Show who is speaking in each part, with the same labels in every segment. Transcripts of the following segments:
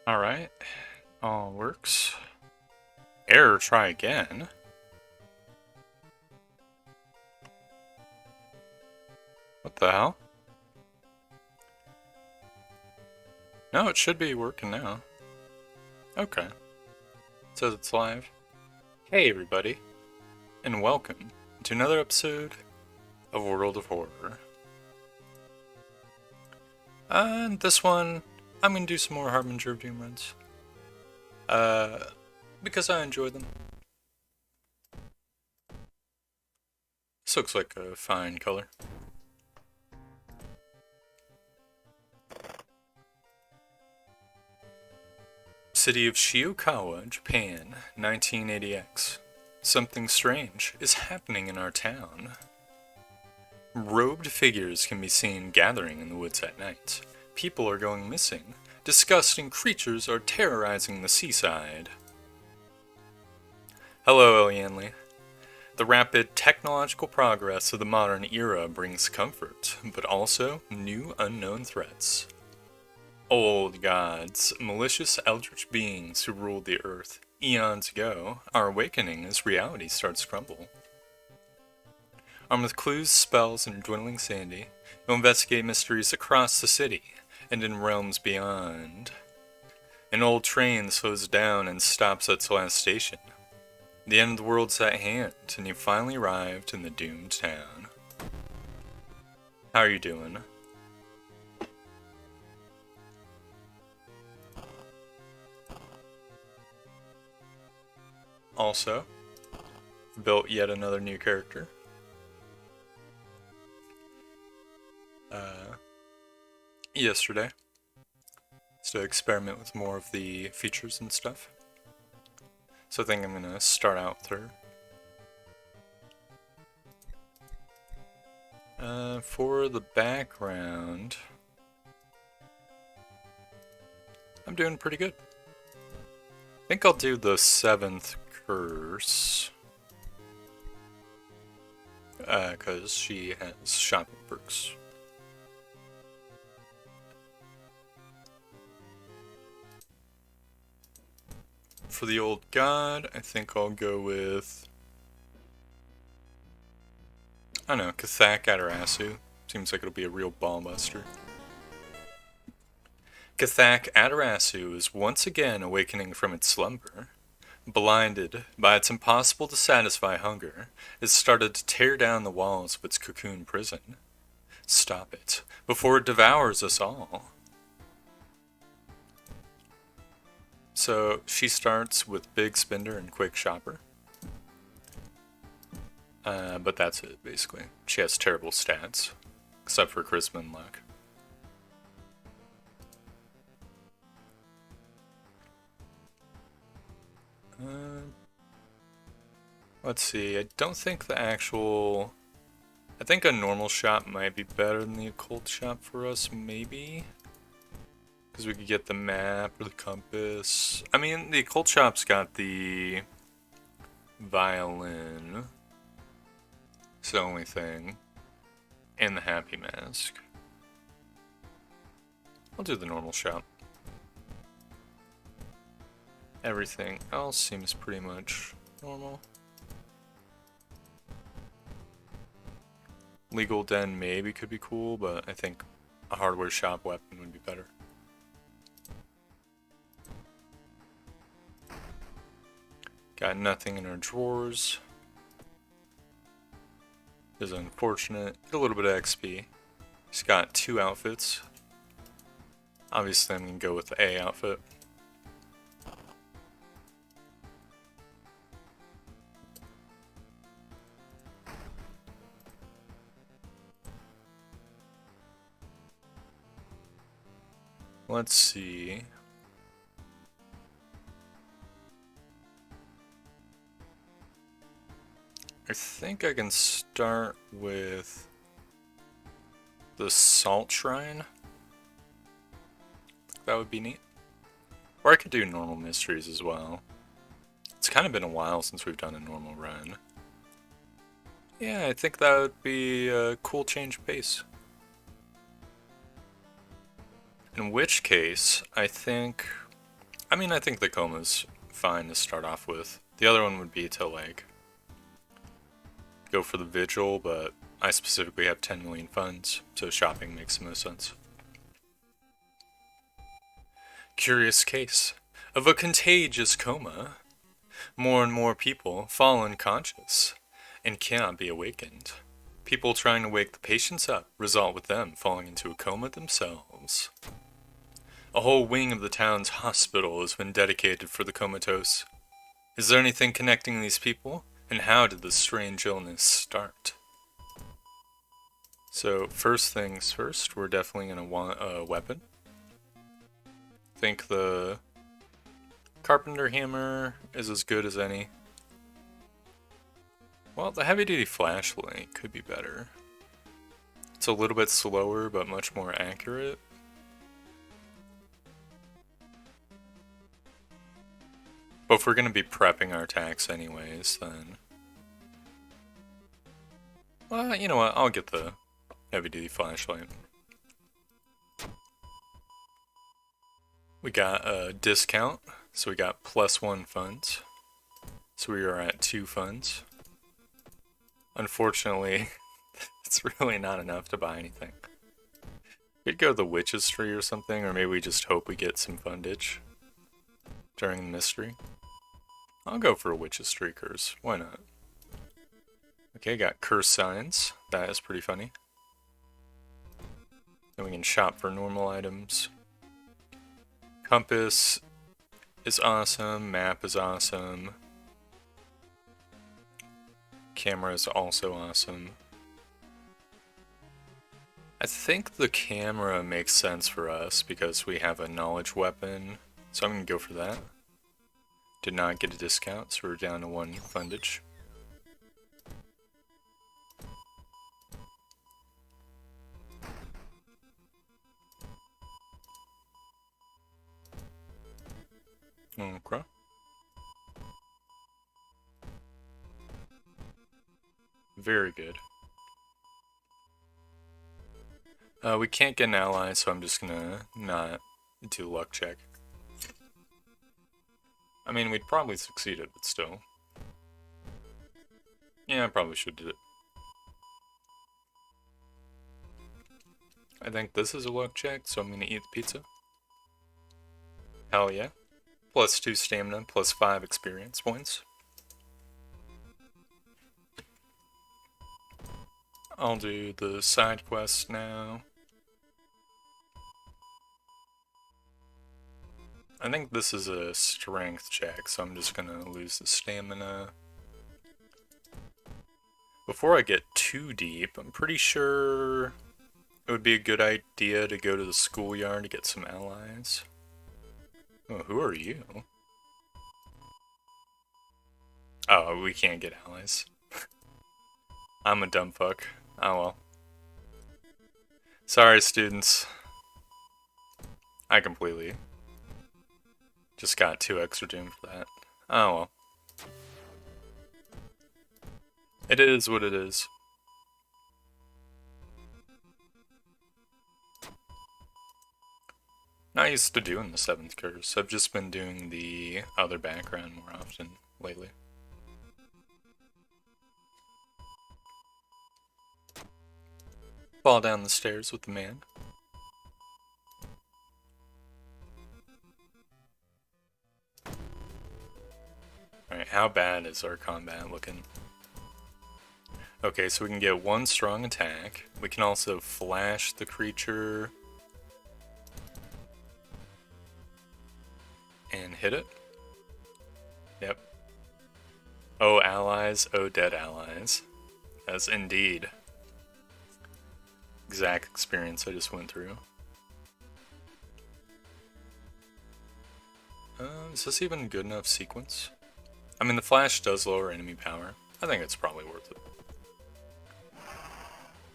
Speaker 1: Alright, all works. Error, try again. What the hell? No, it should be working now. Okay. It says it's live. Hey everybody, and welcome to another episode of World of Horror. And this one, I'm gonna do some more Harbinger of Doom runs. Because I enjoy them. This looks like a fine color. City of Shiokawa, Japan, 1980X. Something strange is happening in our town. Robed figures can be seen gathering in the woods at night. People are going missing. Disgusting creatures are terrorizing the seaside. Hello, Elianli. The rapid technological progress of the modern era brings comfort, but also new unknown threats. Old gods, malicious eldritch beings who ruled the earth eons ago, are awakening as reality starts to crumble. Armed with clues, spells, and dwindling sanity, you'll investigate mysteries across the city and in realms beyond. An old train slows down and stops at its last station. The end of the world's at hand, and you've finally arrived in the doomed town. How are you doing? Also, built yet another new character. Yesterday. To experiment with more of the features and stuff. So I think I'm gonna start out with her. For the background, I'm doing pretty good. I think I'll do the 7th curse. Because she has shopping perks. For the old god, I think I'll go with, I don't know, Kathak Adarasu. Seems like it'll be a real ballbuster. Kathak Adarasu is once again awakening from its slumber. Blinded by its impossible to satisfy hunger, it started to tear down the walls of its cocoon prison. Stop it, before it devours us all. So she starts with Big Spender and Quick Shopper. But that's it, basically. She has terrible stats, except for Charisma and Luck. Let's see, I don't think the actual... I think a normal shop might be better than the occult shop for us, maybe? Because we could get the map or the compass. I mean, the occult shop's got the violin. It's the only thing. And the happy mask. I'll do the normal shop. Everything else seems pretty much normal. Legal Den maybe could be cool, but I think a hardware shop weapon would be better. Got nothing in our drawers. Is unfortunate. Get a little bit of XP. He's got 2 outfits. Obviously, I'm gonna go with the A outfit. Let's see. I think I can start with the Salt Shrine. That would be neat. Or I could do normal mysteries as well. It's kind of been a while since we've done a normal run. Yeah, I think that would be a cool change of pace. In which case, I think I mean, I think the coma's fine to start off with. The other one would be to, like, go for the vigil, but I specifically have 10 million funds, so shopping makes the most sense. Curious case of a contagious coma. More and more people fall unconscious and cannot be awakened. People trying to wake the patients up result with them falling into a coma themselves. A whole wing of the town's hospital has been dedicated for the comatose. Is there anything connecting these people? And how did this strange illness start? So first things first, we're definitely going to want a weapon. I think the carpenter hammer is as good as any. Well, the heavy-duty flashlight could be better. It's a little bit slower, but much more accurate. But if we're going to be prepping our attacks anyways, then... Well, you know what, I'll get the heavy-duty flashlight. We got a discount, so we got +1 funds. So we are at 2 funds. Unfortunately, it's really not enough to buy anything. We could go to the Witch's Tree or something, or maybe we just hope we get some fundage during the mystery. I'll go for a Witch's Tree curse. Why not? Okay, got curse signs. That is pretty funny. Then we can shop for normal items. Compass is awesome. Map is awesome. Camera is also awesome. I think the camera makes sense for us because we have a knowledge weapon, so I'm going to go for that. Did not get a discount, so we're down to 1 fundage. Okay. Very good. We can't get an ally, so I'm just gonna not do a luck check. I mean, we'd probably succeeded, but still. Yeah, I probably should do it. I think this is a luck check, so I'm gonna eat the pizza. Hell yeah. +2 stamina, +5 experience points. I'll do the side quest now. I think this is a strength check, so I'm just gonna lose the stamina. Before I get too deep, I'm pretty sure it would be a good idea to go to the schoolyard to get some allies. Oh, who are you? Oh, we can't get allies. I'm a dumb fuck. Oh well. Sorry, students. I completely just got 2 extra doom for that. Oh well. It is what it is. Not used to doing the 7th curse. I've just been doing the other background more often lately. Fall down the stairs with the man. Alright, how bad is our combat looking? Okay, so we can get 1 strong attack. We can also flash the creature and hit it. Yep. Oh allies, oh dead allies. That's indeed exact experience I just went through. Is this even good enough sequence? I mean, the flash does lower enemy power. I think it's probably worth it.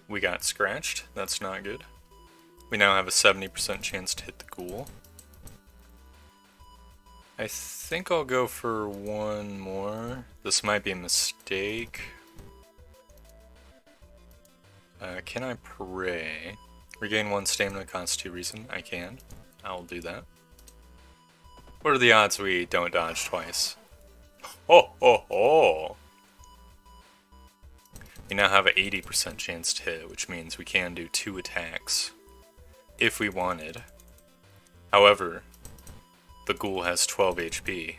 Speaker 1: We got scratched. That's not good. We now have a 70% chance to hit the ghoul. I think I'll go for 1 more. This might be a mistake. Can I pray? Regain 1 stamina, costs 2 reason. I can. I'll do that. What are the odds we don't dodge twice? Oh, oh, oh! We now have an 80% chance to hit, which means we can do 2 attacks if we wanted. However, the ghoul has 12 HP.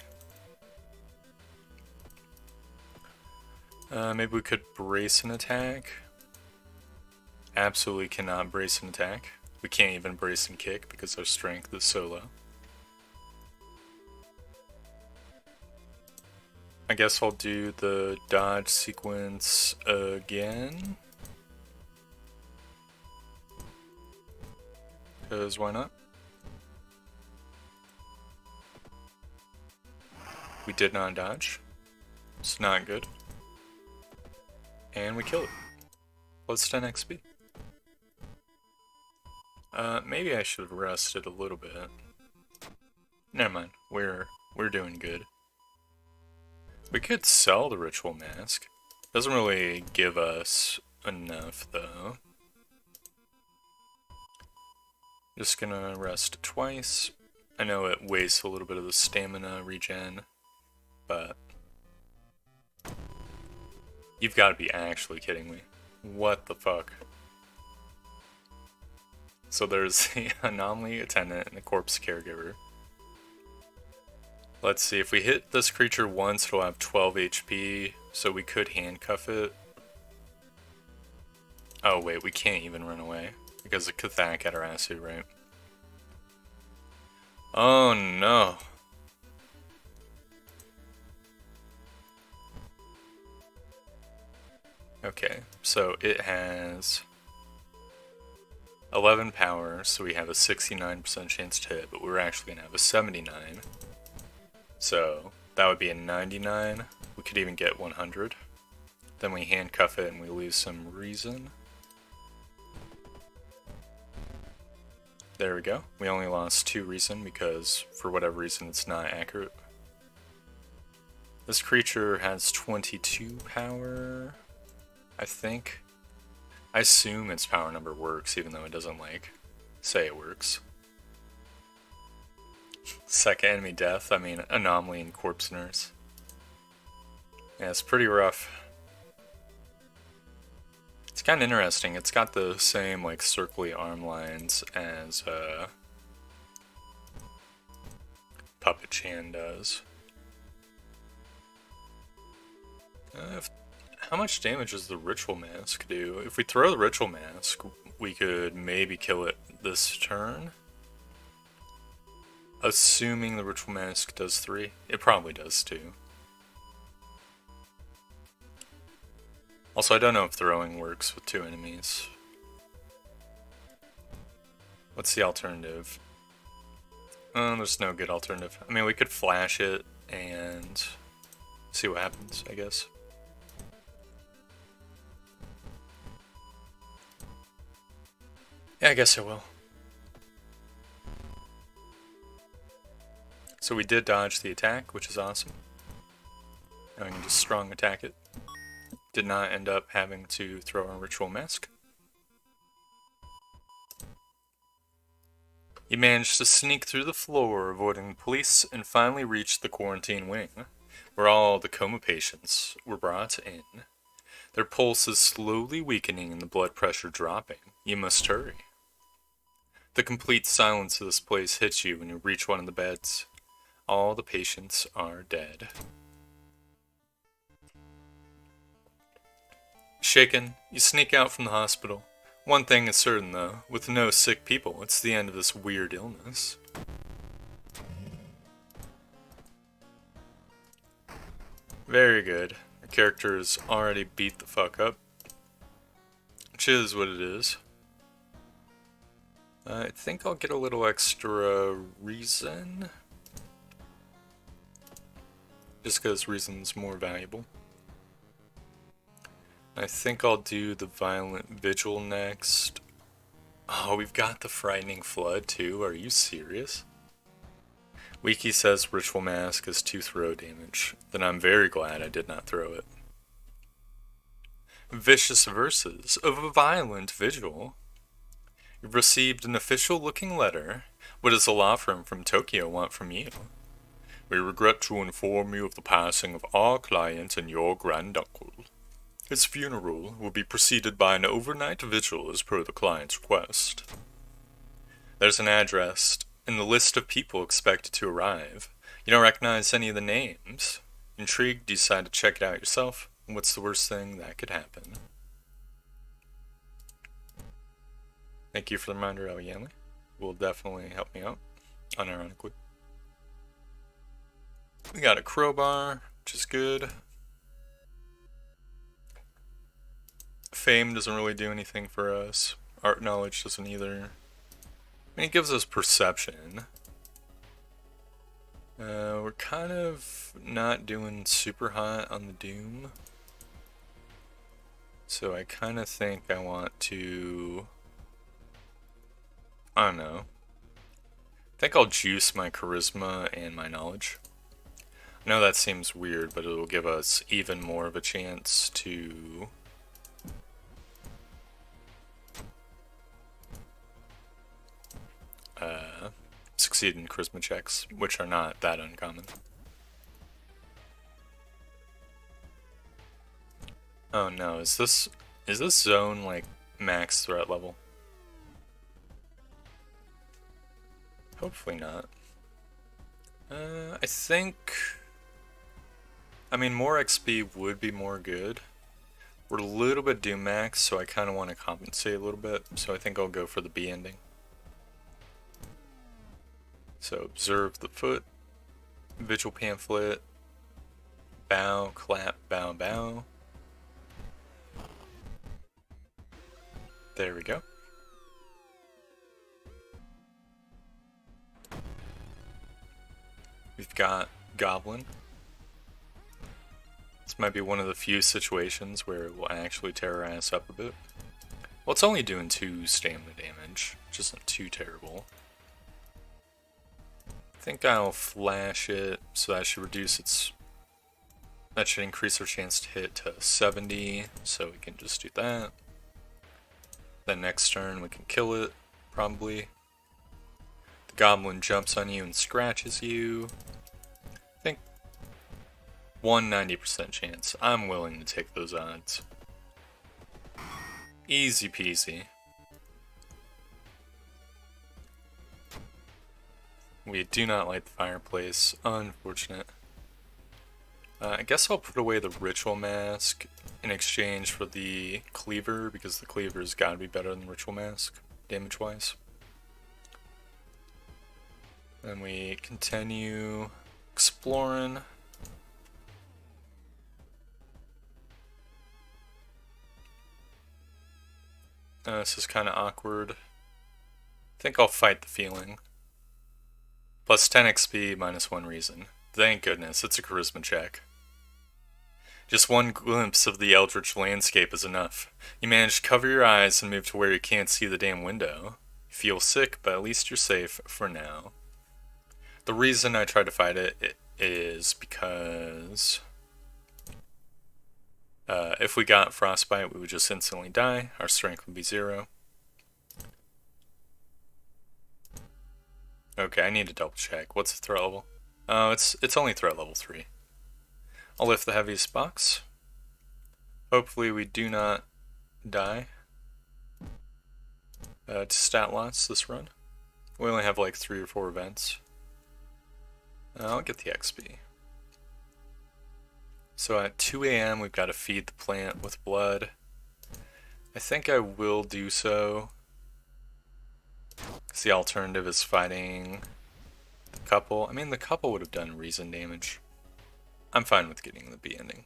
Speaker 1: Maybe we could brace an attack. Absolutely cannot brace an attack. We can't even brace and kick because our strength is so low. I guess I'll do the dodge sequence again. Because why not? We did not dodge. It's not good. And we kill it. Plus 10 XP. Maybe I should have rested a little bit. Never mind. We're doing good. We could sell the ritual mask. Doesn't really give us enough though. Just gonna rest twice. I know it wastes a little bit of the stamina regen, but you've got to be actually kidding me. What the fuck? So there's the anomaly attendant and the corpse caregiver. Let's see, if we hit this creature once, it'll have 12 HP, so we could handcuff it. Oh wait, we can't even run away, because of Cathanic Atarasu, right? Oh no. Okay, so it has 11 power, so we have a 69% chance to hit, but we're actually going to have a 79. So that would be a 99. We could even get 100. Then we handcuff it and we lose some reason. There we go. We only lost 2 reason because for whatever reason it's not accurate. This creature has 22 power, I think. I assume its power number works even though it doesn't like say it works. Second enemy death, I mean anomaly and corpse nurse. Yeah, it's pretty rough. It's kind of interesting. It's got the same like circly arm lines as Puppet Chan does. How much damage does the Ritual Mask do? If we throw the Ritual Mask, we could maybe kill it this turn. Assuming the Ritual Mask does 3. It probably does 2. Also, I don't know if throwing works with 2 enemies. What's the alternative? There's no good alternative. I mean, we could flash it and see what happens, I guess. Yeah, I guess I will. So we did dodge the attack, which is awesome. Now we can just strong attack it. Did not end up having to throw a Ritual Mask. He managed to sneak through the floor, avoiding police, and finally reached the quarantine wing, where all the coma patients were brought in. Their pulse is slowly weakening and the blood pressure dropping. You must hurry. The complete silence of this place hits you when you reach one of the beds. All the patients are dead. Shaken, you sneak out from the hospital. One thing is certain though, with no sick people, it's the end of this weird illness. Very good. Our character's already beat the fuck up. Which is what it is. I think I'll get a little extra reason. Just because reason's more valuable. I think I'll do the Violent Vigil next. Oh, we've got the Frightening Flood too. Are you serious? Wiki says Ritual Mask is 2 throw damage. Then I'm very glad I did not throw it. Vicious Verses of a Violent Vigil. You've received an official looking letter. What does the law firm from Tokyo want from you? We regret to inform you of the passing of our client and your granduncle. His funeral will be preceded by an overnight vigil as per the client's request. There's an address in the list of people expected to arrive. You don't recognize any of the names. Intrigued, you decide to check it out yourself. What's the worst thing that could happen? Thank you for the reminder, El Yanli. Will definitely help me out, unironically. We got a crowbar, which is good. Fame doesn't really do anything for us. Art knowledge doesn't either. I mean, it gives us perception. We're kind of not doing super hot on the Doom. So I kind of think I want to... I don't know. I think I'll juice my charisma and my knowledge. I know that seems weird, but it'll give us even more of a chance to... succeed in charisma checks, which are not that uncommon. Oh no, is this zone like max threat level? Hopefully not. I think... I mean, more XP would be more good. We're a little bit Doom max, so I kind of want to compensate a little bit, so I think I'll go for the B ending. So observe the foot, vigil pamphlet, bow, clap, bow, bow. There we go. We've got Goblin. This might be one of the few situations where it will actually tear our ass up a bit. Well, it's only doing 2 stamina damage, which isn't too terrible. I think I'll flash it, so that should reduce its... That should increase our chance to hit to 70, so we can just do that. Then next turn we can kill it, probably. The goblin jumps on you and scratches you. I think 190% chance. I'm willing to take those odds. Easy peasy. We do not light the fireplace. Unfortunate. I guess I'll put away the ritual mask in exchange for the cleaver, because the cleaver's gotta be better than the ritual mask, damage-wise. Then we continue exploring. This is kind of awkward. I think I'll fight the feeling. Plus 10 XP, minus 1 reason. Thank goodness, it's a charisma check. Just one glimpse of the eldritch landscape is enough. You manage to cover your eyes and move to where you can't see the damn window. You feel sick, but at least you're safe for now. The reason I tried to fight it is because... if we got frostbite, we would just instantly die. Our strength would be 0. Okay, I need to double check. What's the threat level? Oh, it's only threat level 3. I'll lift the heaviest box. Hopefully we do not die to stat lots this run. We only have like 3 or 4 events. I'll get the XP. So at 2 AM we've got to feed the plant with blood. I think I will do so. Because the alternative is fighting the couple. I mean, the couple would have done reason damage. I'm fine with getting the B ending.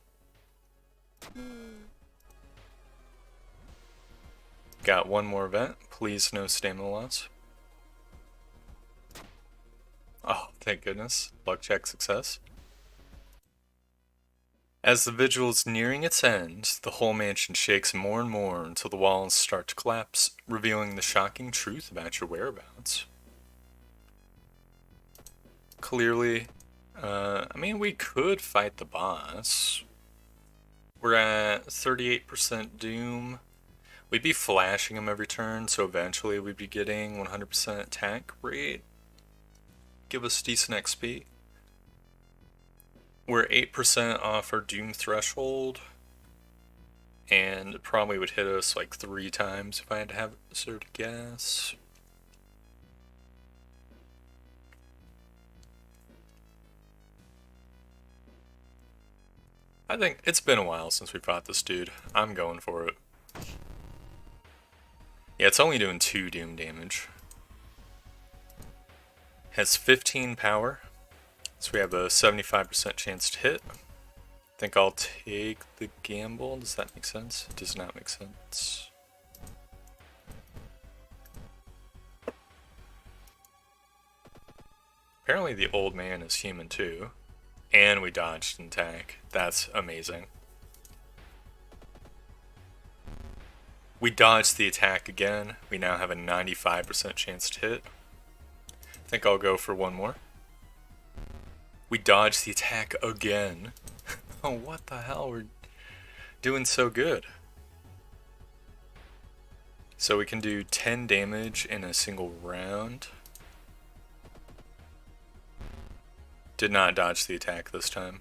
Speaker 1: Got one more event. Please no stamina loss. Oh, thank goodness. Luck check success. As the vigil is nearing its end, the whole mansion shakes more and more until the walls start to collapse, revealing the shocking truth about your whereabouts. Clearly, I mean, we could fight the boss. We're at 38% Doom. We'd be flashing him every turn, so eventually we'd be getting 100% attack rate. Give us decent XP. We're 8% off our Doom threshold, and it probably would hit us like 3 times if I had to have a sort of guess. I think it's been a while since we fought this dude. I'm going for it. Yeah, it's only doing 2 Doom damage. Has 15 power, so we have a 75% chance to hit. I think I'll take the gamble. Does that make sense? It does not make sense. Apparently the old man is human too. And we dodged an attack. That's amazing. We dodged the attack again. We now have a 95% chance to hit. I think I'll go for one more. We dodged the attack again. Oh, what the hell? We're doing so good. So we can do 10 damage in a single round. Did not dodge the attack this time.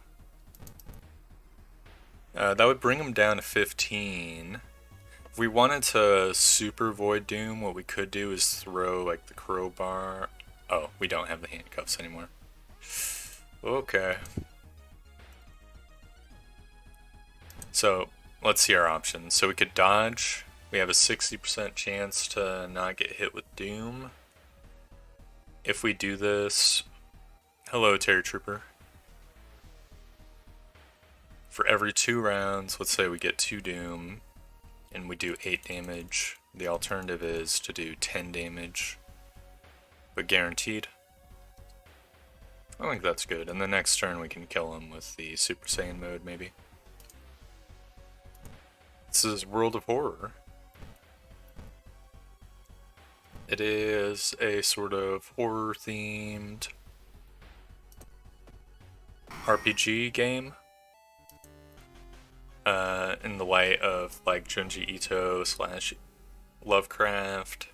Speaker 1: That would bring him down to 15. If we wanted to super void doom, what we could do is throw like the crowbar. Oh, we don't have the handcuffs anymore. Okay. So let's see our options. So we could dodge. We have a 60% chance to not get hit with doom. If we do this, hello Terry Trooper. For every 2 rounds, let's say we get 2 doom, and we do 8 damage. The alternative is to do 10 damage, but guaranteed. I think that's good, and the next turn we can kill him with the Super Saiyan mode, maybe. This is World of Horror. It is a sort of horror-themed RPG game. In the light of like Junji Ito / Lovecraft.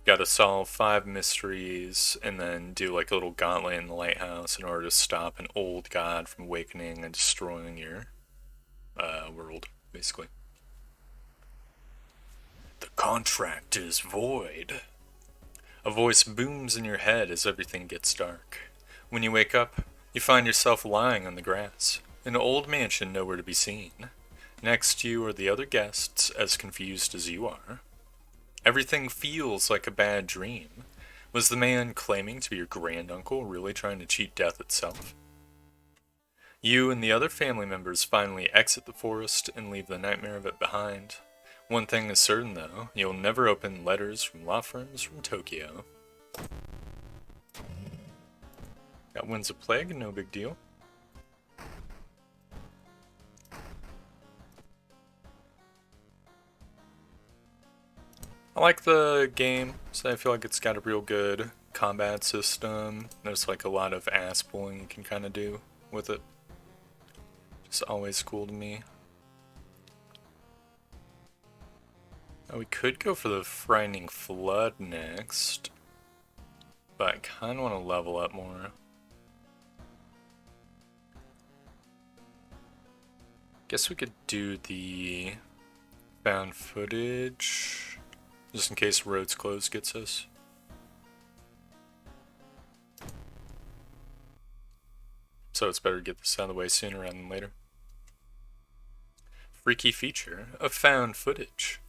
Speaker 1: Gotta solve 5 mysteries and then do like a little gauntlet in the lighthouse in order to stop an old god from awakening and destroying your world, basically. The contract is void. A voice booms in your head as everything gets dark. When you wake up, you find yourself lying on the grass. An old mansion nowhere to be seen. Next to you are the other guests, as confused as you are. Everything feels like a bad dream. Was the man claiming to be your granduncle really trying to cheat death itself? You and the other family members finally exit the forest and leave the nightmare of it behind. One thing is certain though, you'll never open letters from law firms from Tokyo. Got Winds of Plague, no big deal. I like the game, so I feel like it's got a real good combat system. There's like a lot of ass pulling you can kind of do with it. Just always cool to me. Now we could go for the Frightening Flood next, but I kind of want to level up more. Guess we could do the found footage, just in case Roads Closed gets us. So it's better to get this out of the way sooner rather than later. Freaky feature of found footage.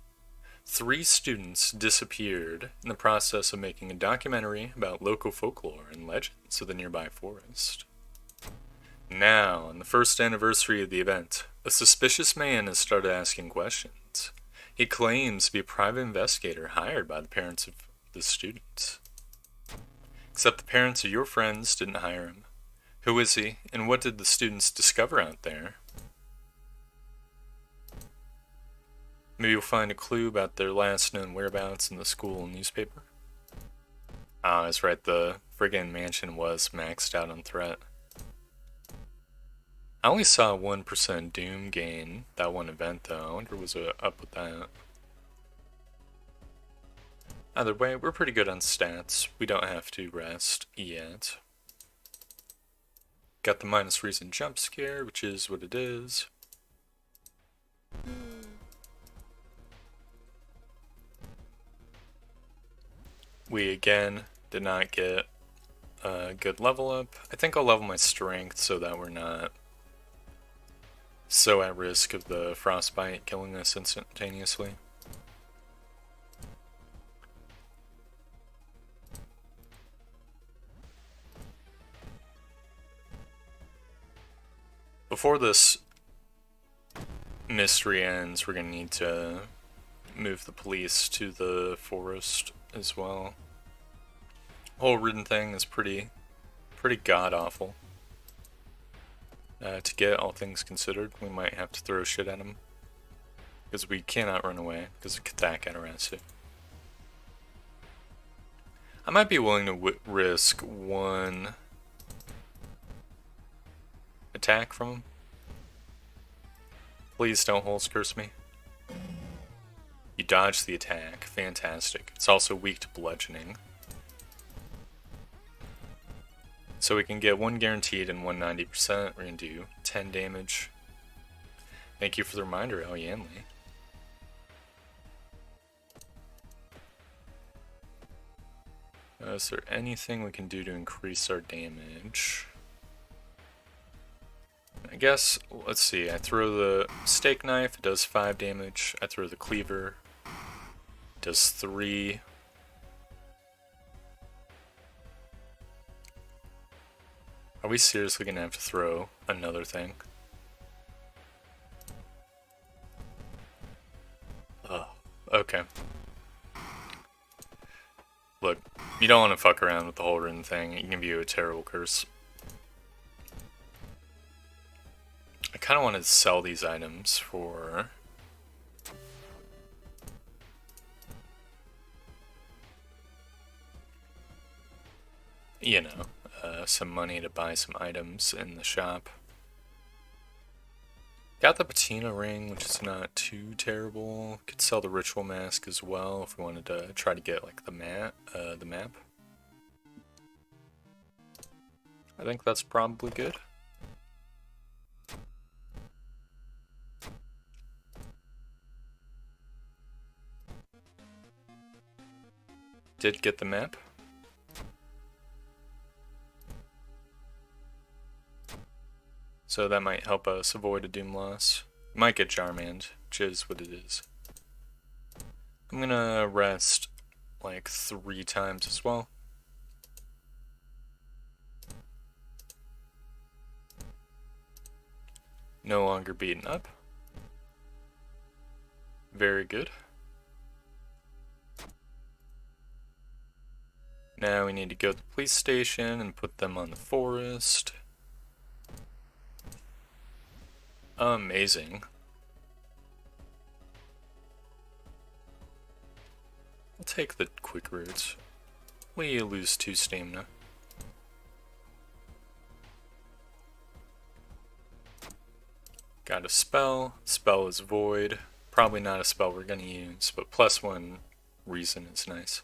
Speaker 1: 3 students disappeared in the process of making a documentary about local folklore and legends of the nearby forest. Now, on the first anniversary of the event, a suspicious man has started asking questions. He claims to be a private investigator hired by the parents of the students. Except the parents of your friends didn't hire him. Who is he, and what did the students discover out there? Maybe you'll find a clue about their last known whereabouts in the school newspaper. Ah, that's right, the friggin' mansion was maxed out on threat. I only saw 1% Doom gain that one event though. I wonder what was up with that. Either way, we're pretty good on stats. We don't have to rest yet. Got the minus reason jump scare, which is what it is. We again did not get a good level up. I think I'll level my strength so that we're not so at risk of the frostbite killing us instantaneously. Before this mystery ends, we're gonna need to move the police to the forest as well. Whole Ridden thing is pretty god awful. To get, all things considered, we might have to throw shit at him because we cannot run away because of Kathak Atarasu. I might be willing to risk one attack from him. Please don't Holes Curse me. You dodged the attack. Fantastic. It's also weak to bludgeoning. So we can get 1 guaranteed and 190%. We're going to do 10 damage. Thank you for the reminder, El Yanli. Is there anything we can do to increase our damage? I guess, let's see, I throw the steak knife, it does 5 damage. I throw the cleaver, it does 3. Are we seriously gonna have to throw another thing? Oh, okay. Look, you don't want to fuck around with the whole Ridden thing, it can give you a terrible curse. I kind of want to sell these items for... you know, some money to buy some items in the shop. Got the patina ring, which is not too terrible. Could sell the ritual mask as well if we wanted to try to get like the map. I think that's probably good. Did get the map. So that might help us avoid a Doom loss. Might get Jarmand, which is what it is. I'm gonna rest like 3 times as well. No longer beaten up. Very good. Now we need to go to the police station and put them on the forest. Amazing. I'll take the quick routes. We lose 2 stamina. Got a spell. Spell is void. Probably not a spell we're gonna use, but +1 reason is nice.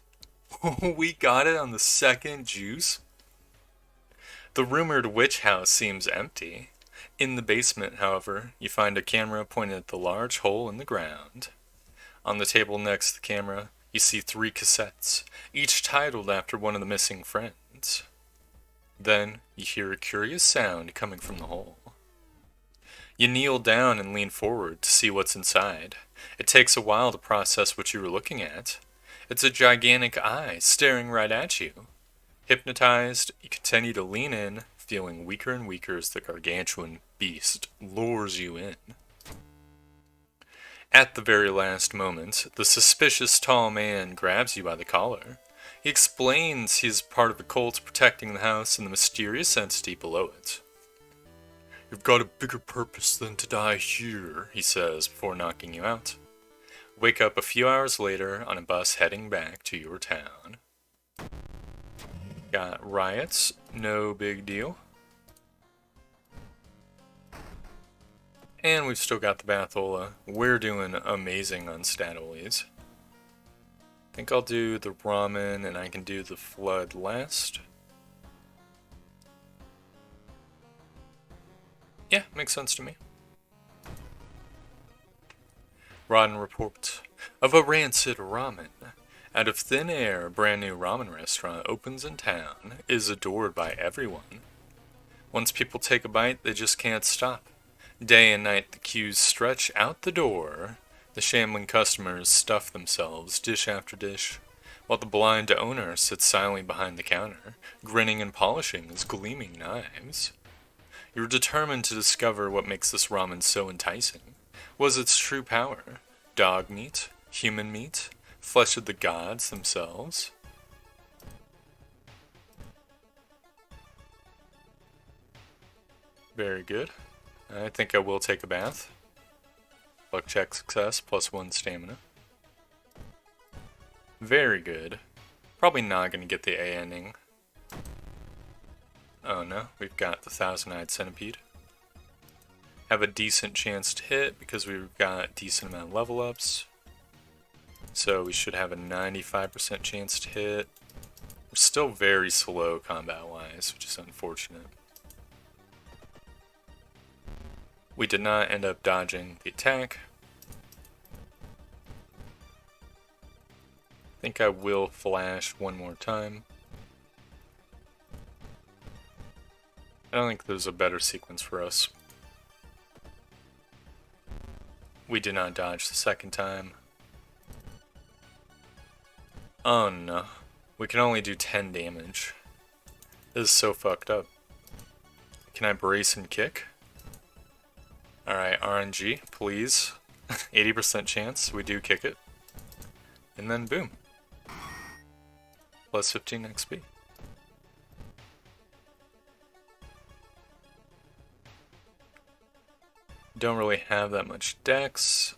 Speaker 1: We got it on the 2nd juice? The rumored witch house seems empty. In the basement, however, you find a camera pointed at the large hole in the ground. On the table next to the camera, you see 3 cassettes, each titled after one of the missing friends. Then, you hear a curious sound coming from the hole. You kneel down and lean forward to see what's inside. It takes a while to process what you were looking at. It's a gigantic eye staring right at you. Hypnotized, you continue to lean in, feeling weaker and weaker as the gargantuan beast lures you in. At the very last moment, the suspicious tall man grabs you by the collar. He explains he's part of the cult protecting the house and the mysterious entity below it. "You've got a bigger purpose than to die here," he says before knocking you out. Wake up a few hours later on a bus heading back to your town. Got riots, no big deal. And we've still got the Bathola. We're doing amazing on Statoles. I think I'll do the Ramen and I can do the Flood last. Yeah, makes sense to me. Rotten report of a rancid ramen. Out of thin air, a brand new ramen restaurant opens in town, is adored by everyone. Once people take a bite, they just can't stop. Day and night, the queues stretch out the door. The shambling customers stuff themselves, dish after dish, while the blind owner sits silently behind the counter, grinning and polishing his gleaming knives. You're determined to discover what makes this ramen so enticing. Was its true power? Dog meat? Human meat? Flesh of the gods themselves? Very good. I think I will take a bath. Luck check success, +1 stamina. Very good. Probably not going to get the A ending. Oh no, we've got the Thousand-Eyed Centipede. Have a decent chance to hit because we've got a decent amount of level ups. So we should have a 95% chance to hit. We're still very slow combat-wise, which is unfortunate. We did not end up dodging the attack. I think I will flash one more time. I don't think there's a better sequence for us. We did not dodge the second time. Oh no. We can only do 10 damage. This is so fucked up. Can I brace and kick? Alright, RNG, please. 80% chance we do kick it. And then boom. +15 XP. Don't really have that much dex.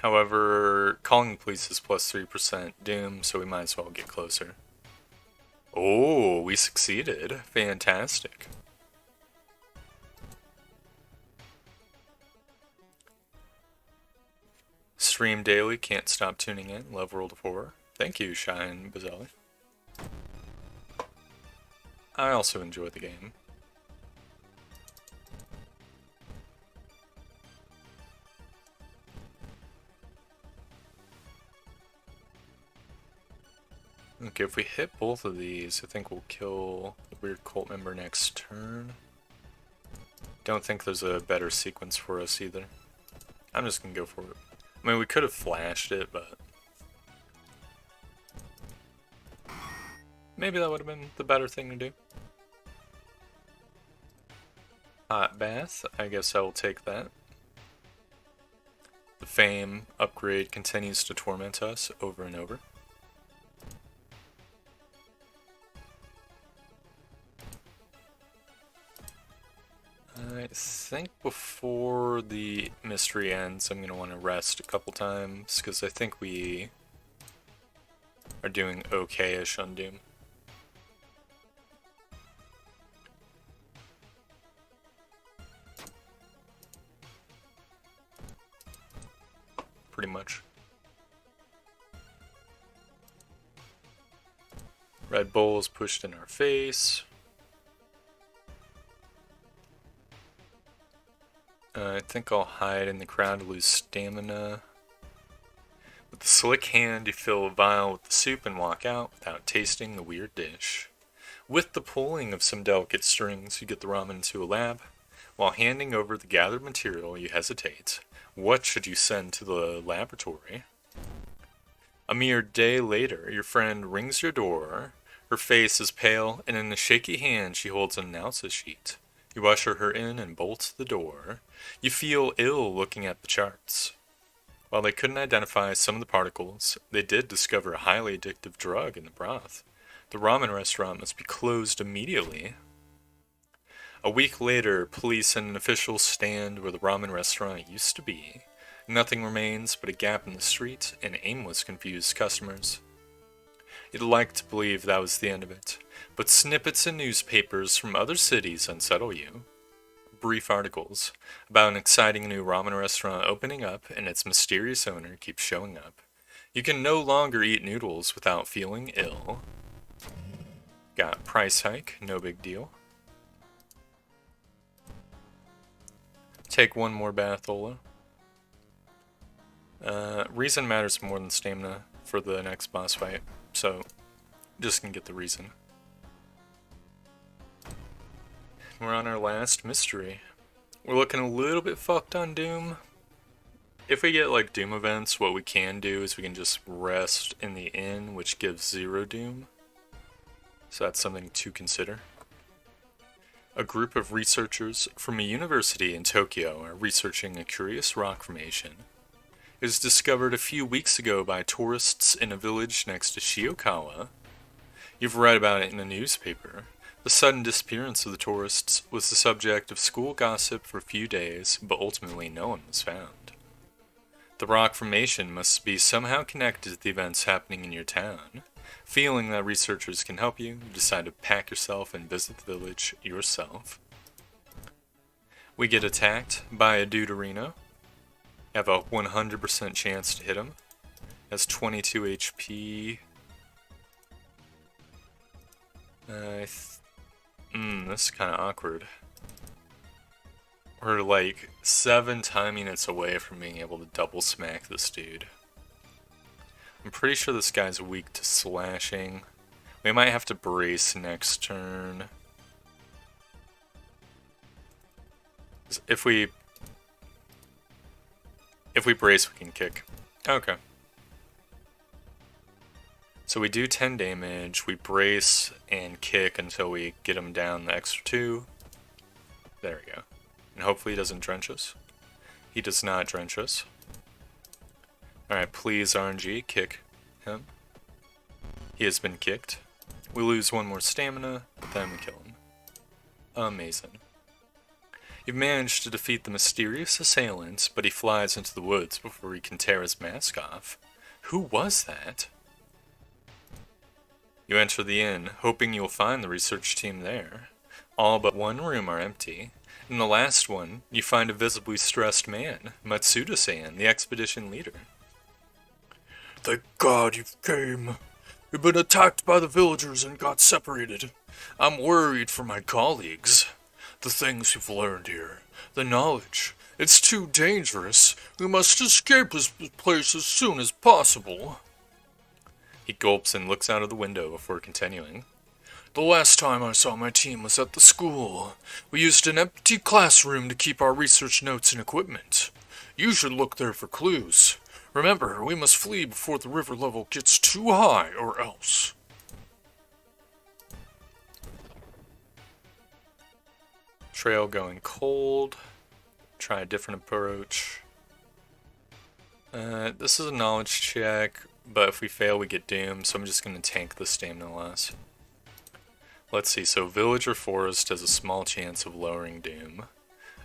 Speaker 1: However, calling the police is +3% doom, so we might as well get closer. Oh, we succeeded. Fantastic. Stream daily, can't stop tuning in. Love World of Horror. Thank you, Shine Bazali. I also enjoy the game. Okay, if we hit both of these, I think we'll kill the weird cult member next turn. Don't think there's a better sequence for us either. I'm just gonna go for it. I mean, we could have flashed it, but maybe that would have been the better thing to do. Hot bath, I guess I will take that. The fame upgrade continues to torment us over and over. I think before the mystery ends, I'm going to want to rest a couple times, because I think we are doing okay-ish on Doom. Pretty much. Red Bull is pushed in our face. I think I'll hide in the crowd to lose stamina. With the slick hand, you fill a vial with the soup and walk out without tasting the weird dish. With the pulling of some delicate strings, you get the ramen into a lab. While handing over the gathered material, you hesitate. What should you send to the laboratory? A mere day later, your friend rings your door. Her face is pale, and in a shaky hand she holds an analysis sheet. You usher her in and bolt the door. You feel ill looking at the charts. While they couldn't identify some of the particles, they did discover a highly addictive drug in the broth. The ramen restaurant must be closed immediately. A week later, police and an official stand where the ramen restaurant used to be. Nothing remains but a gap in the street and aimless, confused customers. You'd like to believe that was the end of it, but snippets in newspapers from other cities unsettle you. Brief articles about an exciting new ramen restaurant opening up and its mysterious owner keeps showing up. You can no longer eat noodles without feeling ill. Got price hike, no big deal. Take one more Bathola. Reason matters more than stamina for the next boss fight, so just gonna get the reason. We're on our last mystery. We're looking a little bit fucked on Doom. If we get like Doom events, what we can do is we can just rest in the inn, which gives 0 Doom. So that's something to consider. A group of researchers from a university in Tokyo are researching a curious rock formation. It was discovered a few weeks ago by tourists in a village next to Shiokawa. You've read about it in a newspaper. The sudden disappearance of the tourists was the subject of school gossip for a few days, but ultimately no one was found. The rock formation must be somehow connected to the events happening in your town. Feeling that researchers can help you, you decide to pack yourself and visit the village yourself. We get attacked by a Deuterino. Have a 100% chance to hit him. Has 22 HP. This is kind of awkward. We're like 7 time units away from being able to double smack this dude. I'm pretty sure this guy's weak to slashing. We might have to brace next turn. If we brace, we can kick. Okay. So we do 10 damage, we brace and kick until we get him down the extra 2. There we go. And hopefully he doesn't drench us. He does not drench us. Alright, please RNG, kick him. He has been kicked. We lose 1 more stamina, but then we kill him. Amazing. You've managed to defeat the mysterious assailant, but he flies into the woods before he can tear his mask off. Who was that? You enter the inn, hoping you'll find the research team there. All but 1 room are empty. In the last one, you find a visibly stressed man, Matsuda-san, the expedition leader.
Speaker 2: Thank God you came. We've been attacked by the villagers and got separated. I'm worried for my colleagues. The things you've learned here, the knowledge, it's too dangerous. We must escape this place as soon as possible.
Speaker 1: He gulps and looks out of the window before continuing.
Speaker 2: The last time I saw my team was at the school. We used an empty classroom to keep our research notes and equipment. You should look there for clues. Remember, we must flee before the river level gets too high, or else.
Speaker 1: Trail going cold. Try a different approach. This is a knowledge check, but if we fail we get doomed, so I'm just going to tank the stamina loss. Let's see, so village or forest has a small chance of lowering doom.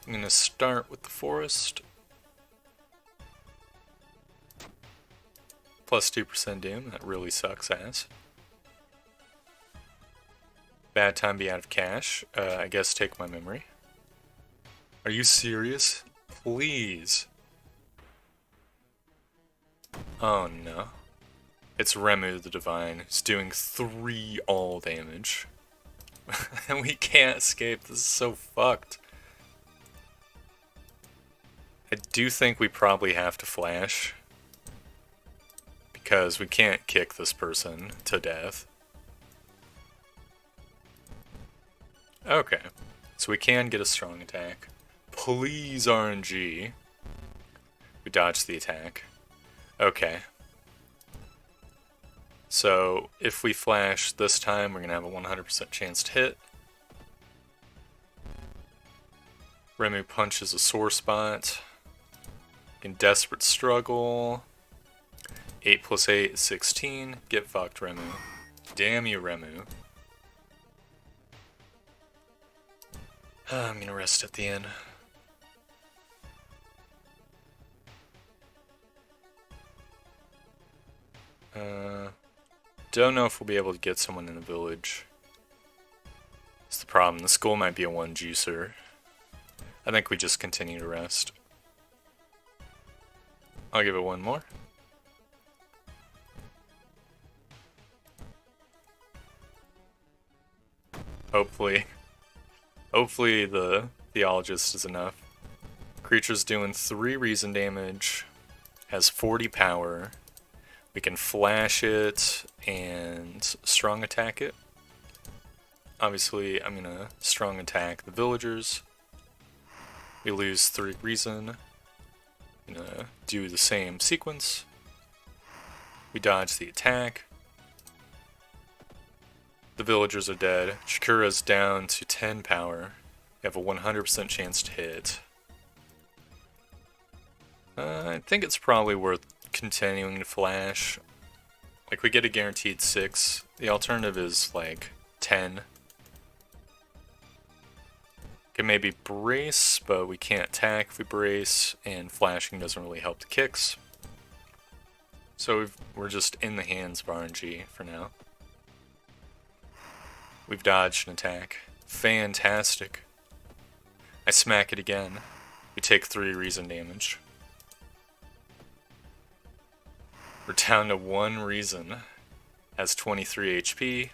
Speaker 1: I'm going to start with the forest. Plus 2% doom, that really sucks ass. Bad time to be out of cash. I guess take my memory. Are you serious? Please. Oh no. It's Remu the Divine. He's doing 3 all damage. And we can't escape. This is so fucked. I do think we probably have to flash. Because we can't kick this person to death. Okay. So we can get a strong attack. Please RNG. We dodge the attack. Okay. So if we flash this time, we're going to have a 100% chance to hit. Remu punches a sore spot. In desperate struggle. 8 plus 8 is 16. Get fucked, Remu. Damn you, Remu. I'm gonna rest at the end. Don't know if we'll be able to get someone in the village. That's the problem. The school might be a 1 juicer. I think we just continue to rest. I'll give it 1 more. Hopefully the Theologist is enough. Creature's doing 3 reason damage, has 40 power. We can flash it and strong attack it. Obviously, I'm gonna strong attack the villagers. We lose 3 reason. Gonna do the same sequence. We dodge the attack. The villagers are dead. Chikura's down to 10 power. You have a 100% chance to hit. I think it's probably worth continuing to flash. Like, we get a guaranteed 6. The alternative is like 10. Can maybe brace, but we can't attack if we brace, and flashing doesn't really help the kicks. So we're just in the hands of RNG for now. We've dodged an attack. Fantastic. I smack it again. We take 3 reason damage. We're down to 1 reason. Has 23 HP.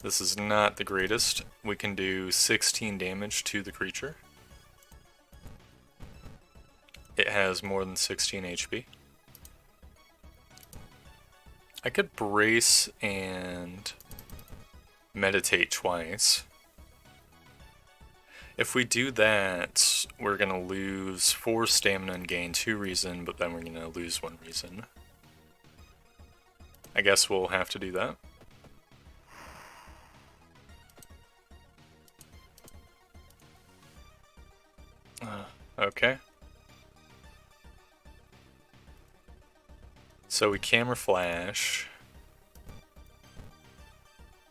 Speaker 1: This is not the greatest. We can do 16 damage to the creature. It has more than 16 HP. I could brace and meditate twice. If we do that, we're gonna lose 4 stamina and gain 2 reason, but then we're gonna lose 1 reason. I guess we'll have to do that. Okay. So we camera flash,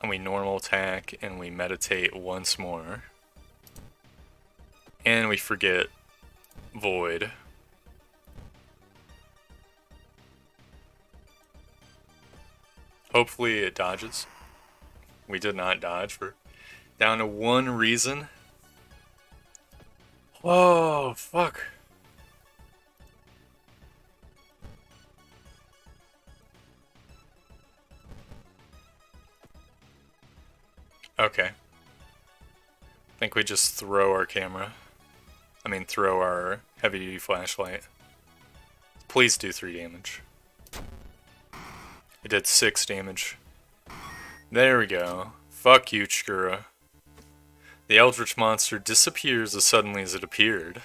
Speaker 1: and we normal attack, and we meditate once more. And we forget Void. Hopefully it dodges. We did not dodge. We're down to 1 reason. Whoa, fuck. Okay. I think we just throw our camera. Throw our heavy duty flashlight. Please do 3 damage. It did 6 damage. There we go. Fuck you, Chikura. The Eldritch monster disappears as suddenly as it appeared.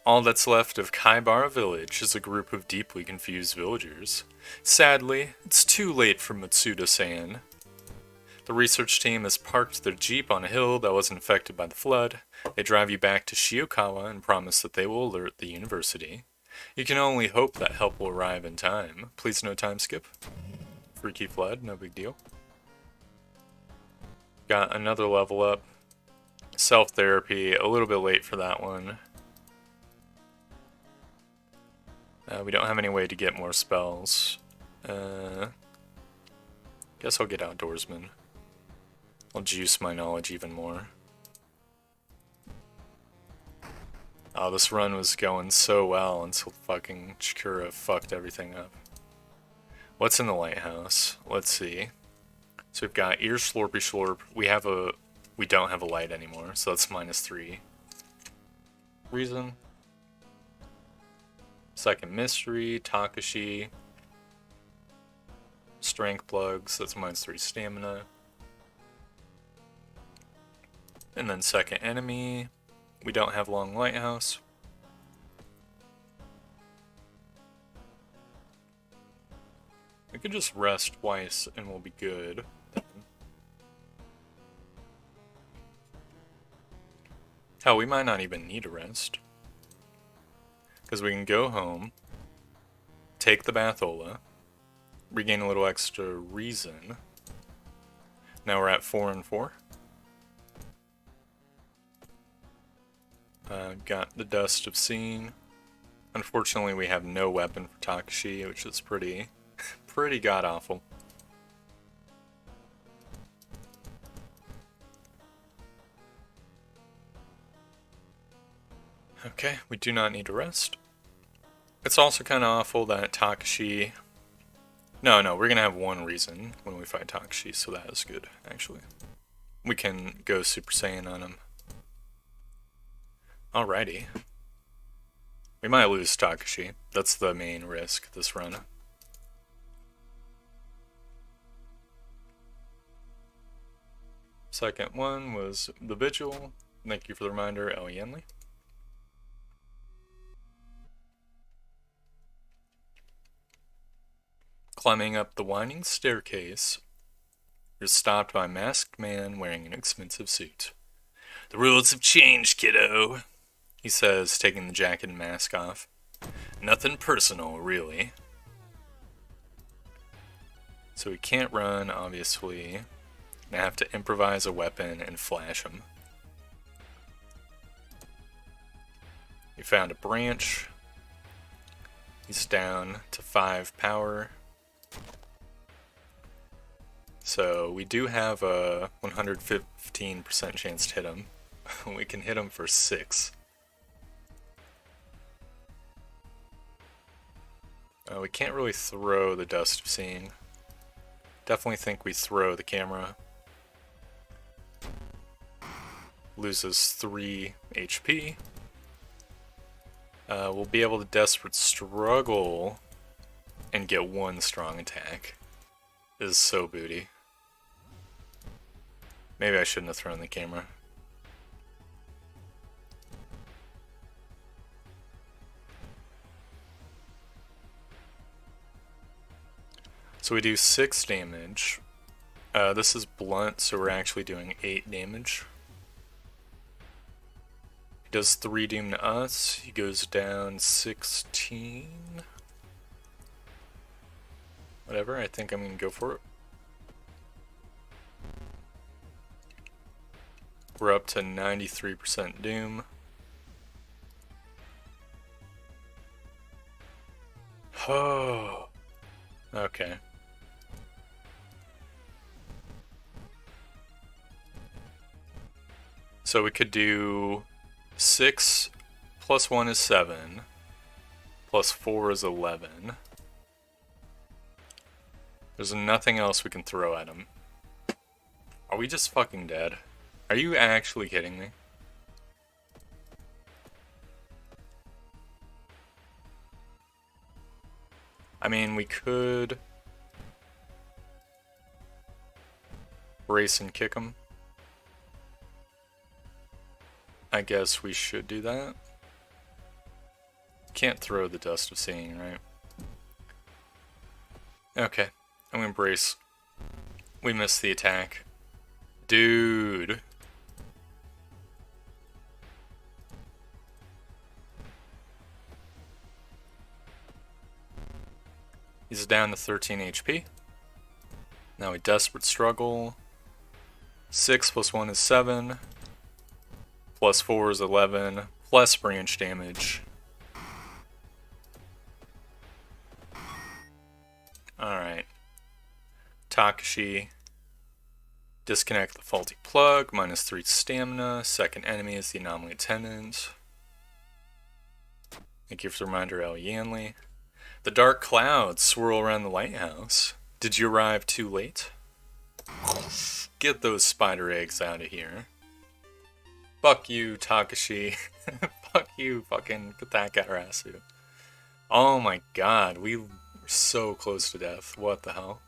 Speaker 1: All that's left of Kaibara Village is a group of deeply confused villagers. Sadly, it's too late for Matsuda-san. The research team has parked their jeep on a hill that wasn't affected by the flood. They drive you back to Shiokawa and promise that they will alert the university. You can only hope that help will arrive in time. Please no time skip. Freaky flood, no big deal. Got another level up. Self-therapy, a little bit late for that one. We don't have any way to get more spells. Guess I'll get Outdoorsman. I'll juice my knowledge even more. Oh, this run was going so well until fucking Chikura fucked everything up. What's in the lighthouse? Let's see. So we've got Ear Slurpy Slurp. We don't have a light anymore, so that's -3. Reason. Second Mystery, Takashi. Strength Plugs, that's -3 stamina. And then second enemy, we don't have Long Lighthouse. We could just rest twice and we'll be good. Hell, we might not even need a rest. Because we can go home, take the Bathola, regain a little extra reason. Now we're at 4 and 4. Got the Dust of Seeing. Unfortunately, we have no weapon for Takashi, which is pretty god-awful. Okay, we do not need to rest. It's also kind of awful that Takashi... No, we're going to have 1 reason when we fight Takashi, so that is good, actually. we can go Super Saiyan on him. Alrighty. We might lose Takashi. That's the main risk this run. Second one was the Vigil. Thank you for the reminder, El Yenli. Climbing up the winding staircase, you're stopped by a masked man wearing an expensive suit. The rules have changed, kiddo, he says, taking the jacket and mask off. Nothing personal, really. So we can't run, obviously. I have to improvise a weapon and flash him. We found a branch. He's down to 5 power. So we do have a 115% chance to hit him. We can hit him for 6. We can't really throw the Dust of Seeing. Definitely think we throw the camera. Loses 3 HP. We'll be able to Desperate Struggle and get 1 strong attack. This is so booty. Maybe I shouldn't have thrown the camera. So we do 6 damage. This is blunt, so we're actually doing 8 damage. He does 3 doom to us. He goes down 16. Whatever, I think I'm gonna go for it. We're up to 93% doom. Oh. Okay. So we could do 6 plus 1 is 7. Plus 4 is 11. There's nothing else we can throw at him. Are we just fucking dead? Are you actually kidding me? I mean, we could brace and kick him. I guess we should do that. Can't throw the Dust of Seeing, right? Okay, I'm gonna brace. We missed the attack. Dude. He's down to 13 HP. Now we Desperate Struggle. 6 plus 1 is 7. Plus 4 is 11. Plus branch damage. Alright. Takashi. Disconnect the faulty plug. Minus 3 stamina. Second enemy is the Anomaly Attendant. Thank you for the reminder, El Yanli. The dark clouds swirl around the lighthouse. Did you arrive too late? Get those spider eggs out of here. Fuck you, Takashi. Fuck you, fucking Katakarasu. Oh my god, we were so close to death. What the hell?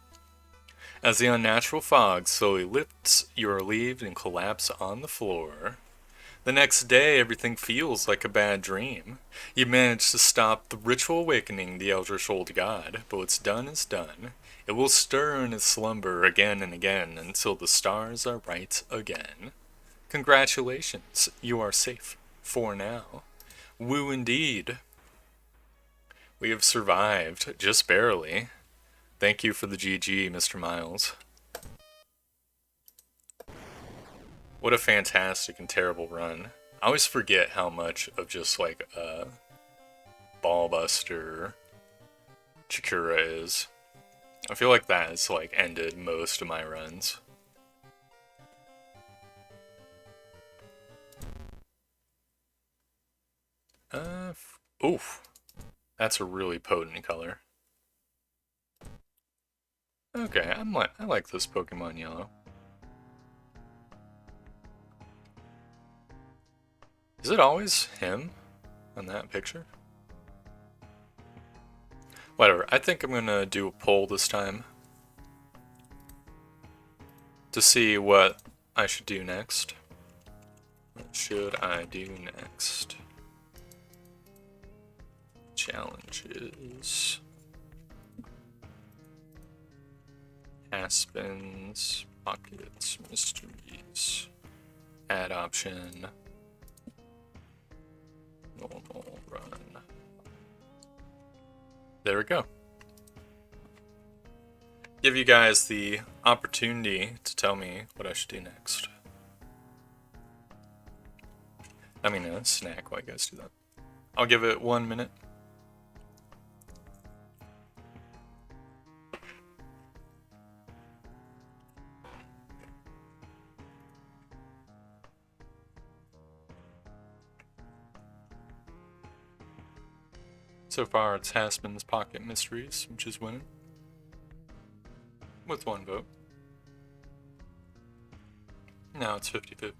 Speaker 1: As the unnatural fog slowly lifts, you are relieved and collapse on the floor. The next day, everything feels like a bad dream. You manage to stop the ritual awakening the Eldritch Old God, but what's done is done. It will stir in its slumber again and again until the stars are right again. Congratulations, you are safe for now. Woo indeed. We have survived, just barely. Thank you for the GG, Mr. Miles. What a fantastic and terrible run. I always forget how much of just like a Ballbuster Chikura is. I feel like that has like ended most of my runs. Oof. That's a really potent color. Okay, I like this Pokemon Yellow. Is it always him on that picture? Whatever, I think I'm gonna do a poll this time to see what I should do next. What should I do next? Challenges. Aspen's Pockets Mysteries. Add option. Normal run. There we go. Give you guys the opportunity to tell me what I should do next. I mean, a snack while you guys do that. I'll give it 1 minute. So far, it's Haspin's Pocket Mysteries, which is winning. With 1 vote. Now it's 50-50.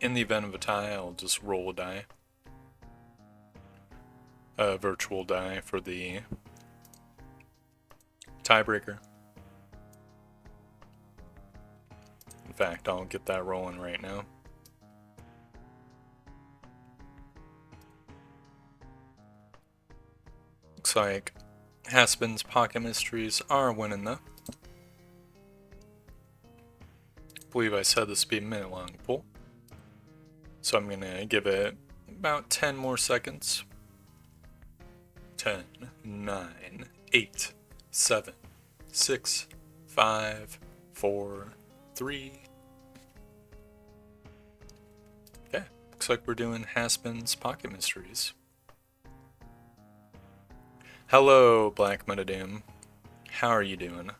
Speaker 1: In the event of a tie, I'll just roll a die. A virtual die for the tiebreaker. In fact, I'll get that rolling right now. Looks like Haspin's Pocket Mysteries are winning though. I believe I said this would be a minute long poll. So I'm gonna give it about 10 more seconds. 10, 9, 8, 7, 6, 5, 4, 3. Okay, looks like we're doing Haspin's Pocket Mysteries. Hello, Black Metadoom. How are you doing?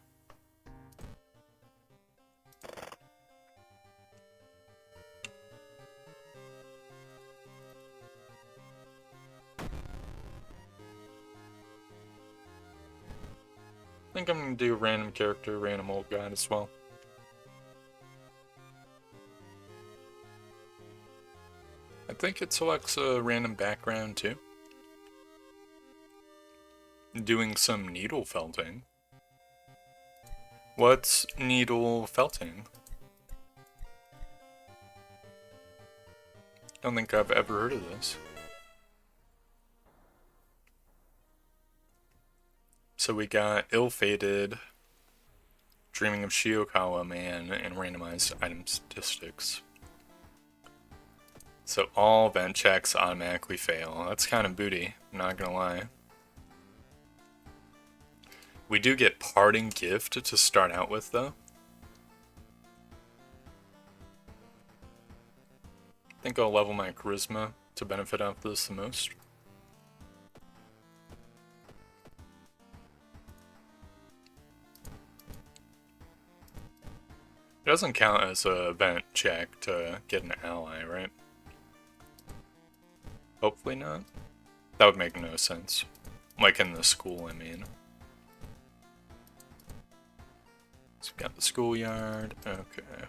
Speaker 1: I think I'm gonna do random character, random old guide as well. I think it selects a random background too. Doing some needle felting. What's needle felting? Don't think I've ever heard of this. So we got Ill-Fated, Dreaming of Shiokawa Man, and randomized item statistics. So all vent checks automatically fail. That's kind of booty, I'm not gonna lie. We do get Parting Gift to start out with though. I think I'll level my charisma to benefit off this the most. It doesn't count as a event check to get an ally, right? Hopefully not. That would make no sense. Like in the school, I mean. So we got the schoolyard, okay. I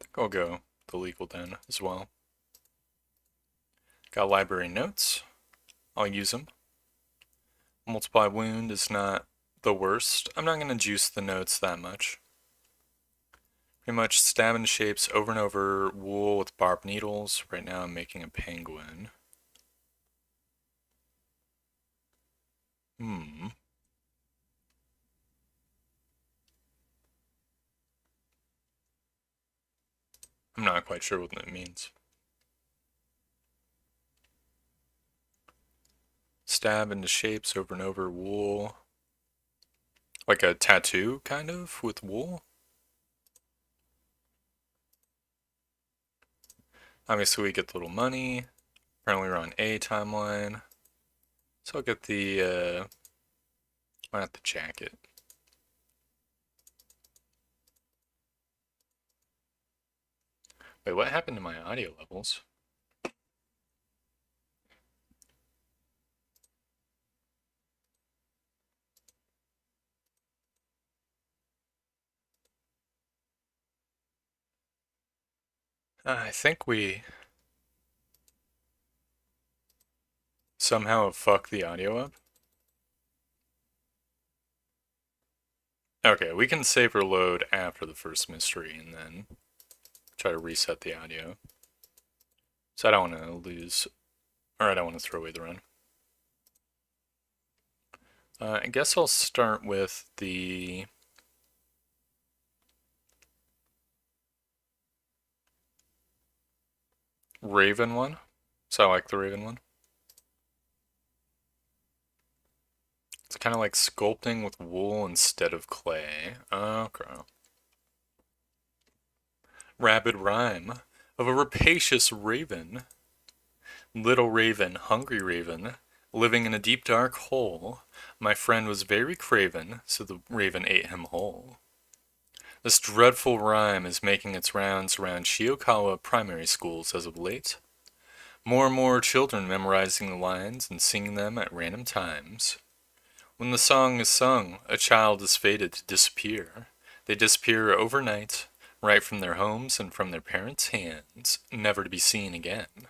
Speaker 1: think I'll go the legal den as well. Got library notes. I'll use them. Multiply wound is not the worst. I'm not going to juice the notes that much. Pretty much stab into shapes over and over, wool with barbed needles. Right now I'm making a penguin. I'm not quite sure what that means. Stab into shapes over and over, wool. Like a tattoo, kind of, with wool? Obviously we get the little money. Apparently we're on A timeline. So I'll get the, why not the jacket? Wait, what happened to my audio levels? I think we somehow fucked the audio up. Okay, we can save or load after the first mystery and then try to reset the audio. So I don't want to lose, or I don't want to throw away the run. I guess I'll start with the Raven one. So I like the Raven one. It's kind of like sculpting with wool instead of clay. Okay. Rapid rhyme of a rapacious raven. Little raven, hungry raven, living in a deep dark hole. My friend was very craven, so the raven ate him whole. This dreadful rhyme is making its rounds around Shiokawa primary schools as of late. More and more children memorizing the lines and singing them at random times. When the song is sung, a child is fated to disappear. They disappear overnight, right from their homes and from their parents' hands, never to be seen again.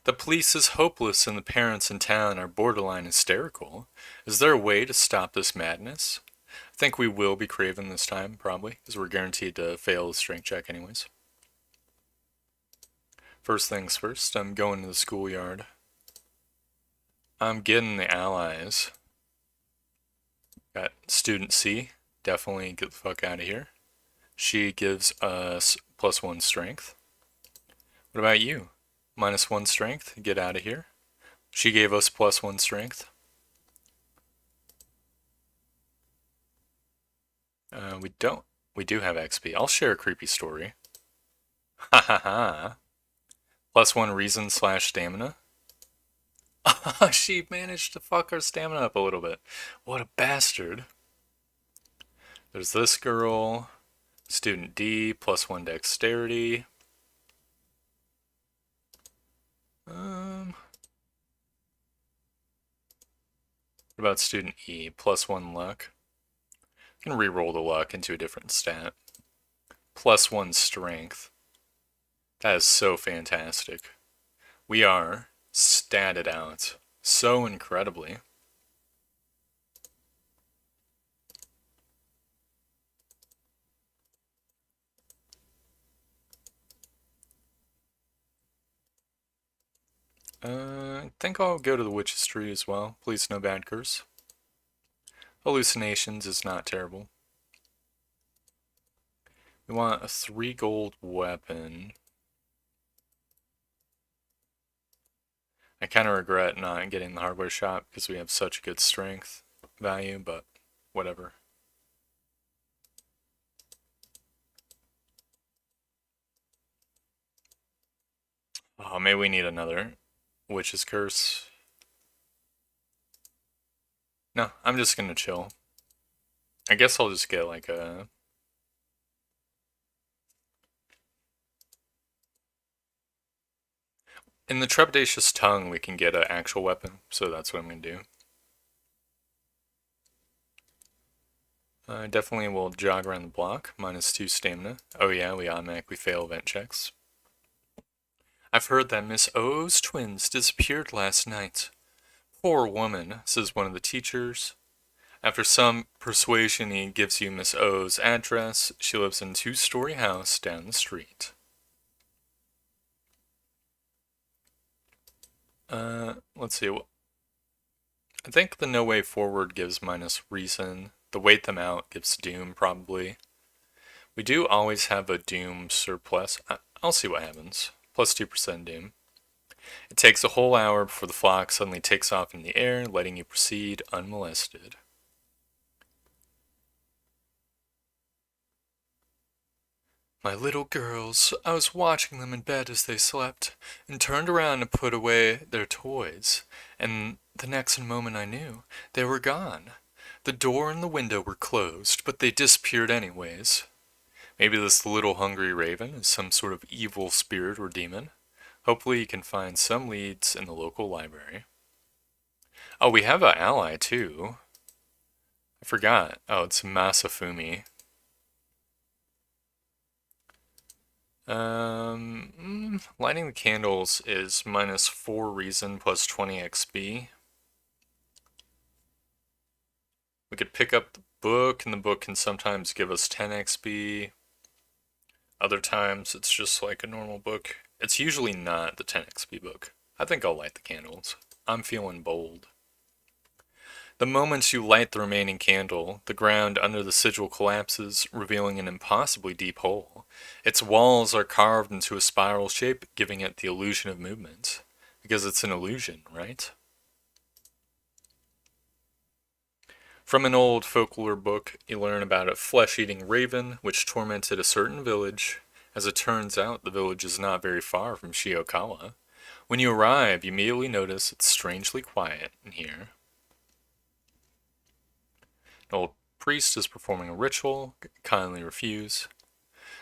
Speaker 1: The police is hopeless and the parents in town are borderline hysterical. Is there a way to stop this madness? I think we will be Craven this time, probably, because we're guaranteed to fail the strength check anyways. First things first, I'm going to the schoolyard. I'm getting the allies. Got student C, definitely get the fuck out of here. She gives us +1 strength. What about you? -1 strength, get out of here. She gave us +1 strength. We don't. We do have XP. I'll share a creepy story. Ha ha ha. +1 reason / stamina. She managed to fuck our stamina up a little bit. What a bastard. There's this girl. Student D, +1 dexterity. What about student E? +1 luck. I can re-roll the luck into a different stat. +1 strength. That is so fantastic. We are statted out so incredibly. I think I'll go to the Witch's Tree as well. Please, no bad curse. Hallucinations is not terrible. We want a 3 gold weapon. I kind of regret not getting the hardware shop because we have such good strength value, but whatever. Oh, maybe we need another Witch's Curse. No, I'm just gonna chill. I guess I'll just get like a... In the Trepidatious Tongue, we can get an actual weapon, so that's what I'm gonna do. I definitely will jog around the block, -2 stamina. Oh yeah, we automatically fail event checks. I've heard that Miss O's twins disappeared last night. Poor woman, says one of the teachers. After some persuasion, he gives you Miss O's address. She lives in a 2-story house down the street. Let's see. I think the No Way Forward gives -reason. The Wait Them Out gives Doom, probably. We do always have a Doom surplus. I'll see what happens. +2% Doom. It takes a whole hour before the flock suddenly takes off in the air, letting you proceed unmolested. My little girls, I was watching them in bed as they slept, and turned around to put away their toys, and the next moment I knew, they were gone. The door and the window were closed, but they disappeared anyways. Maybe this little hungry raven is some sort of evil spirit or demon. Hopefully you can find some leads in the local library. Oh, we have an ally too. I forgot. Oh, it's Masafumi. Lighting the candles is minus 4 reason plus 20 XP. We could pick up the book, and the book can sometimes give us 10 XP. Other times, it's just like a normal book. It's usually not the 10 XP book. I think I'll light the candles. I'm feeling bold. The moment you light the remaining candle, the ground under the sigil collapses, revealing an impossibly deep hole. Its walls are carved into a spiral shape, giving it the illusion of movement. Because it's an illusion, right? From an old folklore book, you learn about a flesh-eating raven which tormented a certain village. As it turns out, the village is not very far from Shiokawa. When you arrive, you immediately notice it's strangely quiet in here. An old priest is performing a ritual. Kindly refuse.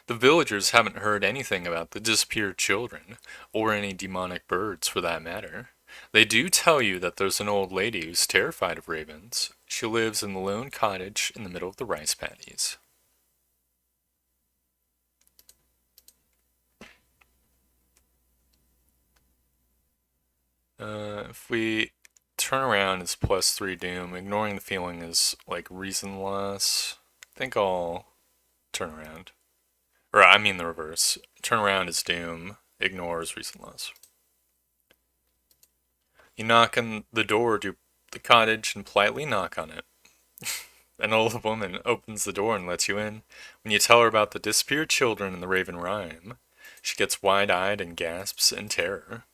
Speaker 1: The villagers haven't heard anything about the disappeared children, or any demonic birds for that matter. They do tell you that there's an old lady who's terrified of ravens. She lives in the lone cottage in the middle of the rice paddies. If we turn around, it's plus 3 doom. Ignoring the feeling is like reasonless. I think I'll turn around. Or I mean the reverse. Turn around is doom. Ignore is reasonless. You knock on the door to the cottage and politely knock on it. An old woman opens the door and lets you in. When you tell her about the disappeared children in the Raven Rhyme, she gets wide-eyed and gasps in terror.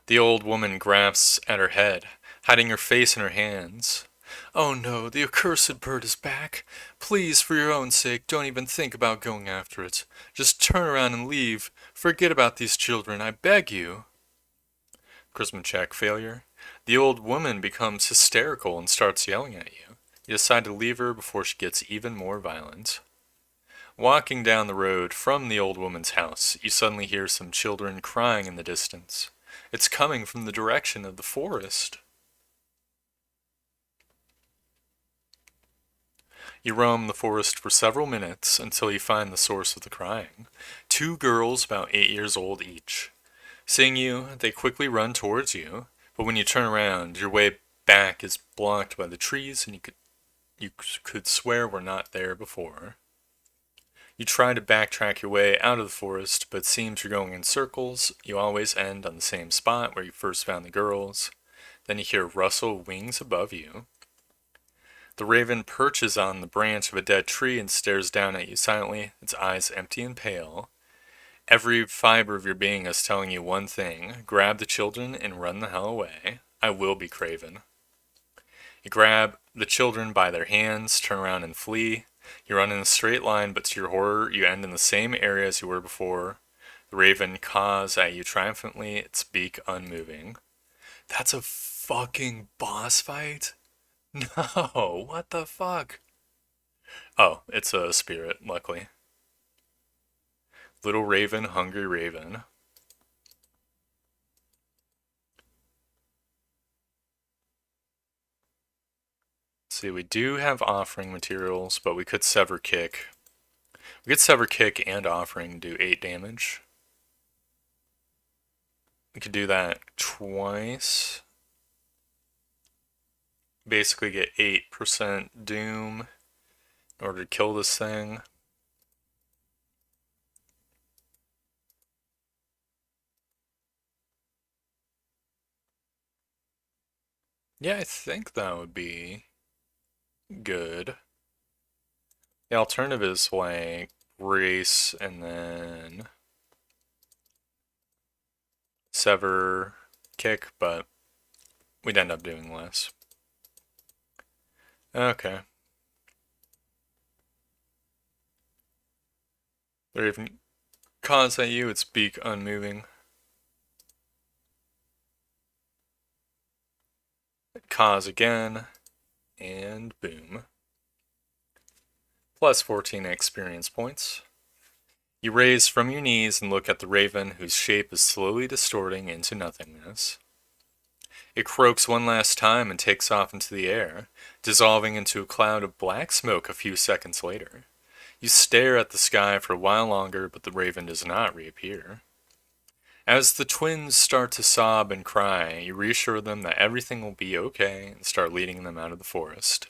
Speaker 1: The old woman grasps at her head, hiding her face in her hands. Oh no, the accursed bird is back. Please, for your own sake, don't even think about going after it. Just turn around and leave. Forget about these children, I beg you. Charisma check failure. The old woman becomes hysterical and starts yelling at you. You decide to leave her before she gets even more violent. Walking down the road from the old woman's house, you suddenly hear some children crying in the distance. It's coming from the direction of the forest. You roam the forest for several minutes until you find the source of the crying. 2 girls about 8 years old each. Seeing you, they quickly run towards you, but when you turn around, your way back is blocked by the trees and you could swear were not there before. You try to backtrack your way out of the forest, but it seems you're going in circles. You always end on the same spot where you first found the girls. Then you hear rustle wings above you. The raven perches on the branch of a dead tree and stares down at you silently, its eyes empty and pale. Every fiber of your being is telling you one thing: grab the children and run the hell away. I will be Craven. You grab the children by their hands, turn around and flee. You run in a straight line, but to your horror, you end in the same area as you were before. The raven caws at you triumphantly, its beak unmoving. That's a fucking boss fight? No, what the fuck? Oh, it's a spirit, luckily. Little raven, hungry raven. See, we do have offering materials, but we could sever kick. We could sever kick and offering do 8 damage. We could do that twice. Basically get 8% doom in order to kill this thing. Yeah, I think that would be good. The alternative is like race and then sever kick, but we'd end up doing less. Okay. They're even caws at you, its beak unmoving. It caws again, and boom. plus 14 experience points. You raise from your knees and look at the raven, whose shape is slowly distorting into nothingness. It croaks one last time and takes off into the air, dissolving into a cloud of black smoke a few seconds later. You stare at the sky for a while longer, but the raven does not reappear. As the twins start to sob and cry, you reassure them that everything will be okay and start leading them out of the forest.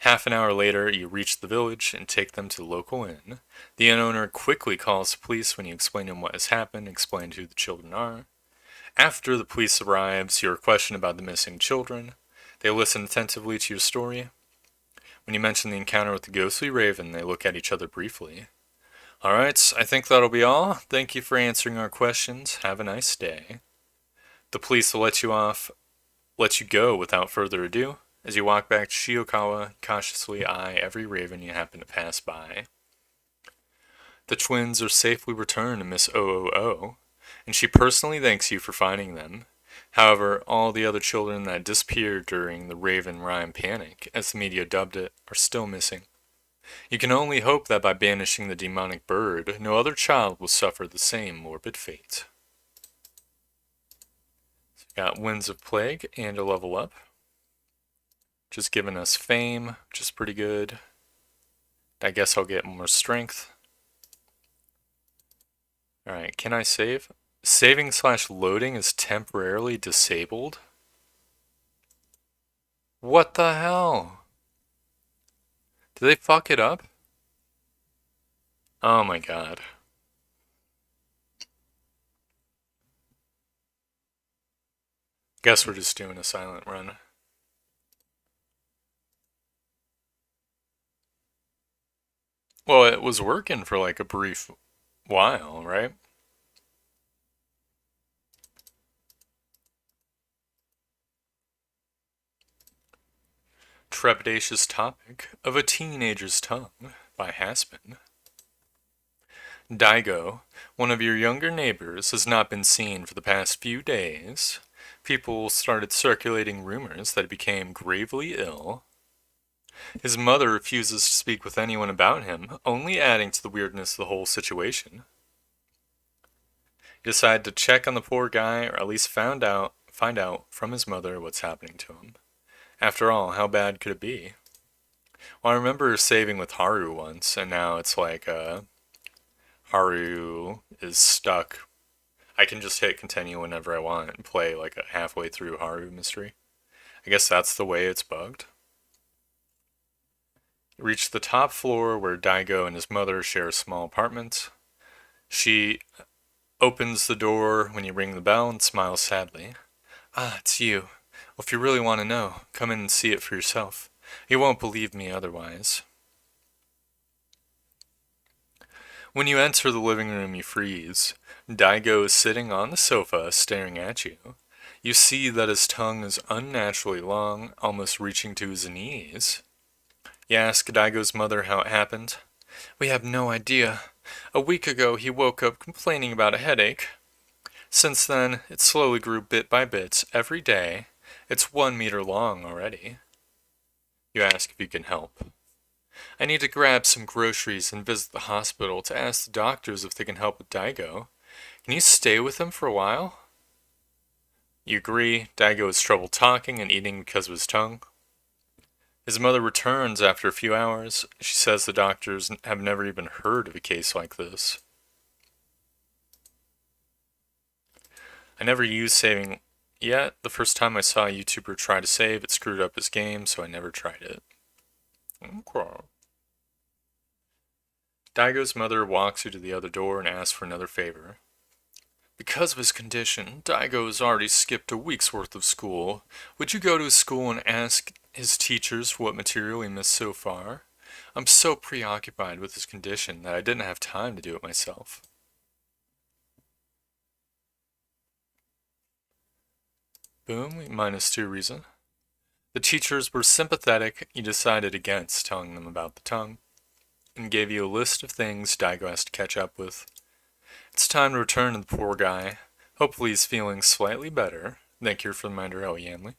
Speaker 1: Half an hour later, you reach the village and take them to the local inn. The inn owner quickly calls the police when you explain to him what has happened and explain who the children are. After the police arrives, you are questioned about the missing children. They listen attentively to your story. When you mention the encounter with the ghostly raven, they look at each other briefly. Alright, I think that'll be all. Thank you for answering our questions. Have a nice day. The police will let you go without further ado. As you walk back to Shiokawa, cautiously eye every raven you happen to pass by. The twins are safely returned to Miss OOO, and she personally thanks you for finding them. However, all the other children that disappeared during the Raven Rhyme Panic, as the media dubbed it, are still missing. You can only hope that by banishing the demonic bird, no other child will suffer the same morbid fate. So we got Winds of Plague and a level up. Just giving us fame, which is pretty good. I guess I'll get more strength. Alright, can I save? Saving/loading is temporarily disabled? What the hell? Did they fuck it up? Oh my god. Guess we're just doing a silent run. Well, it was working for like a brief while, right? Trepidatious Topic of a Teenager's Tongue by Haspin. Daigo, one of your younger neighbors, has not been seen for the past few days. People started circulating rumors that he became gravely ill. His mother refuses to speak with anyone about him, only adding to the weirdness of the whole situation. You decide to check on the poor guy, or at least find out from his mother what's happening to him. After all, how bad could it be? Well, I remember saving with Haru once, and now it's like, Haru is stuck. I can just hit continue whenever I want and play like a halfway through Haru mystery. I guess that's the way it's bugged. You reach the top floor where Daigo and his mother share a small apartment. She opens the door when you ring the bell and smiles sadly. Ah, it's you. Well, if you really want to know, come in and see it for yourself. You won't believe me otherwise. When you enter the living room, you freeze. Daigo is sitting on the sofa, staring at you. You see that his tongue is unnaturally long, almost reaching to his knees. You ask Daigo's mother how it happened. We have no idea. A week ago, he woke up complaining about a headache. Since then, it slowly grew bit by bit, every day. It's 1 meter long already. You ask if you can help. I need to grab some groceries and visit the hospital to ask the doctors if they can help with Daigo. Can you stay with him for a while? You agree. Daigo has trouble talking and eating because of his tongue. His mother returns after a few hours. She says the doctors have never even heard of a case like this. I never used saving yet. The first time I saw a YouTuber try to save, it screwed up his game, so I never tried it. Okay. Daigo's mother walks you to the other door and asks for another favor. Because of his condition, Daigo has already skipped a week's worth of school. Would you go to his school and ask his teachers what material he missed so far? I'm so preoccupied with his condition that I didn't have time to do it myself. Boom, -2 reason. The teachers were sympathetic. You decided against telling them about the tongue, and gave you a list of things Daigo has to catch up with. It's time to return to the poor guy. Hopefully he's feeling slightly better. Thank you for the reminder, Aoyamli.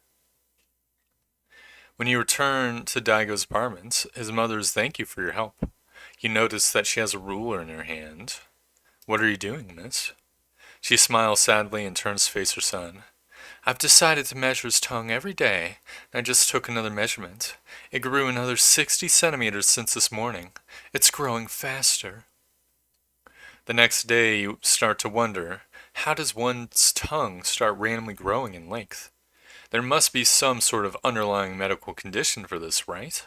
Speaker 1: When you return to Daigo's apartment, his mother's thank you for your help. You notice that she has a ruler in her hand. What are you doing, miss? She smiles sadly and turns to face her son. I've decided to measure his tongue every day, and I just took another measurement. It grew another 60 centimeters since this morning. It's growing faster. The next day, you start to wonder, how does one's tongue start randomly growing in length? There must be some sort of underlying medical condition for this, right?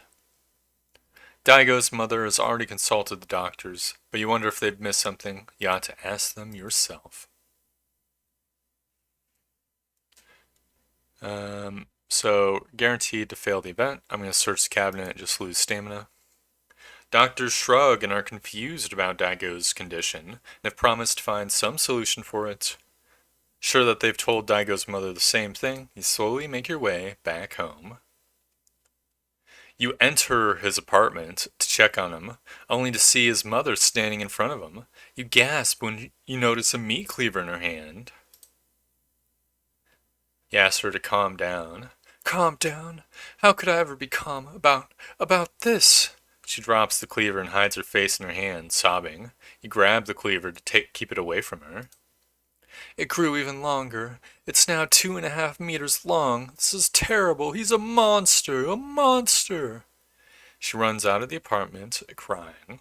Speaker 1: Daigo's mother has already consulted the doctors, but you wonder if they've missed something. You ought to ask them yourself. So, guaranteed to fail the event. I'm going to search the cabinet and just lose stamina. Doctors shrug and are confused about Daigo's condition and have promised to find some solution for it. Sure that they've told Daigo's mother the same thing, you slowly make your way back home. You enter his apartment to check on him, only to see his mother standing in front of him. You gasp when you notice a meat cleaver in her hand. You ask her to calm down. Calm down? How could I ever be calm about this? She drops the cleaver and hides her face in her hand, sobbing. You grab the cleaver to keep it away from her. It grew even longer. It's now 2.5 meters long. This is terrible. He's a monster. A monster. She runs out of the apartment, crying.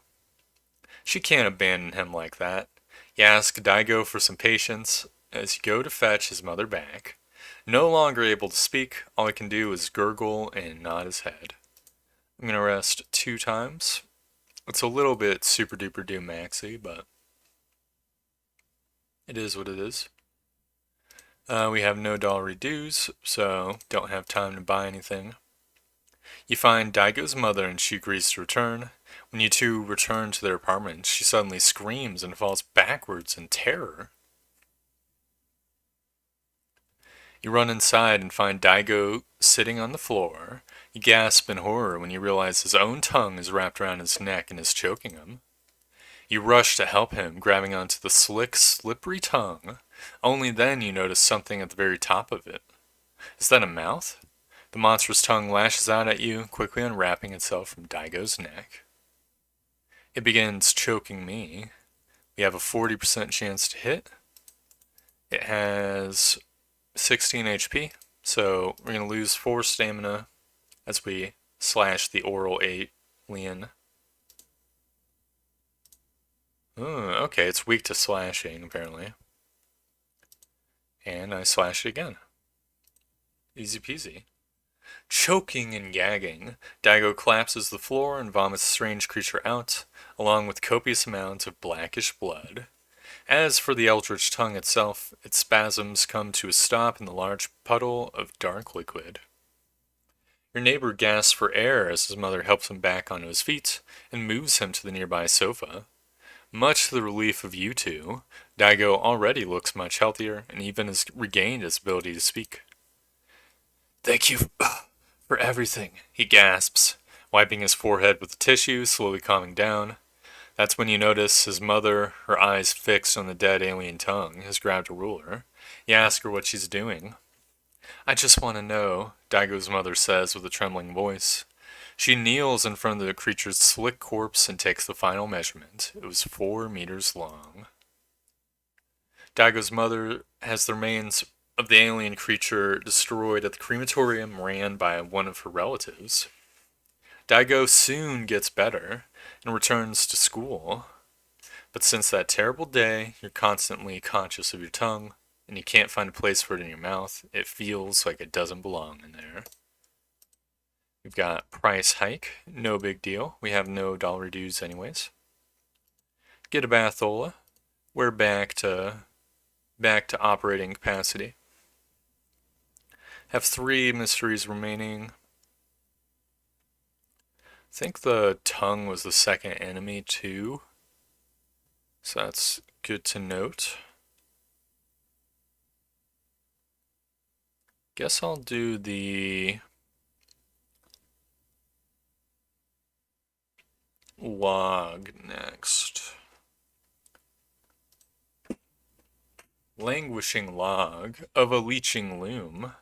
Speaker 1: She can't abandon him like that. You ask Daigo for some patience as you go to fetch his mother back. No longer able to speak, all he can do is gurgle and nod his head. I'm going to rest 2 times. It's a little bit super duper doom maxy, but it is what it is. We have no dollar dues, so don't have time to buy anything. You find Daigo's mother and she agrees to return. When you two return to their apartment, she suddenly screams and falls backwards in terror. You run inside and find Daigo sitting on the floor. You gasp in horror when you realize his own tongue is wrapped around his neck and is choking him. You rush to help him, grabbing onto the slick, slippery tongue. Only then you notice something at the very top of it. Is that a mouth? The monstrous tongue lashes out at you, quickly unwrapping itself from Daigo's neck. It begins choking me. We have a 40% chance to hit. It has 16 HP, so we're going to lose 4 stamina as we slash the oral alien. Okay, it's weak to slashing, apparently. And I slash it again. Easy peasy. Choking and gagging, Daigo collapses the floor and vomits the strange creature out, along with copious amounts of blackish blood. As for the eldritch tongue itself, its spasms come to a stop in the large puddle of dark liquid. Your neighbor gasps for air as his mother helps him back onto his feet and moves him to the nearby sofa. Much to the relief of you two, Daigo already looks much healthier and even has regained his ability to speak. Thank you for everything, he gasps, wiping his forehead with the tissue, slowly calming down. That's when you notice his mother, her eyes fixed on the dead alien tongue, has grabbed a ruler. You ask her what she's doing. I just want to know, Daigo's mother says with a trembling voice. She kneels in front of the creature's slick corpse and takes the final measurement. It was 4 meters long. Daigo's mother has the remains of the alien creature destroyed at the crematorium ran by one of her relatives. Daigo soon gets better and returns to school. But since that terrible day, you're constantly conscious of your tongue, and you can't find a place for it in your mouth. It feels like it doesn't belong in there. We've got price hike, no big deal. We have no dollar dues anyways. Get a bathola. We're back to operating capacity. Have 3 mysteries remaining. I think the tongue was the second enemy too. So that's good to note. Guess I'll do the log next. Languishing log of a leeching loom.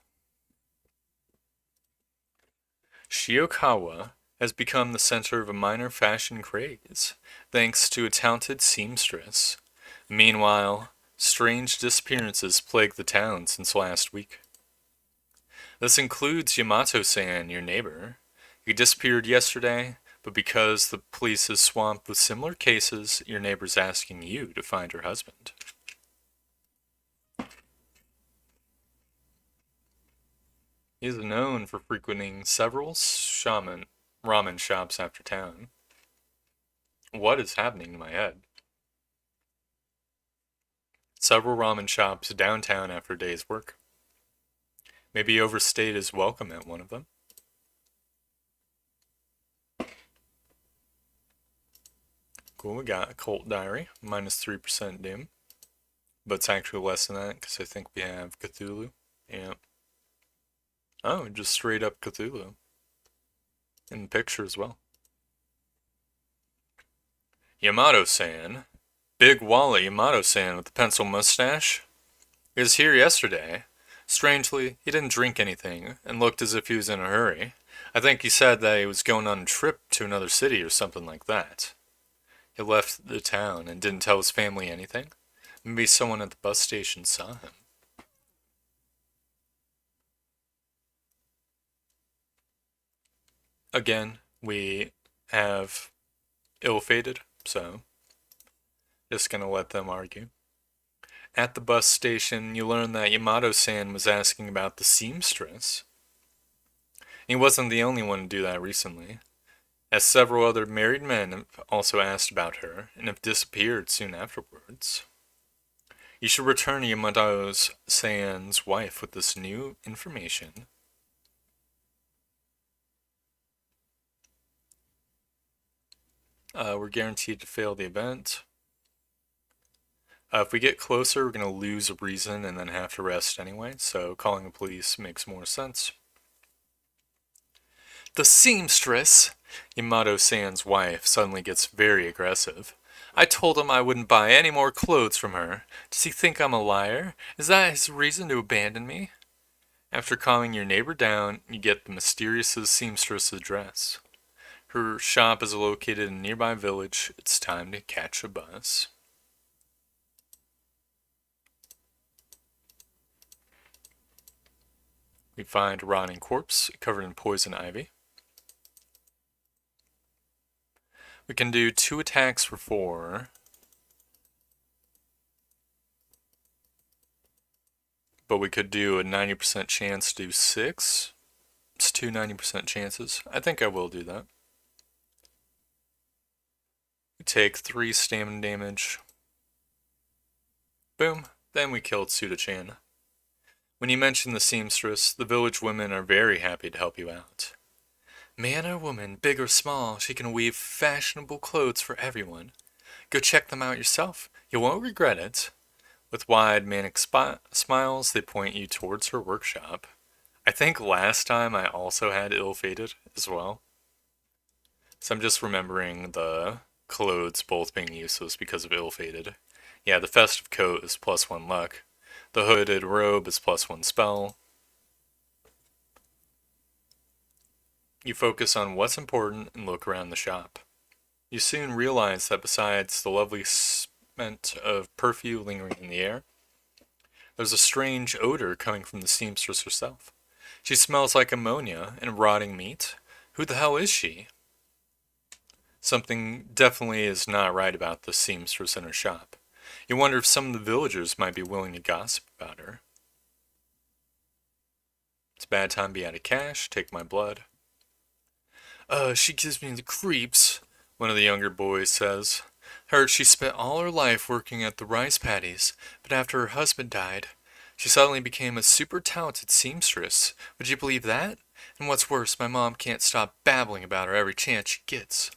Speaker 1: Shiokawa has become the center of a minor fashion craze, thanks to a talented seamstress. Meanwhile, strange disappearances plague the town since last week. This includes Yamato-san, your neighbor. He disappeared yesterday, but because the police is swamped with similar cases, your neighbor's asking you to find her husband. He is known for frequenting several ramen shops after town. What is happening to my head? Several ramen shops downtown after a day's work. Maybe he overstayed his welcome at one of them. Cool, we got a Cult Diary, minus 3% doom. But it's actually less than that, because I think we have Cthulhu. Yeah. Oh, just straight up Cthulhu. In the picture as well. Yamato-san. Big Wally Yamato-san with the pencil mustache. He was here yesterday. Strangely, he didn't drink anything, and looked as if he was in a hurry. I think he said that he was going on a trip to another city or something like that. He left the town and didn't tell his family anything. Maybe someone at the bus station saw him. Again, we have ill-fated, so just gonna let them argue. At the bus station, you learn that Yamato-san was asking about the seamstress. He wasn't the only one to do that recently, as several other married men have also asked about her and have disappeared soon afterwards. You should return to Yamato-san's wife with this new information. We're guaranteed to fail the event. If we get closer, we're going to lose a reason and then have to rest anyway, so calling the police makes more sense. The seamstress! Yamato-san's wife suddenly gets very aggressive. I told him I wouldn't buy any more clothes from her. Does he think I'm a liar? Is that his reason to abandon me? After calming your neighbor down, you get the mysterious seamstress address. Her shop is located in a nearby village. It's time to catch a bus. We find a rotting corpse covered in poison ivy. We can do 2 attacks for 4. But we could do a 90% chance to do 6. It's 2 90% chances. I think I will do that. We take 3 stamina damage. Boom. Then we killed Suda-chan. When you mention the seamstress, the village women are very happy to help you out. Man or woman, big or small, she can weave fashionable clothes for everyone. Go check them out yourself. You won't regret it. With wide, manic smiles, they point you towards her workshop. I think last time I also had ill-fated as well. So I'm just remembering the clothes both being useless because of ill-fated. Yeah, the festive coat is +1 luck. The hooded robe is +1 spell. You focus on what's important and look around the shop. You soon realize that besides the lovely scent of perfume lingering in the air, there's a strange odor coming from the seamstress herself. She smells like ammonia and rotting meat. Who the hell is she? Something definitely is not right about the seamstress in her shop. You wonder if some of the villagers might be willing to gossip about her. It's a bad time to be out of cash. Take my blood. She gives me the creeps, one of the younger boys says. Heard she spent all her life working at the rice paddies, but after her husband died, she suddenly became a super talented seamstress. Would you believe that? And what's worse, my mom can't stop babbling about her every chance she gets.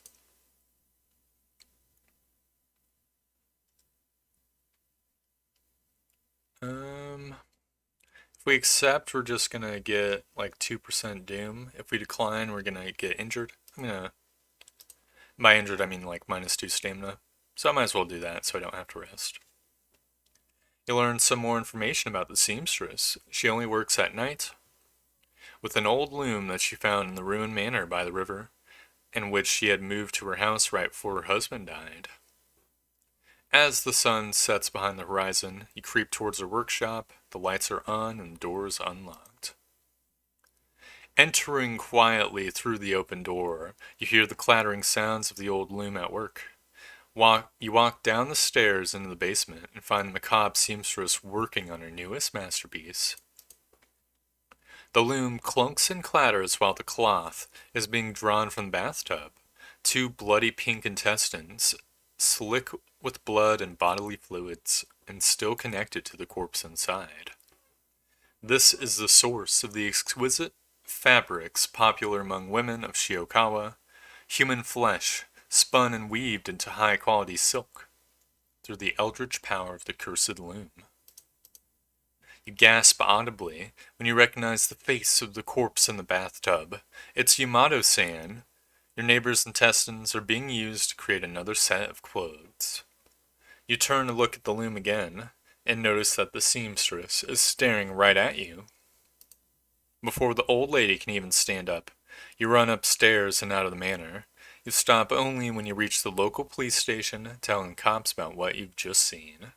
Speaker 1: If we accept, we're just gonna get like 2% doom. If we decline, we're gonna get injured. By injured, I mean like -2 stamina. So I might as well do that so I don't have to rest. You learn some more information about the seamstress. She only works at night with an old loom that she found in the ruined manor by the river. in which she had moved to her house right before her husband died. As the sun sets behind the horizon, you creep towards her workshop, the lights are on and the doors unlocked. Entering quietly through the open door, you hear the clattering sounds of the old loom at work. You walk down the stairs into the basement and find the macabre seamstress working on her newest masterpiece. The loom clunks and clatters while the cloth is being drawn from the bathtub. Two bloody pink intestines, slick with blood and bodily fluids, and still connected to the corpse inside. This is the source of the exquisite fabrics popular among women of Shiokawa, human flesh spun and weaved into high-quality silk through the eldritch power of the cursed loom. You gasp audibly when you recognize the face of the corpse in the bathtub. It's Yamato-san. Your neighbor's intestines are being used to create another set of clothes. You turn to look at the loom again, and notice that the seamstress is staring right at you. Before the old lady can even stand up, you run upstairs and out of the manor. You stop only when you reach the local police station, telling cops about what you've just seen.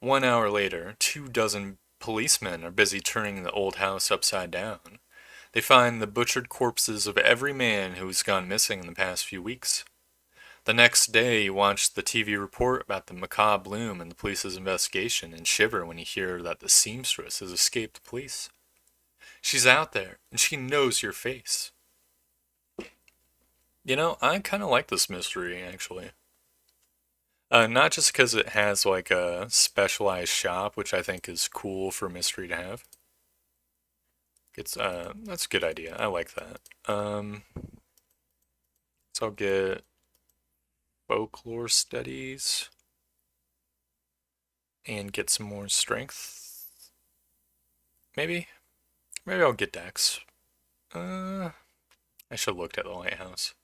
Speaker 1: 1 hour later, 24 policemen are busy turning the old house upside down. They find the butchered corpses of every man who has gone missing in the past few weeks. The next day, you watch the TV report about the macabre loom and the police's investigation and shiver when you hear that the seamstress has escaped the police. She's out there, and she knows your face. You know, I kind of like this mystery, actually. Not just because it has, like, a specialized shop, which I think is cool for a mystery to have. That's a good idea. I like that. So I'll get folklore studies and get some more strength. Maybe I'll get Dex. I should have looked at the lighthouse.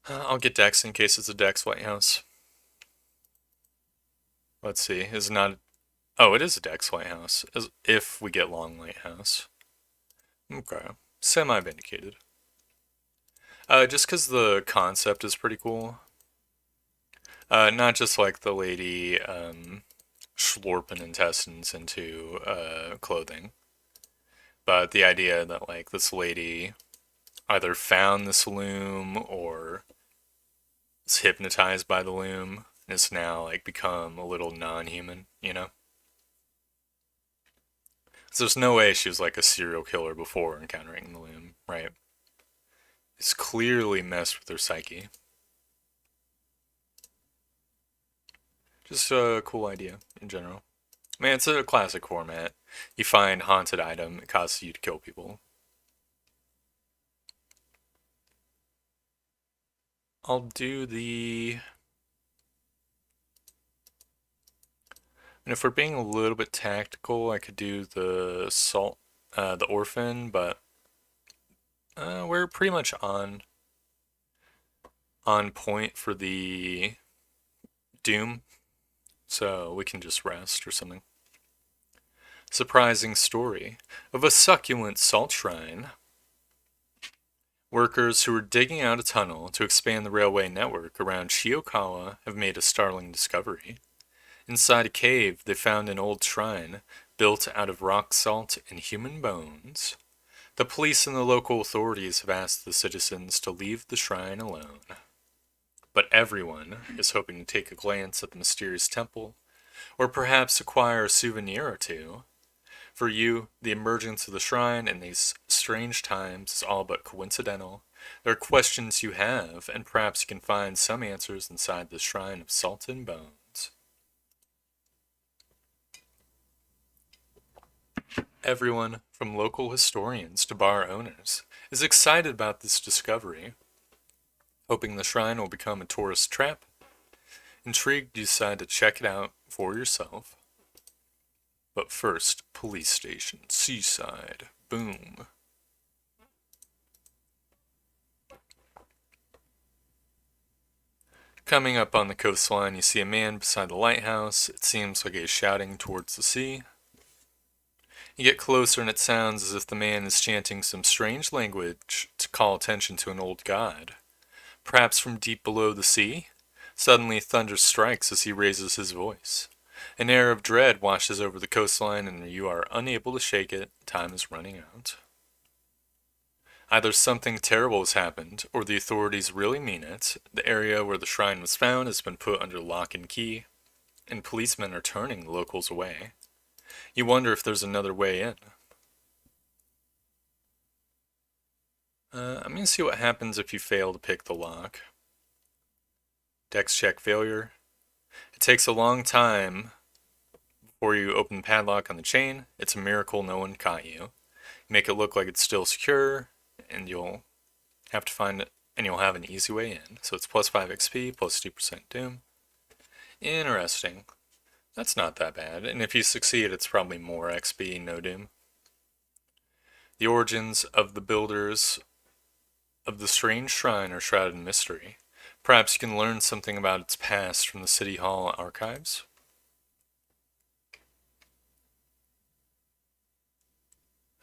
Speaker 1: I'll get Dex in case it's a Dex lighthouse. Let's see. Is it not? Oh, it is a Dex lighthouse. If we get long lighthouse. Okay. Semi-vindicated. Just because the concept is pretty cool. Not just like the lady schlorping intestines into clothing, but the idea that like this lady either found this loom or is hypnotized by the loom and has now like become a little non-human, you know? So there's no way she was like a serial killer before encountering the loom, right? It's clearly messed with her psyche. Just a cool idea in general. I mean, it's a classic format. You find haunted item, it causes you to kill people. I'll do the... And if we're being a little bit tactical, I could do the the orphan, but we're pretty much on point for the doom, so we can just rest or something. Surprising story of a succulent salt shrine. Workers who were digging out a tunnel to expand the railway network around Shiokawa have made a startling discovery. Inside a cave, they found an old shrine built out of rock salt and human bones. The police and the local authorities have asked the citizens to leave the shrine alone. But everyone is hoping to take a glance at the mysterious temple, or perhaps acquire a souvenir or two. For you, the emergence of the shrine in these strange times is all but coincidental. There are questions you have, and perhaps you can find some answers inside the shrine of salt and bones. Everyone, from local historians to bar owners, is excited about this discovery, hoping the shrine will become a tourist trap. Intrigued, you decide to check it out for yourself. But first, police station, seaside, boom. Coming up on the coastline, you see a man beside the lighthouse. It seems like he is shouting towards the sea. You get closer and it sounds as if the man is chanting some strange language to call attention to an old god. Perhaps from deep below the sea? Suddenly thunder strikes as he raises his voice. An air of dread washes over the coastline and you are unable to shake it. Time is running out. Either something terrible has happened, or the authorities really mean it. The area where the shrine was found has been put under lock and key, and policemen are turning the locals away. You wonder if there's another way in. I'm going to see what happens if you fail to pick the lock. Dex check failure. It takes a long time before you open the padlock on the chain. It's a miracle no one caught you. You make it look like it's still secure, and you'll have to find it, and you'll have an easy way in. So it's plus 5 XP, plus 2% doom. Interesting. That's not that bad, and if you succeed, it's probably more XP, no doom. The origins of the builders of the strange shrine are shrouded in mystery. Perhaps you can learn something about its past from the City Hall archives.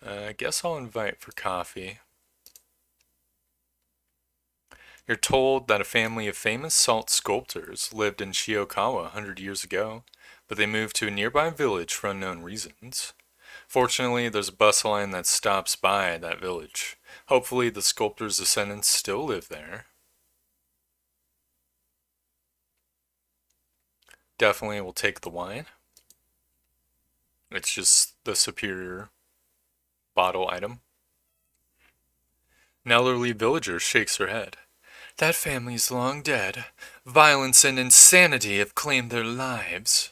Speaker 1: I guess I'll invite for coffee. You're told that a family of famous salt sculptors lived in Shiokawa 100 years ago, but they moved to a nearby village for unknown reasons. Fortunately, there's a bus line that stops by that village. Hopefully, the sculptor's descendants still live there. Definitely will take the wine. It's just the superior bottle item. An elderly villager shakes her head. That family's long dead. Violence and insanity have claimed their lives.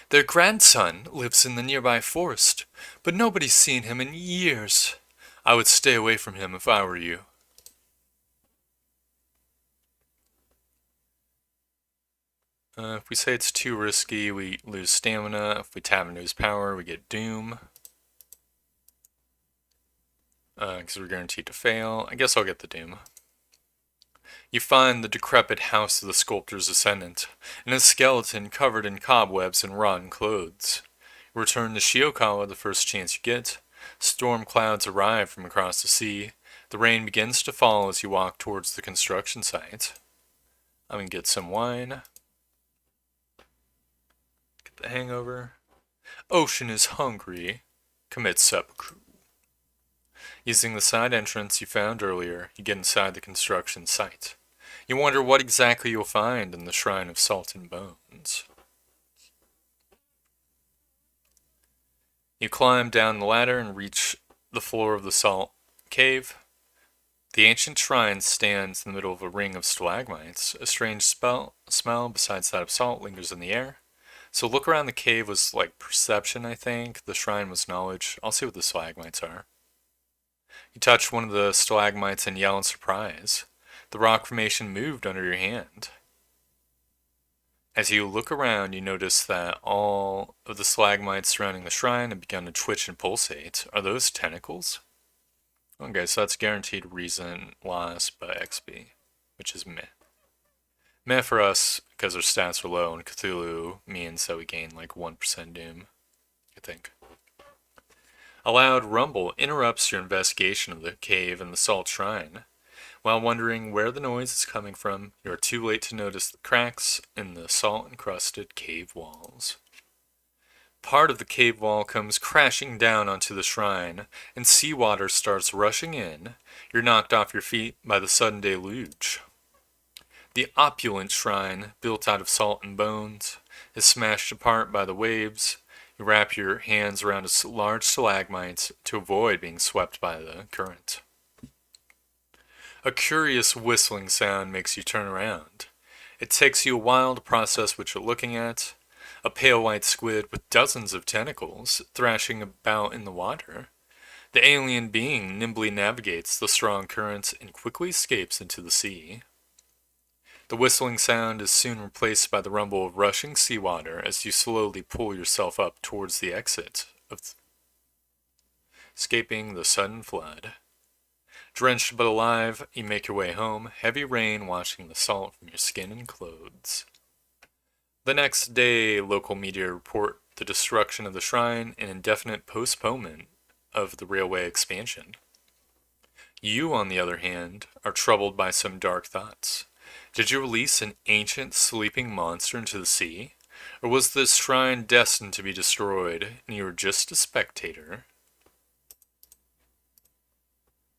Speaker 1: Their grandson lives in the nearby forest, but nobody's seen him in years. I would stay away from him if I were you. If we say it's too risky, we lose stamina. If we tap into his power, we get doom. Because we're guaranteed to fail. I guess I'll get the doom. You find the decrepit house of the sculptor's descendant, and a skeleton covered in cobwebs and rotten clothes. You return to Shiokawa the first chance you get. Storm clouds arrive from across the sea. The rain begins to fall as you walk towards the construction site. I'm gonna get some wine. Get the hangover. Ocean is hungry. Commit seppuku. Using the side entrance you found earlier, you get inside the construction site. You wonder what exactly you'll find in the Shrine of Salt and Bones. You climb down the ladder and reach the floor of the salt cave. The ancient shrine stands in the middle of a ring of stalagmites. A strange smell besides that of salt lingers in the air. So look around the cave was like perception, I think. The shrine was knowledge. I'll see what the stalagmites are. You touch one of the stalagmites and yell in surprise. The rock formation moved under your hand. As you look around, you notice that all of the stalagmites surrounding the shrine have begun to twitch and pulsate. Are those tentacles? Okay, so that's guaranteed reason loss by XP, which is meh. Meh for us, because our stats are low, and Cthulhu means that we gain like 1% doom, I think. A loud rumble interrupts your investigation of the cave and the salt shrine. While wondering where the noise is coming from, you are too late to notice the cracks in the salt-encrusted cave walls. Part of the cave wall comes crashing down onto the shrine, and seawater starts rushing in. You're knocked off your feet by the sudden deluge. The opulent shrine, built out of salt and bones, is smashed apart by the waves. You wrap your hands around a large stalagmite to avoid being swept by the current. A curious whistling sound makes you turn around. It takes you a while to process what you're looking at. A pale white squid with dozens of tentacles thrashing about in the water. The alien being nimbly navigates the strong current and quickly escapes into the sea. The whistling sound is soon replaced by the rumble of rushing seawater as you slowly pull yourself up towards the exit of escaping the sudden flood. Drenched but alive, you make your way home, heavy rain washing the salt from your skin and clothes. The next day, local media report the destruction of the shrine and indefinite postponement of the railway expansion. You, on the other hand, are troubled by some dark thoughts. Did you release an ancient sleeping monster into the sea? Or was this shrine destined to be destroyed, and you were just a spectator?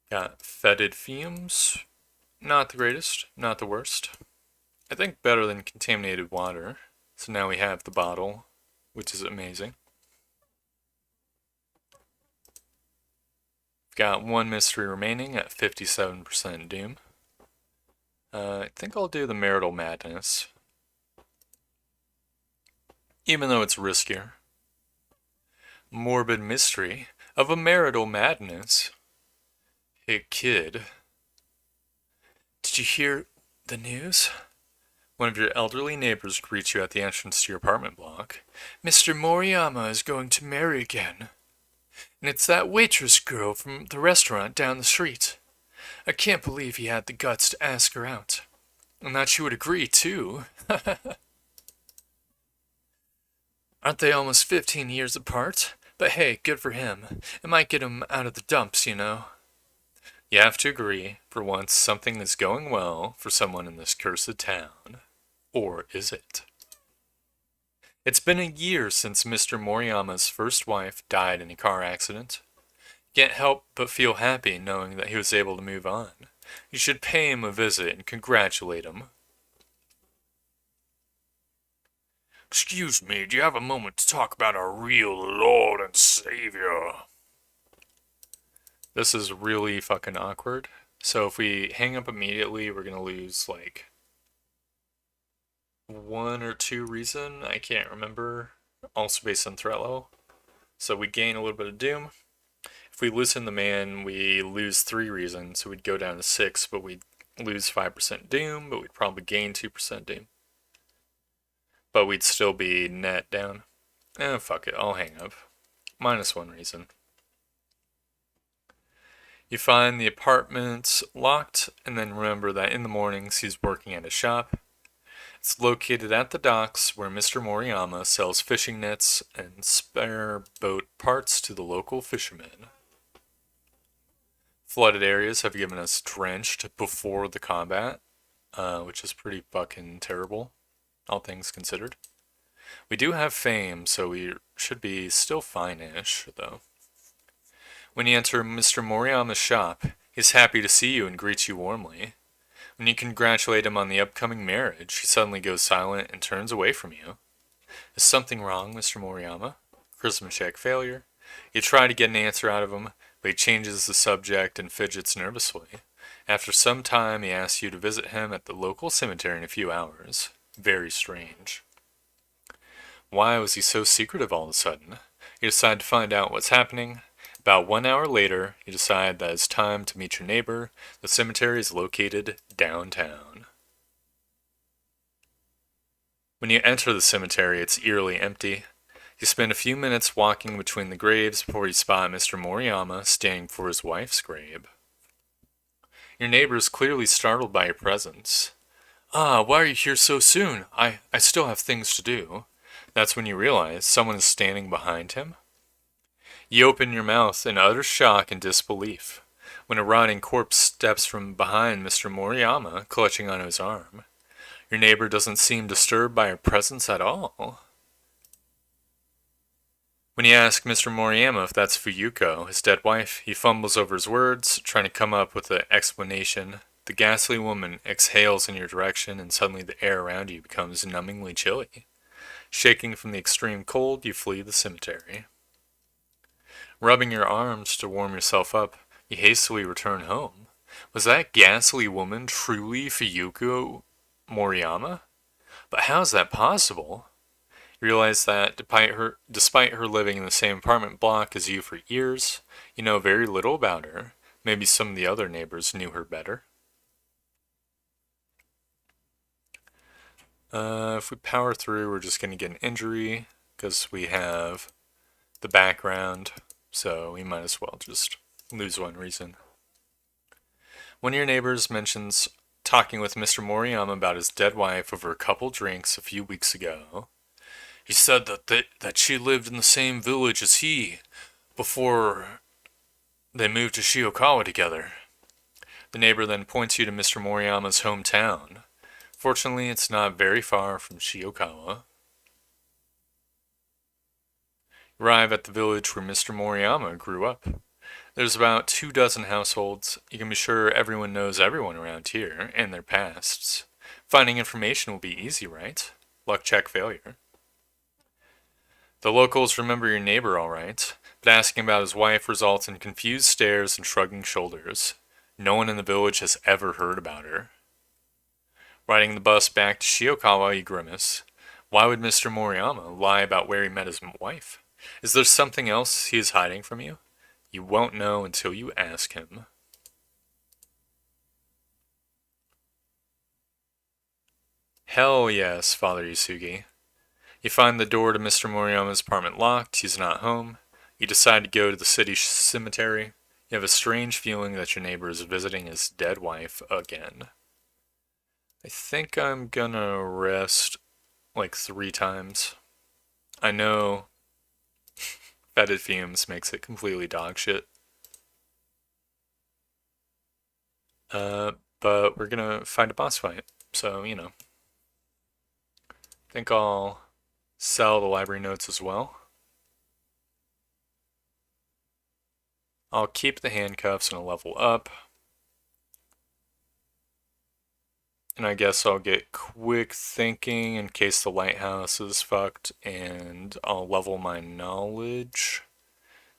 Speaker 1: Got fetid fumes. Not the greatest, not the worst. I think better than contaminated water. So now we have the bottle, which is amazing. We've got one mystery remaining at 57% doom. I think I'll do the marital madness. Even though it's riskier. Morbid mystery of a marital madness. Hey kid, did you hear the news? One of your elderly neighbors greets you at the entrance to your apartment block. Mr. Moriyama is going to marry again. And it's that waitress girl from the restaurant down the street. I can't believe he had the guts to ask her out. And that she would agree, too. Aren't they almost 15 years apart? But hey, good for him. It might get him out of the dumps, you know. You have to agree, for once something is going well for someone in this cursed town. Or is it? It's been a year since Mr. Moriyama's first wife died in a car accident. Can't help but feel happy knowing that he was able to move on. You should pay him a visit and congratulate him.
Speaker 2: Excuse me, do you have a moment to talk about our real Lord and Savior?
Speaker 1: This is really fucking awkward. So if we hang up immediately, we're gonna lose like 1 or 2 reason. I can't remember. Also based on threat level. So we gain a little bit of doom. If we loosen the man, we lose 3 reason, so we'd go down to 6, but we'd lose 5% doom, but we'd probably gain 2% doom. But we'd still be net down. Fuck it, I'll hang up. -1 reason. You find the apartment locked, and then remember that in the mornings he's working at a shop. It's located at the docks where Mr. Moriyama sells fishing nets and spare boat parts to the local fishermen. Flooded areas have given us drenched before the combat, which is pretty fucking terrible, all things considered. We do have fame, so we should be still fine-ish, though. When you enter Mr. Moriyama's shop, he's happy to see you and greets you warmly. When you congratulate him on the upcoming marriage, he suddenly goes silent and turns away from you. Is something wrong, Mr. Moriyama? Charisma check failure. You try to get an answer out of him, but he changes the subject and fidgets nervously. After some time, he asks you to visit him at the local cemetery in a few hours. Very strange. Why was he so secretive all of a sudden? You decide to find out what's happening. About 1 hour later, you decide that it's time to meet your neighbor. The cemetery is located downtown. When you enter the cemetery, it's eerily empty. You spend a few minutes walking between the graves before you spot Mr. Moriyama standing before his wife's grave. Your neighbor is clearly startled by your presence. Ah, why are you here so soon? I still have things to do. That's when you realize someone is standing behind him. You open your mouth in utter shock and disbelief when a rotting corpse steps from behind Mr. Moriyama, clutching onto his arm. Your neighbor doesn't seem disturbed by your presence at all. When you ask Mr. Moriyama if that's Fuyuko, his dead wife, he fumbles over his words, trying to come up with an explanation. The ghastly woman exhales in your direction, and suddenly the air around you becomes numbingly chilly. Shaking from the extreme cold, you flee the cemetery. Rubbing your arms to warm yourself up, you hastily return home. Was that ghastly woman truly Fuyuko Moriyama? But how is that possible? You realize that despite her living in the same apartment block as you for years, you know very little about her. Maybe some of the other neighbors knew her better. If we power through, we're just going to get an injury because we have the background. So we might as well just lose 1 reason. One of your neighbors mentions talking with Mr. Moriyama about his dead wife over a couple drinks a few weeks ago. He said that she lived in the same village as he before they moved to Shiokawa together. The neighbor then points you to Mr. Moriyama's hometown. Fortunately, it's not very far from Shiokawa. You arrive at the village where Mr. Moriyama grew up. There's about 24 households. You can be sure everyone knows everyone around here and their pasts. Finding information will be easy, right? Luck check failure. The locals remember your neighbor all right, but asking about his wife results in confused stares and shrugging shoulders. No one in the village has ever heard about her. Riding the bus back to Shiokawa, you grimace. Why would Mr. Moriyama lie about where he met his wife? Is there something else he is hiding from you? You won't know until you ask him. Hell yes, Father Yusugi. You find the door to Mr. Moriyama's apartment locked, he's not home. You decide to go to the city cemetery. You have a strange feeling that your neighbor is visiting his dead wife again. I think I'm gonna rest like 3 times. I know fetid fumes makes it completely dog shit. But we're gonna find a boss fight. So, I think I'll sell the library notes as well. I'll keep the handcuffs and a level up. And I guess I'll get quick thinking in case the lighthouse is fucked, and I'll level my knowledge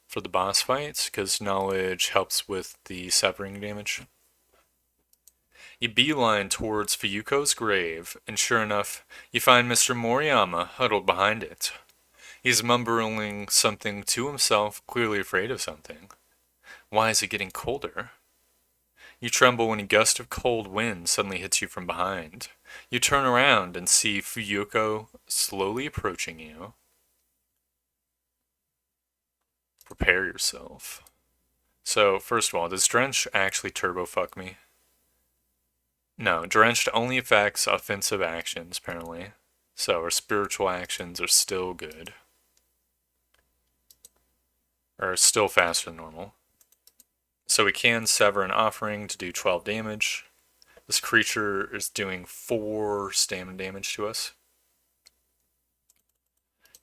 Speaker 1: for the boss fights, because knowledge helps with the severing damage. You beeline towards Fuyuko's grave, and sure enough, you find Mr. Moriyama huddled behind it. He's mumbling something to himself, clearly afraid of something. Why is it getting colder? You tremble when a gust of cold wind suddenly hits you from behind. You turn around and see Fuyuko slowly approaching you. Prepare yourself. So, first of all, does Drench actually turbo fuck me? No, Drenched only affects offensive actions, apparently. So, our spiritual actions are still good. Or still faster than normal. So we can sever an offering to do 12 damage. This creature is doing 4 stamina damage to us.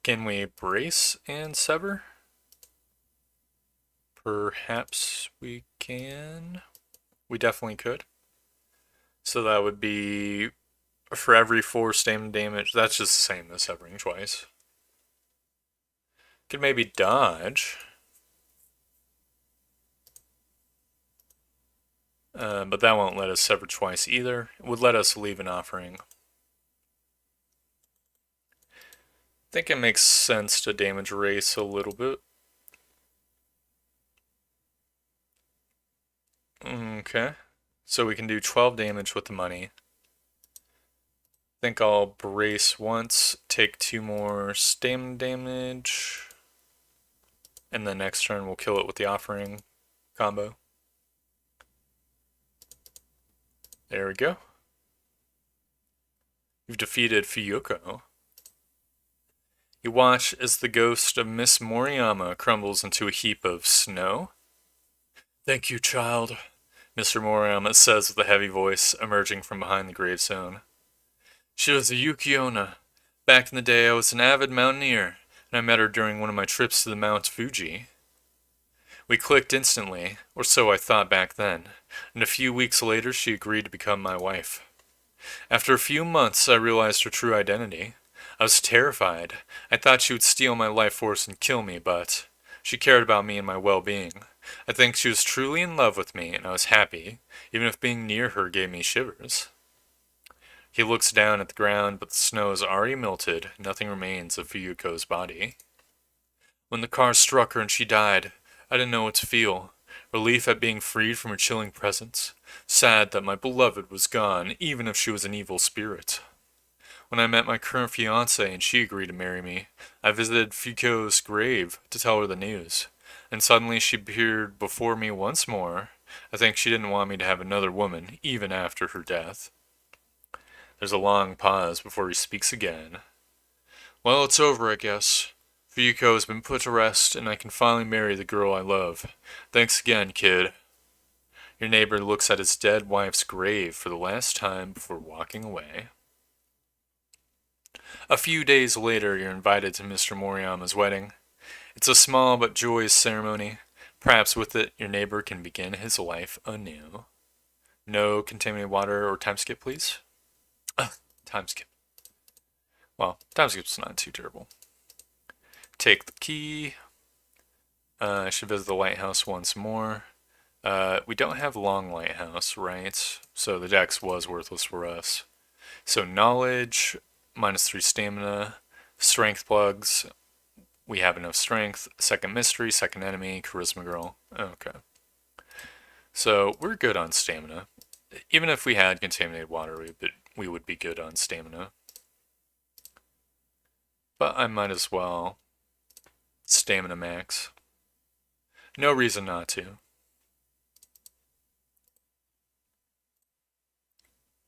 Speaker 1: Can we brace and sever? Perhaps we can. We definitely could. So that would be for every 4 stamina damage. That's just the same as severing twice. Could maybe dodge. But that won't let us sever twice either. It would let us leave an offering. I think it makes sense to damage race a little bit. Okay. So we can do 12 damage with the money. I think I'll brace once, take 2 more stamina damage, and then next turn we'll kill it with the offering combo. There we go. You've defeated Fuyuko. You watch as the ghost of Miss Moriyama crumbles into a heap of snow. Thank you, child, Mr. Moriyama says with a heavy voice emerging from behind the gravestone. She was a Yukiona. Back in the day I was an avid mountaineer, and I met her during one of my trips to the Mount Fuji. We clicked instantly, or so I thought back then, and a few weeks later she agreed to become my wife. After a few months I realized her true identity. I was terrified. I thought she would steal my life force and kill me, but she cared about me and my well-being. I think she was truly in love with me, and I was happy, even if being near her gave me shivers. He looks down at the ground, but the snow has already melted. Nothing remains of Fuyuko's body. When the car struck her and she died, I didn't know what to feel. Relief at being freed from her chilling presence. Sad that my beloved was gone, even if she was an evil spirit. When I met my current fiancée and she agreed to marry me, I visited Fuyuko's grave to tell her the news. And suddenly she appeared before me once more. I think she didn't want me to have another woman, even after her death. There's a long pause before he speaks again. Well, it's over, I guess. Fuyuko has been put to rest, and I can finally marry the girl I love. Thanks again, kid. Your neighbor looks at his dead wife's grave for the last time before walking away. A few days later, you're invited to Mr. Moriyama's wedding. It's a small but joyous ceremony. Perhaps with it, your neighbor can begin his life anew. No contaminated water or time skip, please. Time skip. Well, time skip's not too terrible. Take the key. I should visit the lighthouse once more. We don't have Long Lighthouse, right? So the dex was worthless for us. So knowledge, -3 stamina, strength plugs. We have enough strength. Second mystery, second enemy, charisma girl. Okay. So we're good on stamina. Even if we had contaminated water, we would be good on stamina. But I might as well stamina max. No reason not to.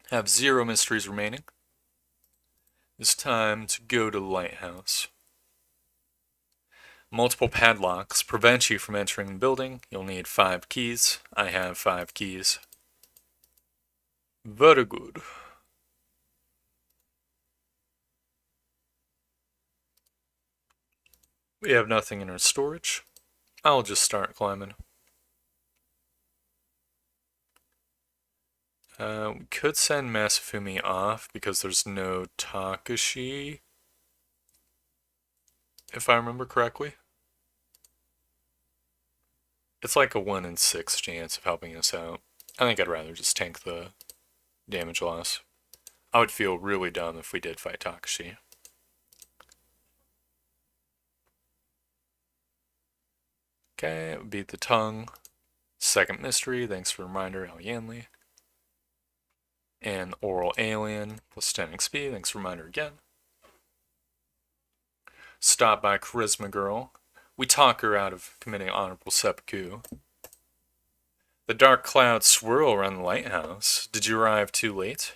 Speaker 1: Have 0 mysteries remaining. It's time to go to the lighthouse. Multiple padlocks prevent you from entering the building. You'll need 5 keys. I have 5 keys. Very good. We have nothing in our storage. I'll just start climbing. We could send Masafumi off because there's no Takashi, if I remember correctly. It's like a 1 in 6 chance of helping us out. I think I'd rather just tank the damage loss. I would feel really dumb if we did fight Takashi. Okay, beat the tongue. Second mystery, thanks for the reminder, Al Yanli. And oral alien, plus 10 XP, thanks for the reminder again. Stop by charisma girl. We talk her out of committing honorable seppuku. The dark clouds swirl around the lighthouse. Did you arrive too late?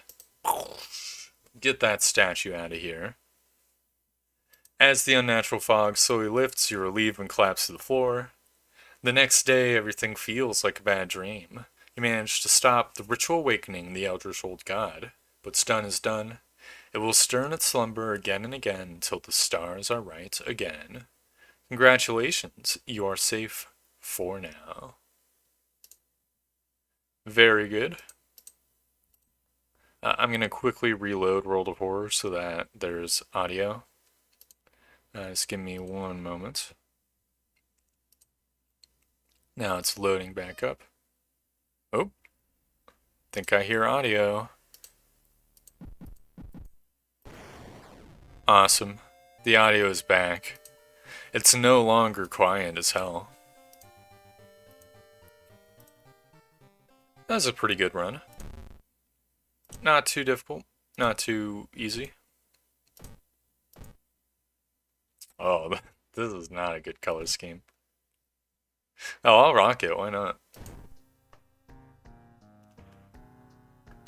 Speaker 1: Get that statue out of here. As the unnatural fog slowly lifts, you relieve and collapse to the floor. The next day, everything feels like a bad dream. You manage to stop the ritual awakening the eldritch old god. What's done is done. It will stir in its slumber again and again until the stars are right again. Congratulations, you are safe for now. Very good. I'm going to quickly reload World of Horror so that there's audio. Just give me 1 moment. Now it's loading back up. Oh, think I hear audio. Awesome. The audio is back. It's no longer quiet as hell. That was a pretty good run. Not too difficult, not too easy. Oh, this is not a good color scheme. Oh, I'll rock it, why not?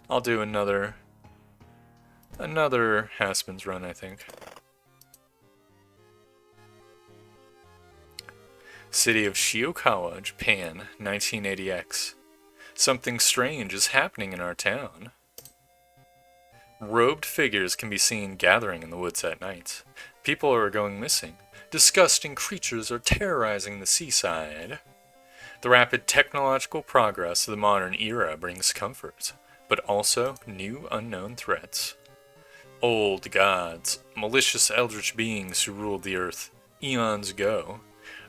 Speaker 1: I'll do another Haspin's run, I think. City of Shiokawa, Japan, 1980X. Something strange is happening in our town. Robed figures can be seen gathering in the woods at night. People are going missing. Disgusting creatures are terrorizing the seaside. The rapid technological progress of the modern era brings comfort, but also new unknown threats. Old gods, malicious eldritch beings who ruled the earth eons ago,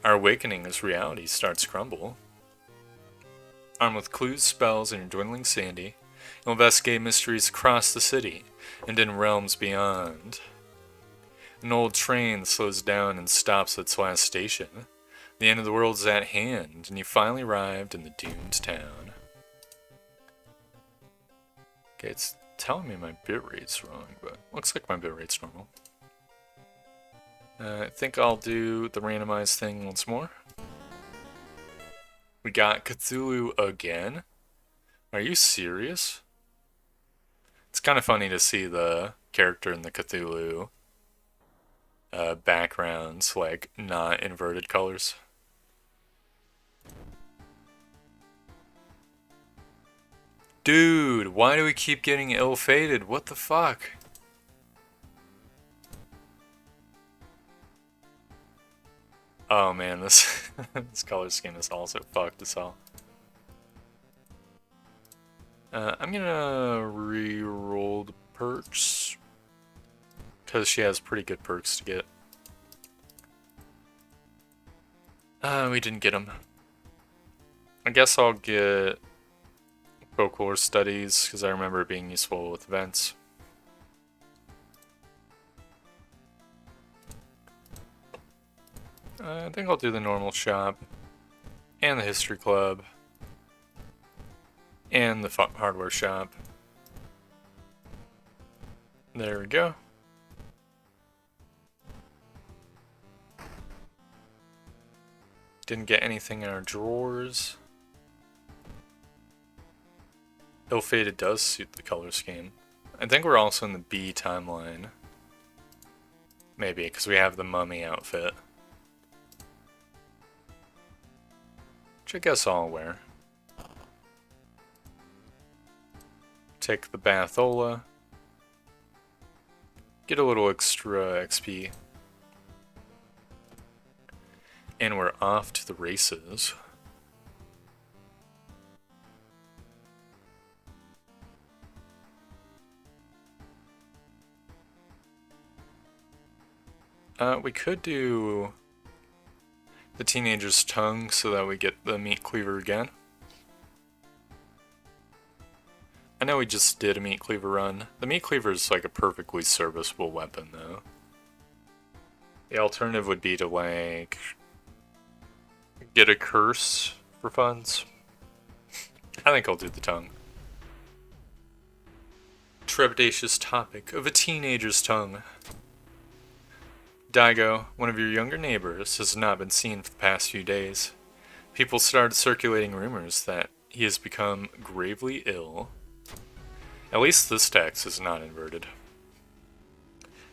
Speaker 1: are awakening as reality starts to crumble. Armed with clues, spells, and your dwindling sanity, you'll investigate mysteries across the city and in realms beyond. An old train slows down and stops at its last station. The end of the world is at hand, and you finally arrived in the doomed town. Okay, it's telling me my bitrate's wrong, but looks like my bitrate's normal. I think I'll do the randomized thing once more. We got Cthulhu again? Are you serious? It's kind of funny to see the character in the Cthulhu backgrounds, like, not inverted colors. Dude, why do we keep getting ill-fated? What the fuck? Oh man, this this color scheme is also fucked as hell. I'm gonna re-roll the perks because she has pretty good perks to get. We didn't get them. I guess I'll get folklore studies because I remember it being useful with events. I think I'll do the normal shop and the history club and the hardware shop. There we go. Didn't get anything in our drawers. Ill-fated does suit the color scheme. I think we're also in the B timeline. Maybe, because we have the mummy outfit. Which I guess I'll wear. Take the Bathola. Get a little extra XP. And we're off to the races. We could do the teenager's tongue so that we get the meat cleaver again. I know we just did a meat cleaver run. The meat cleaver is like a perfectly serviceable weapon though. The alternative would be to like get a curse for funds. I think I'll do the tongue. Trepidatious topic of a teenager's tongue. Daigo, one of your younger neighbors, has not been seen for the past few days. People started circulating rumors that he has become gravely ill. At least this text is not inverted.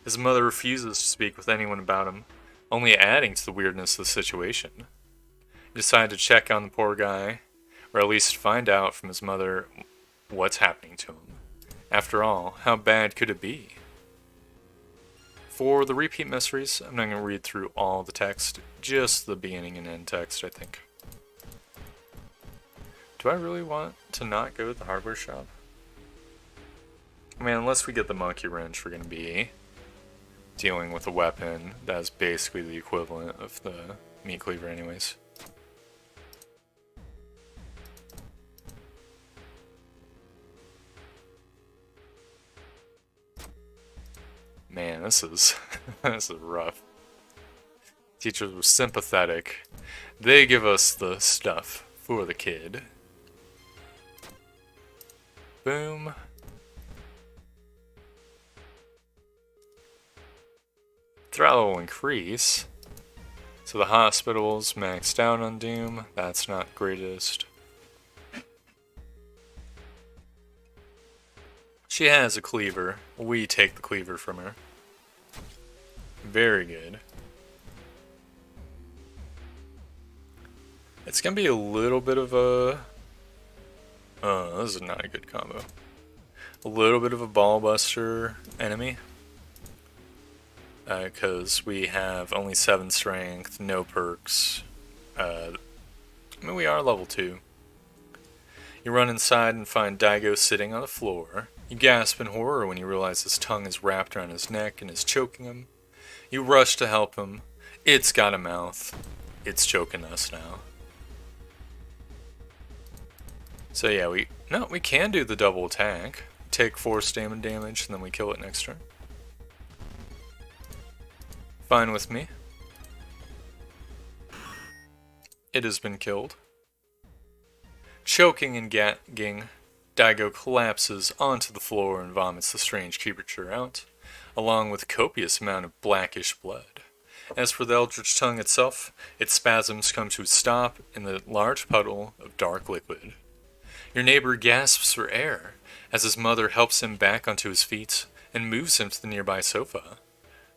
Speaker 1: His mother refuses to speak with anyone about him, only adding to the weirdness of the situation. He decided to check on the poor guy, or at least find out from his mother what's happening to him. After all, how bad could it be? For the repeat mysteries, I'm not going to read through all the text, just the beginning and end text, I think. Do I really want to not go to the hardware shop? I mean, unless we get the monkey wrench, we're going to be dealing with a weapon that is basically the equivalent of the meat cleaver anyways. Man, this is this is rough. Teachers were sympathetic. They give us the stuff for the kid. Boom. Threat will increase. So the hospital's maxed out on Doom. That's not greatest. She has a cleaver. We take the cleaver from her. Very good. It's gonna be a little bit of a... Oh, this is not a good combo. A little bit of a ball buster enemy. Because we have only 7 strength, no perks. I mean, we are level 2. You run inside and find Daigo sitting on the floor. You gasp in horror when you realize his tongue is wrapped around his neck and is choking him. You rush to help him. It's got a mouth. It's choking us now. So yeah, we can do the double attack. Take 4 stamina damage and then we kill it next turn. Fine with me. It has been killed. Choking and gagging, Daigo collapses onto the floor and vomits the strange creature out, along with a copious amount of blackish blood. As for the eldritch tongue itself, its spasms come to a stop in the large puddle of dark liquid. Your neighbor gasps for air as his mother helps him back onto his feet and moves him to the nearby sofa.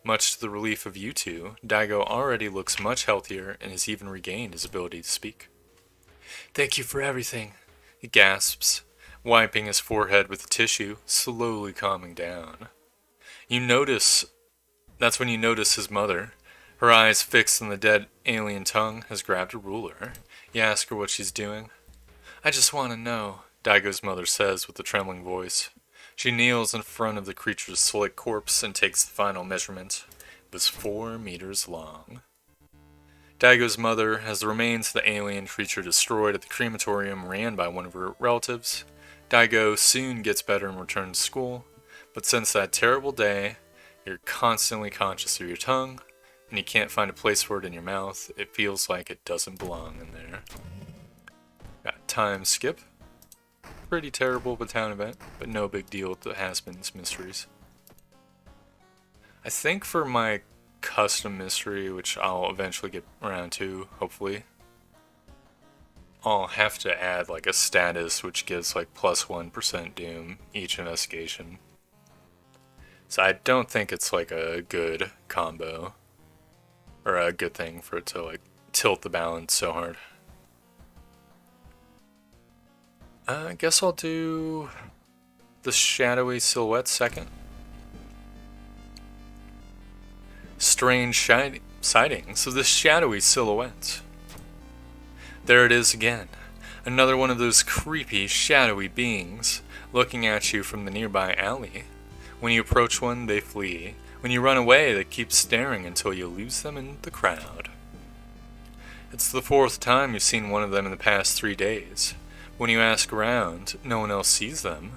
Speaker 1: Much to the relief of you two, Daigo already looks much healthier and has even regained his ability to speak. Thank you for everything, he gasps, wiping his forehead with a tissue, slowly calming down. That's when you notice his mother. Her eyes fixed on the dead alien tongue has grabbed a ruler. You ask her what she's doing. I just want to know, Daigo's mother says with a trembling voice. She kneels in front of the creature's slick corpse and takes the final measurement. It was 4 meters long. Daigo's mother has the remains of the alien creature destroyed at the crematorium ran by one of her relatives. Daigo soon gets better and returns to school, but since that terrible day, you're constantly conscious of your tongue, and you can't find a place for it in your mouth. It feels like it doesn't belong in there. Got time skip. Pretty terrible of a town event, but no big deal with the Has-Beens mysteries. I think for my custom mystery, which I'll eventually get around to, hopefully, I'll have to add like a status which gives like plus 1% doom each investigation. So I don't think it's like a good combo, or a good thing for it to like tilt the balance so hard. I guess I'll do the shadowy silhouette second. Strange sightings of this shadowy silhouette. There it is again. Another one of those creepy, shadowy beings looking at you from the nearby alley. When you approach one, they flee. When you run away, they keep staring until you lose them in the crowd. It's the 4th time you've seen one of them in the past 3 days. When you ask around, no one else sees them.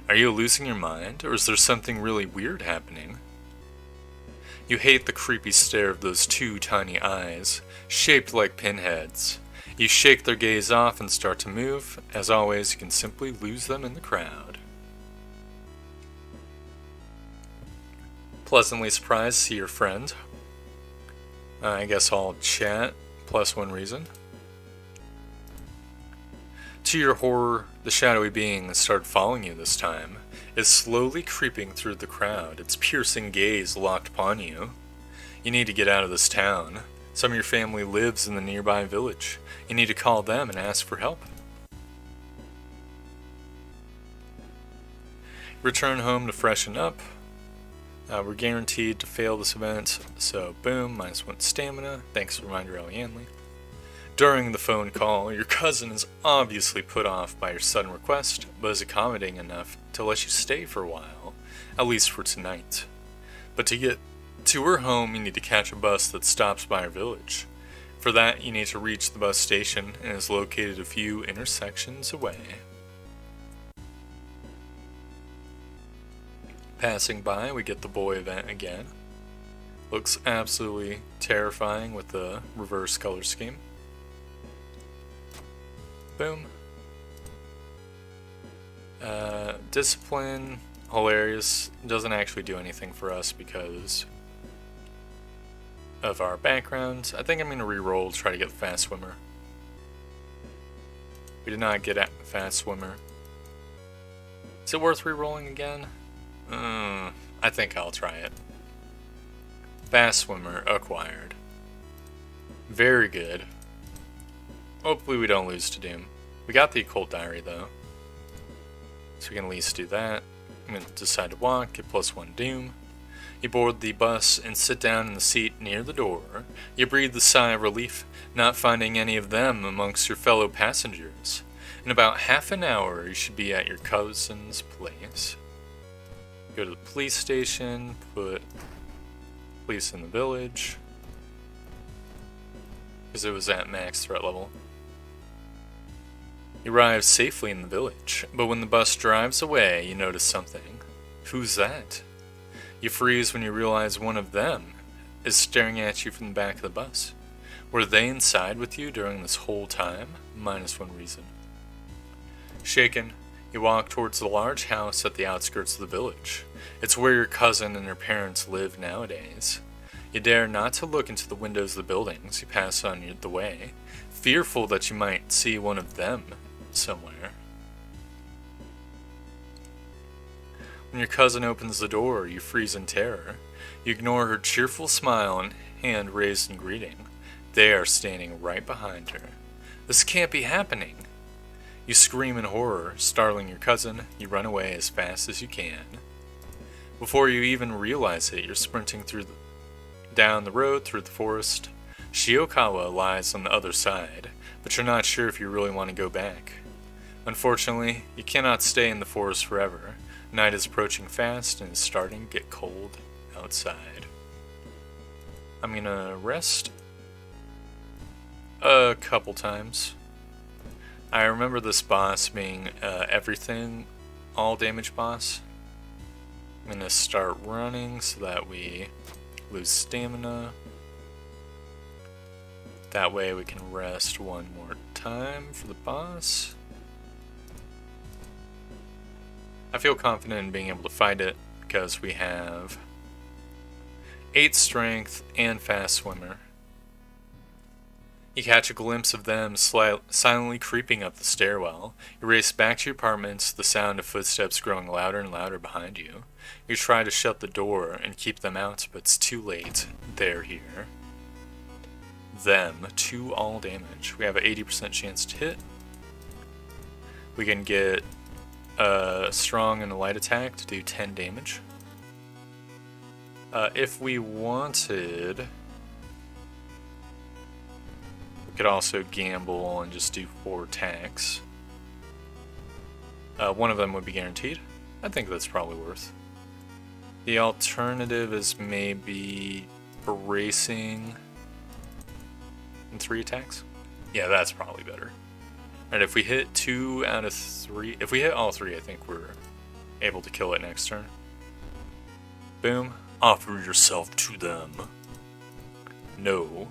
Speaker 1: Are you losing your mind, or is there something really weird happening? You hate the creepy stare of those 2 tiny eyes, shaped like pinheads. You shake their gaze off and start to move. As always, you can simply lose them in the crowd. Pleasantly surprised to see your friend. I guess I'll chat, plus 1 reason. To your horror, the shadowy being that started following you this time is slowly creeping through the crowd, its piercing gaze locked upon you. You need to get out of this town. Some of your family lives in the nearby village. You need to call them and ask for help. Return home to freshen up. We're guaranteed to fail this event, so boom, -1 stamina. Thanks, reminder, Elianley. During the phone call, your cousin is obviously put off by your sudden request, but is accommodating enough to let you stay for a while, at least for tonight. But to get to her home, you need to catch a bus that stops by her village. For that, you need to reach the bus station, and is located a few intersections away. Passing by, we get the boy event again. Looks absolutely terrifying with the reverse color scheme. Boom. Discipline, hilarious. Doesn't actually do anything for us because of our background. I think I'm going to re-roll to try to get Fast Swimmer. We did not get Fast Swimmer. Is it worth re-rolling again? I think I'll try it. Fast Swimmer acquired. Very good. Hopefully we don't lose to Doom. We got the Occult Diary though, so we can at least do that. I'm going to decide to walk, get +1 Doom. You board the bus and sit down in the seat near the door. You breathe a sigh of relief, not finding any of them amongst your fellow passengers. In about half an hour, you should be at your cousin's place. Go to the police station, put police in the village, because it was at max threat level. You arrive safely in the village, but when the bus drives away, you notice something. Who's that? You freeze when you realize one of them is staring at you from the back of the bus. Were they inside with you during this whole time? -1 reason. Shaken, you walk towards the large house at the outskirts of the village. It's where your cousin and her parents live nowadays. You dare not to look into the windows of the buildings you pass on the way, fearful that you might see one of them somewhere. When your cousin opens the door, you freeze in terror. You ignore her cheerful smile and hand raised in greeting. They are standing right behind her. This can't be happening. You scream in horror, startling your cousin. You run away as fast as you can. Before you even realize it, you're sprinting down the road through the forest. Shiokawa lies on the other side, but you're not sure if you really want to go back. Unfortunately, you cannot stay in the forest forever. Night is approaching fast and it's starting to get cold outside. I'm gonna rest a couple times. I remember this boss being everything, all damage boss. I'm gonna start running so that we lose stamina. That way we can rest one more time for the boss. I feel confident in being able to fight it because we have 8 strength and fast swimmer. You catch a glimpse of them silently creeping up the stairwell. You race back to your apartments, the sound of footsteps growing louder and louder behind you. You try to shut the door and keep them out, but it's too late. They're here. Them, 2 all damage. We have an 80% chance to hit. We can get a strong and a light attack to do 10 damage. If we wanted, we could also gamble and just do 4 attacks. One of them would be guaranteed. I think that's probably worth. The alternative is maybe bracing and 3 attacks. Yeah, that's probably better. Alright, if we hit 2 out of 3, if we hit all 3, I think we're able to kill it next turn. Boom.
Speaker 2: Offer yourself to them.
Speaker 1: No.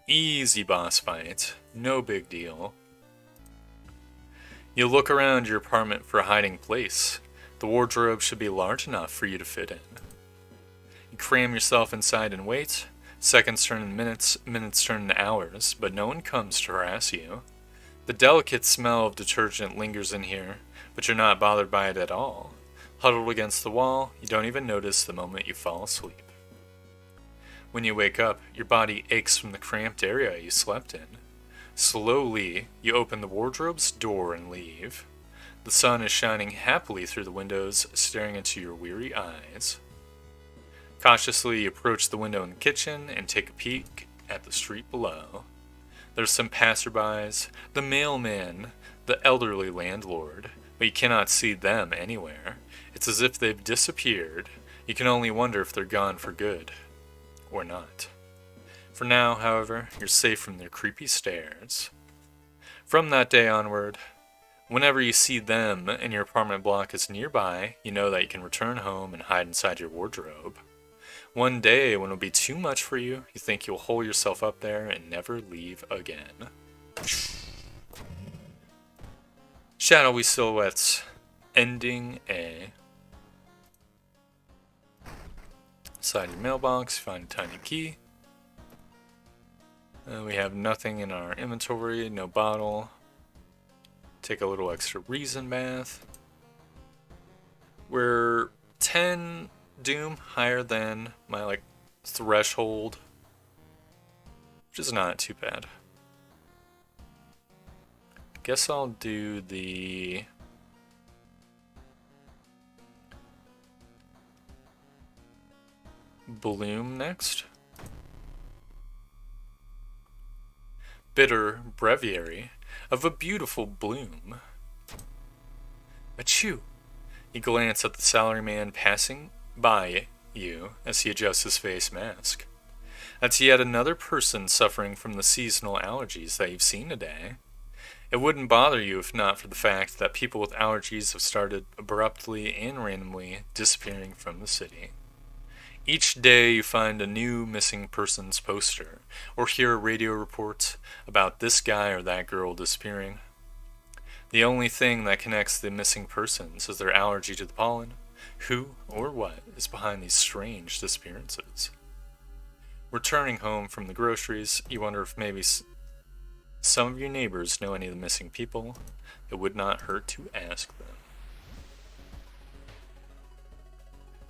Speaker 1: Easy boss fight. No big deal. You look around your apartment for a hiding place. The wardrobe should be large enough for you to fit in. You cram yourself inside and wait. Seconds turn into minutes, minutes turn into hours, but no one comes to harass you. The delicate smell of detergent lingers in here, but you're not bothered by it at all. Huddled against the wall, you don't even notice the moment you fall asleep. When you wake up, your body aches from the cramped area you slept in. Slowly, you open the wardrobe's door and leave. The sun is shining happily through the windows, staring into your weary eyes. Cautiously, you approach the window in the kitchen and take a peek at the street below. There's some passerbys, the mailman, the elderly landlord, but you cannot see them anywhere. It's as if they've disappeared. You can only wonder if they're gone for good. Or not. For now, however, you're safe from their creepy stares. From that day onward, whenever you see them and your apartment block is nearby, you know that you can return home and hide inside your wardrobe. One day, when it'll be too much for you, you think you'll hole yourself up there and never leave again. Shadowy Silhouettes. Ending A. Inside your mailbox, find a tiny key. We have nothing in our inventory, no bottle. Take a little extra reason bath. We're 10 doom higher than my threshold, which is not too bad. Guess I'll do the bloom next. Bitter breviary of a beautiful bloom. Achoo! You glance at the salaryman passing by you as he adjusts his face mask. That's yet another person suffering from the seasonal allergies that you've seen today. It wouldn't bother you if not for the fact that people with allergies have started abruptly and randomly disappearing from the city. Each day you find a new missing persons poster, or hear a radio report about this guy or that girl disappearing. The only thing that connects the missing persons is their allergy to the pollen. Who or what is behind these strange disappearances? Returning home from the groceries, you wonder if maybe some of your neighbors know any of the missing people. It would not hurt to ask them.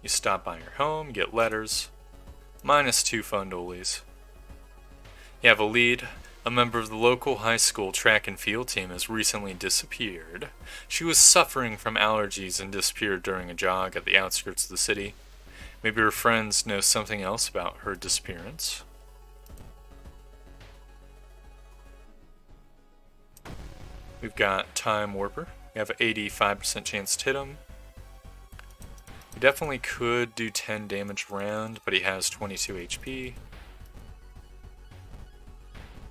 Speaker 1: You stop by your home, get letters. -2 fund ollies. You have a lead. A member of the local high school track and field team has recently disappeared. She was suffering from allergies and disappeared during a jog at the outskirts of the city. Maybe her friends know something else about her disappearance. We've got Time Warper. We have an 85% chance to hit him. He definitely could do 10 damage round, but he has 22 HP.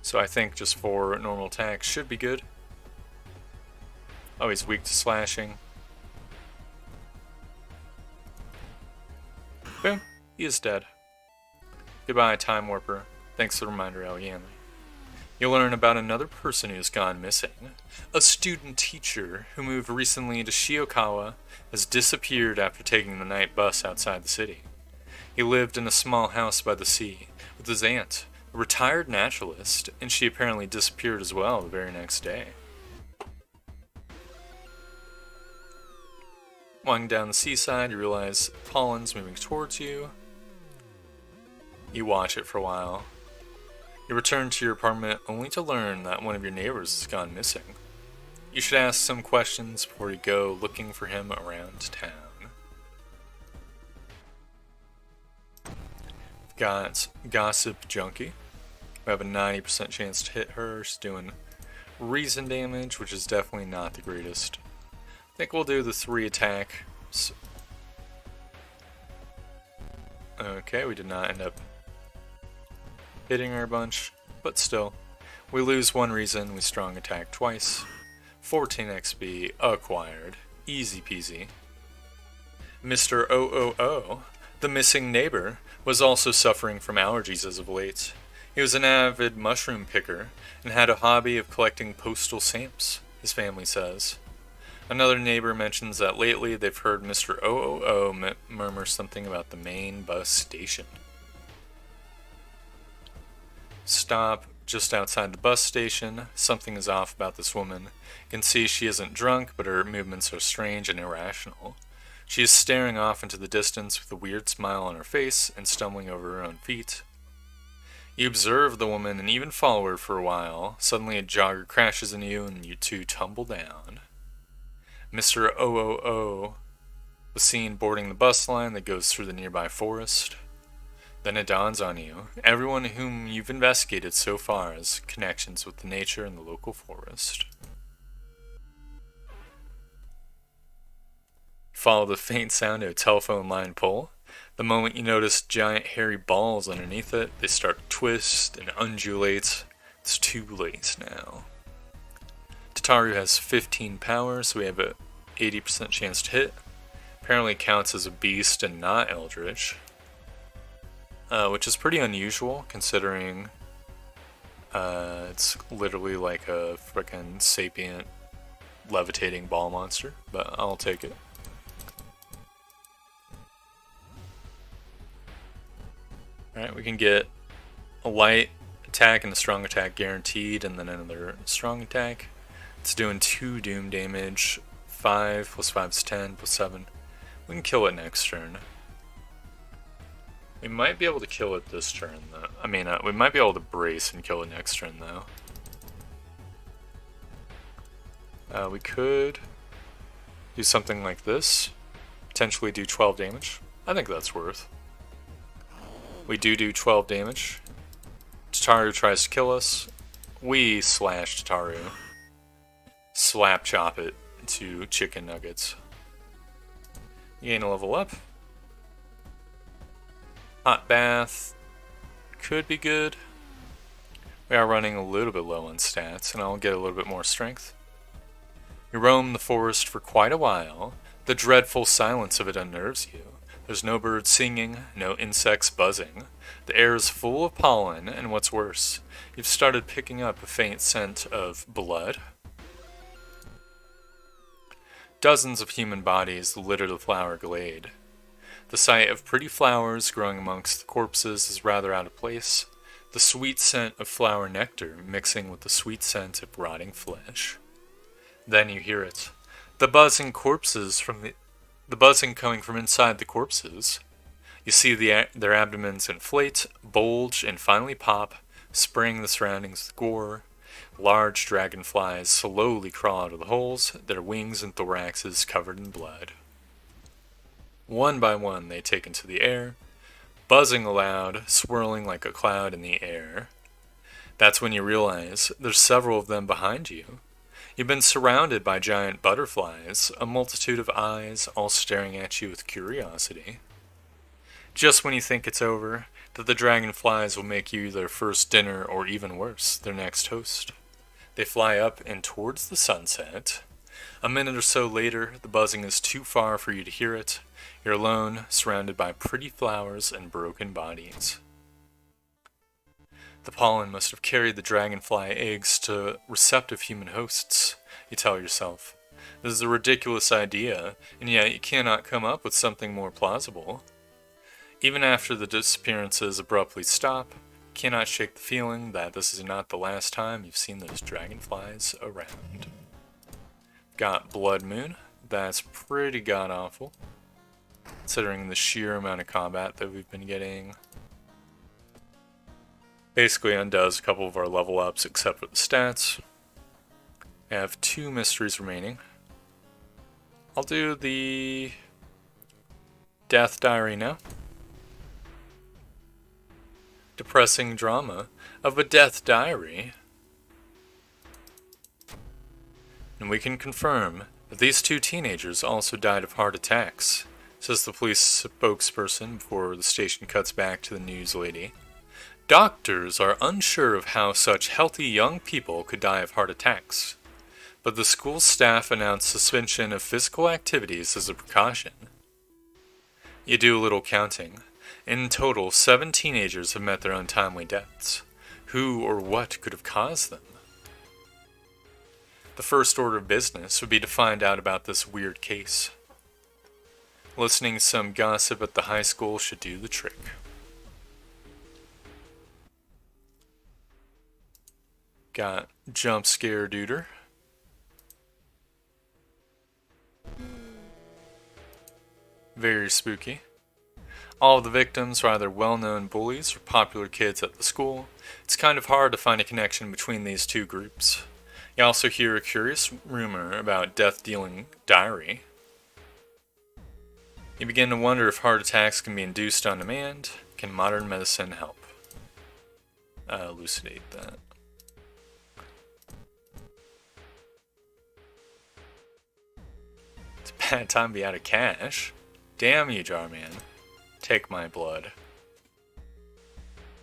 Speaker 1: So I think just 4 normal attacks should be good. Oh, he's weak to slashing. Boom. He is dead. Goodbye, Time Warper. Thanks for the reminder, Eliana. You'll learn about another person who's gone missing. A student teacher who moved recently to Shiokawa has disappeared after taking the night bus outside the city. He lived in a small house by the sea with his aunt, a retired naturalist, and she apparently disappeared as well the very next day. Walking down the seaside, you realize pollen's moving towards you. You watch it for a while. You return to your apartment only to learn that one of your neighbors has gone missing. You should ask some questions before you go looking for him around town. We've got Gossip Junkie. We have a 90% chance to hit her. She's doing reason damage, which is definitely not the greatest. I think we'll do the 3 attacks. Okay, we did not end up hitting her a bunch, but still. We lose 1 reason, we strong attack twice. 14 XP acquired. Easy peasy. Mr. OOO, the missing neighbor, was also suffering from allergies as of late. He was an avid mushroom picker and had a hobby of collecting postal stamps, his family says. Another neighbor mentions that lately they've heard Mr. OOO murmur something about the main bus station. Stop just outside the bus station. Something is off about this woman. You can see she isn't drunk, but her movements are strange and irrational. She is staring off into the distance with a weird smile on her face and stumbling over her own feet. You observe the woman and even follow her for a while. Suddenly a jogger crashes into you and you two tumble down. Mr. OOO was seen boarding the bus line that goes through the nearby forest. Then it dawns on you, everyone whom you've investigated so far has connections with the nature and the local forest. Follow the faint sound of a telephone line pole. The moment you notice giant hairy balls underneath it, they start to twist and undulate. It's too late now. Tataru has 15 power, so we have a 80% chance to hit. Apparently counts as a beast and not eldritch. Which is pretty unusual considering it's literally like a frickin' sapient levitating ball monster, but I'll take it. Alright, we can get a light attack and a strong attack guaranteed, and then another strong attack. It's doing 2 doom damage, 5 plus 5 is 10, plus 7. We can kill it next turn. We might be able to kill it this turn, though. I mean, we might be able to brace and kill it next turn, though. We could do something like this. Potentially do 12 damage. I think that's worth. We do 12 damage. Tataru tries to kill us. We slash Tataru. Slap chop it to chicken nuggets. Gain a level up. Hot bath could be good. We are running a little bit low on stats, and I'll get a little bit more strength. You roam the forest for quite a while. The dreadful silence of it unnerves you. There's no birds singing, no insects buzzing. The air is full of pollen, and what's worse, you've started picking up a faint scent of blood. Dozens of human bodies litter the flower glade. The sight of pretty flowers growing amongst the corpses is rather out of place, the sweet scent of flower nectar mixing with the sweet scent of rotting flesh. Then you hear it. The buzzing coming from inside the corpses. You see their abdomens inflate, bulge, and finally pop, spraying the surroundings with gore. Large dragonflies slowly crawl out of the holes, their wings and thoraxes covered in blood. One by one they take into the air, buzzing aloud, swirling like a cloud in the air. That's when you realize there's several of them behind you. You've been surrounded by giant butterflies, a multitude of eyes all staring at you with curiosity. Just when you think it's over, that the dragonflies will make you their first dinner or even worse, their next host. They fly up and towards the sunset. A minute or so later, the buzzing is too far for you to hear it. You're alone, surrounded by pretty flowers and broken bodies. The pollen must have carried the dragonfly eggs to receptive human hosts, you tell yourself. This is a ridiculous idea, and yet you cannot come up with something more plausible. Even after the disappearances abruptly stop, you cannot shake the feeling that this is not the last time you've seen those dragonflies around. Got Blood Moon. That's pretty god-awful, considering the sheer amount of combat that we've been getting. Basically undoes a couple of our level ups except for the stats. I have 2 mysteries remaining. I'll do the Death Diary now. Depressing drama of a death diary. And we can confirm that these 2 teenagers also died of heart attacks, says the police spokesperson before the station cuts back to the news lady. Doctors are unsure of how such healthy young people could die of heart attacks, but the school staff announced suspension of physical activities as a precaution. You do a little counting. In total, 7 teenagers have met their untimely deaths. Who or what could have caused them? The first order of business would be to find out about this weird case. Listening to some gossip at the high school should do the trick. Got Jump Scare Duder. Very spooky. All of the victims are either well-known bullies or popular kids at the school. It's kind of hard to find a connection between these 2 groups. You also hear a curious rumor about death-dealing diary. You begin to wonder if heart attacks can be induced on demand. Can modern medicine help? Elucidate that. It's a bad time to be out of cash. Damn you, Jarman. Take my blood.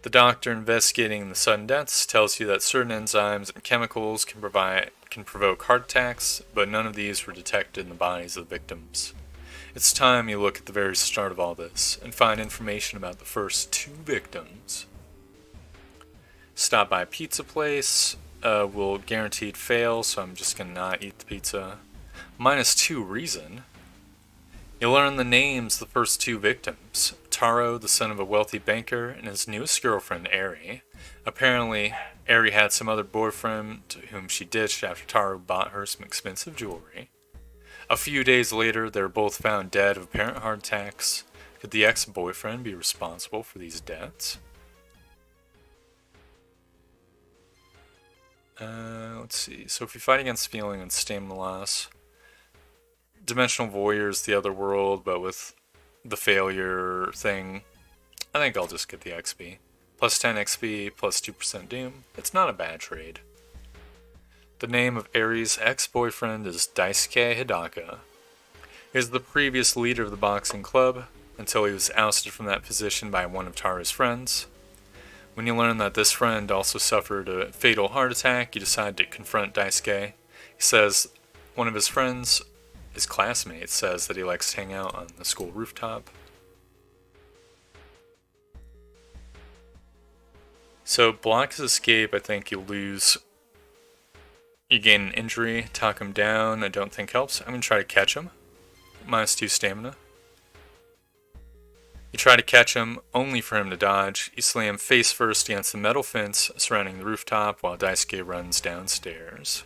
Speaker 1: The doctor investigating the sudden deaths tells you that certain enzymes and chemicals can provoke heart attacks, but none of these were detected in the bodies of the victims. It's time you look at the very start of all this and find information about the first 2 victims. Stop by a pizza place. Will guaranteed fail, so I'm just gonna not eat the pizza. -2 reason. You learn the names of the first 2 victims. Taro, the son of a wealthy banker, and his newest girlfriend, Eri. Apparently, Eri had some other boyfriend whom she ditched after Taro bought her some expensive jewelry. A few days later, they were both found dead of apparent heart attacks. Could the ex-boyfriend be responsible for these deaths? Let's see. So if you fight against feeling and stamina loss, Dimensional Voyeur is the other world, but with the failure thing, I think I'll just get the XP. Plus 10 XP, plus 2% Doom. It's not a bad trade. The name of Eri's ex-boyfriend is Daisuke Hidaka. He was the previous leader of the boxing club, until he was ousted from that position by one of Taro's friends. When you learn that this friend also suffered a fatal heart attack, you decide to confront Daisuke. He says one of his friends, his classmate, says that he likes to hang out on the school rooftop. So block his escape, I think you lose. You gain an injury. Talk him down, I don't think helps. I'm going to try to catch him. -2 stamina. You try to catch him, only for him to dodge. You slam face first against the metal fence surrounding the rooftop while Daisuke runs downstairs.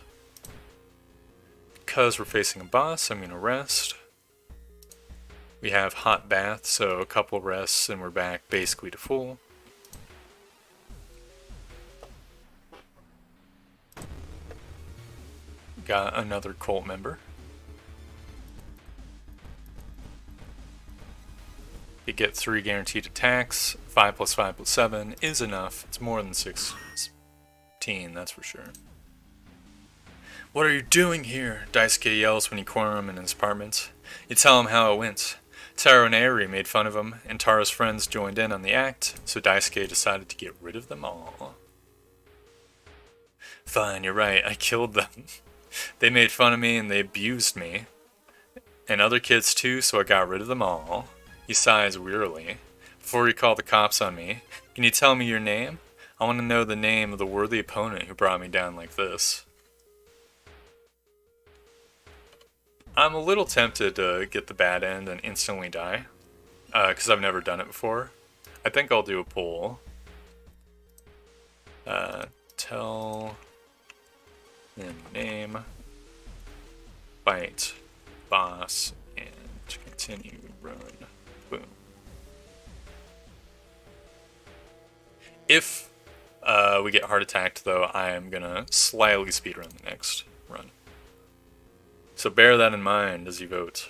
Speaker 1: Because we're facing a boss, I'm going to rest. We have hot bath, so a couple rests and we're back basically to full. got another cult member. You get 3 guaranteed attacks. 5 plus 5 plus 7 is enough. It's more than 16, that's for sure. What are you doing here? Daisuke yells when you corner him in his apartment. You tell him how it went. Taro and Airi made fun of him, and Taro's friends joined in on the act, so Daisuke decided to get rid of them all. Fine, you're right, I killed them. They made fun of me and they abused me. And other kids too, so I got rid of them all. He sighs wearily. Before you call the cops on me, can you tell me your name? I want to know the name of the worthy opponent who brought me down like this. I'm a little tempted to get the bad end and instantly die, because I've never done it before. I think I'll do a poll. Tell them name, fight, boss, and continue run. Boom. If we get heart attacked, though, I am gonna slightly speedrun the next run. So bear that in mind as you vote.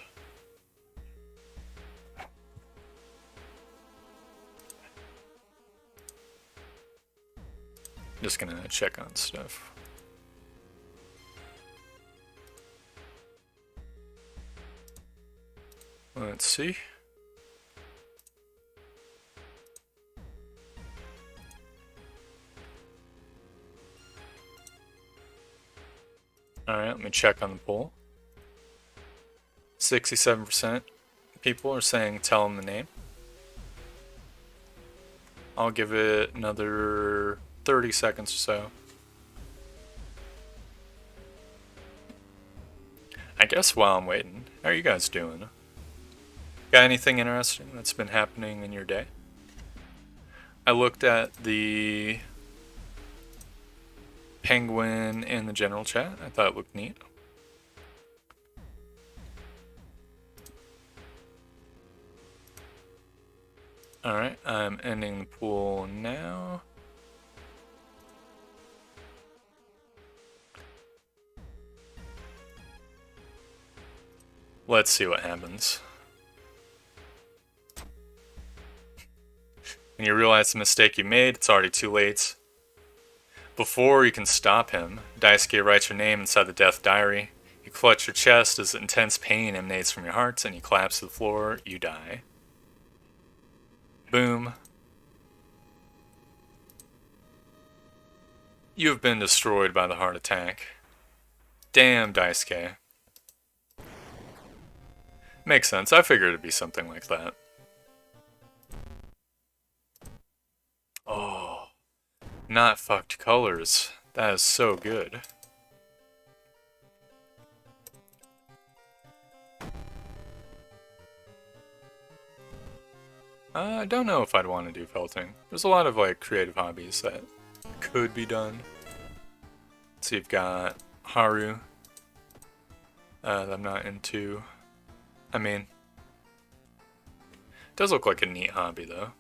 Speaker 1: Just gonna check on stuff. Let's see. Alright, let me check on the poll. 67% people are saying tell them the name. I'll give it another 30 seconds or so. I guess while I'm waiting, how are you guys doing? Got anything interesting that's been happening in your day? I looked at the penguin in the general chat. I thought it looked neat. Alright, I'm ending the pool now. Let's see what happens. When you realize the mistake you made, it's already too late. Before you can stop him, Daisuke writes your name inside the death diary. You clutch your chest as intense pain emanates from your heart, and you collapse to the floor. You die. Boom. You have been destroyed by the heart attack. Damn, Daisuke. Makes sense. I figured it'd be something like that. Oh. Not fucked colors. That is so good. I don't know if I'd want to do felting. There's a lot of like creative hobbies that could be done. So you've got Haru. That I'm not into. I mean, it does look like a neat hobby though.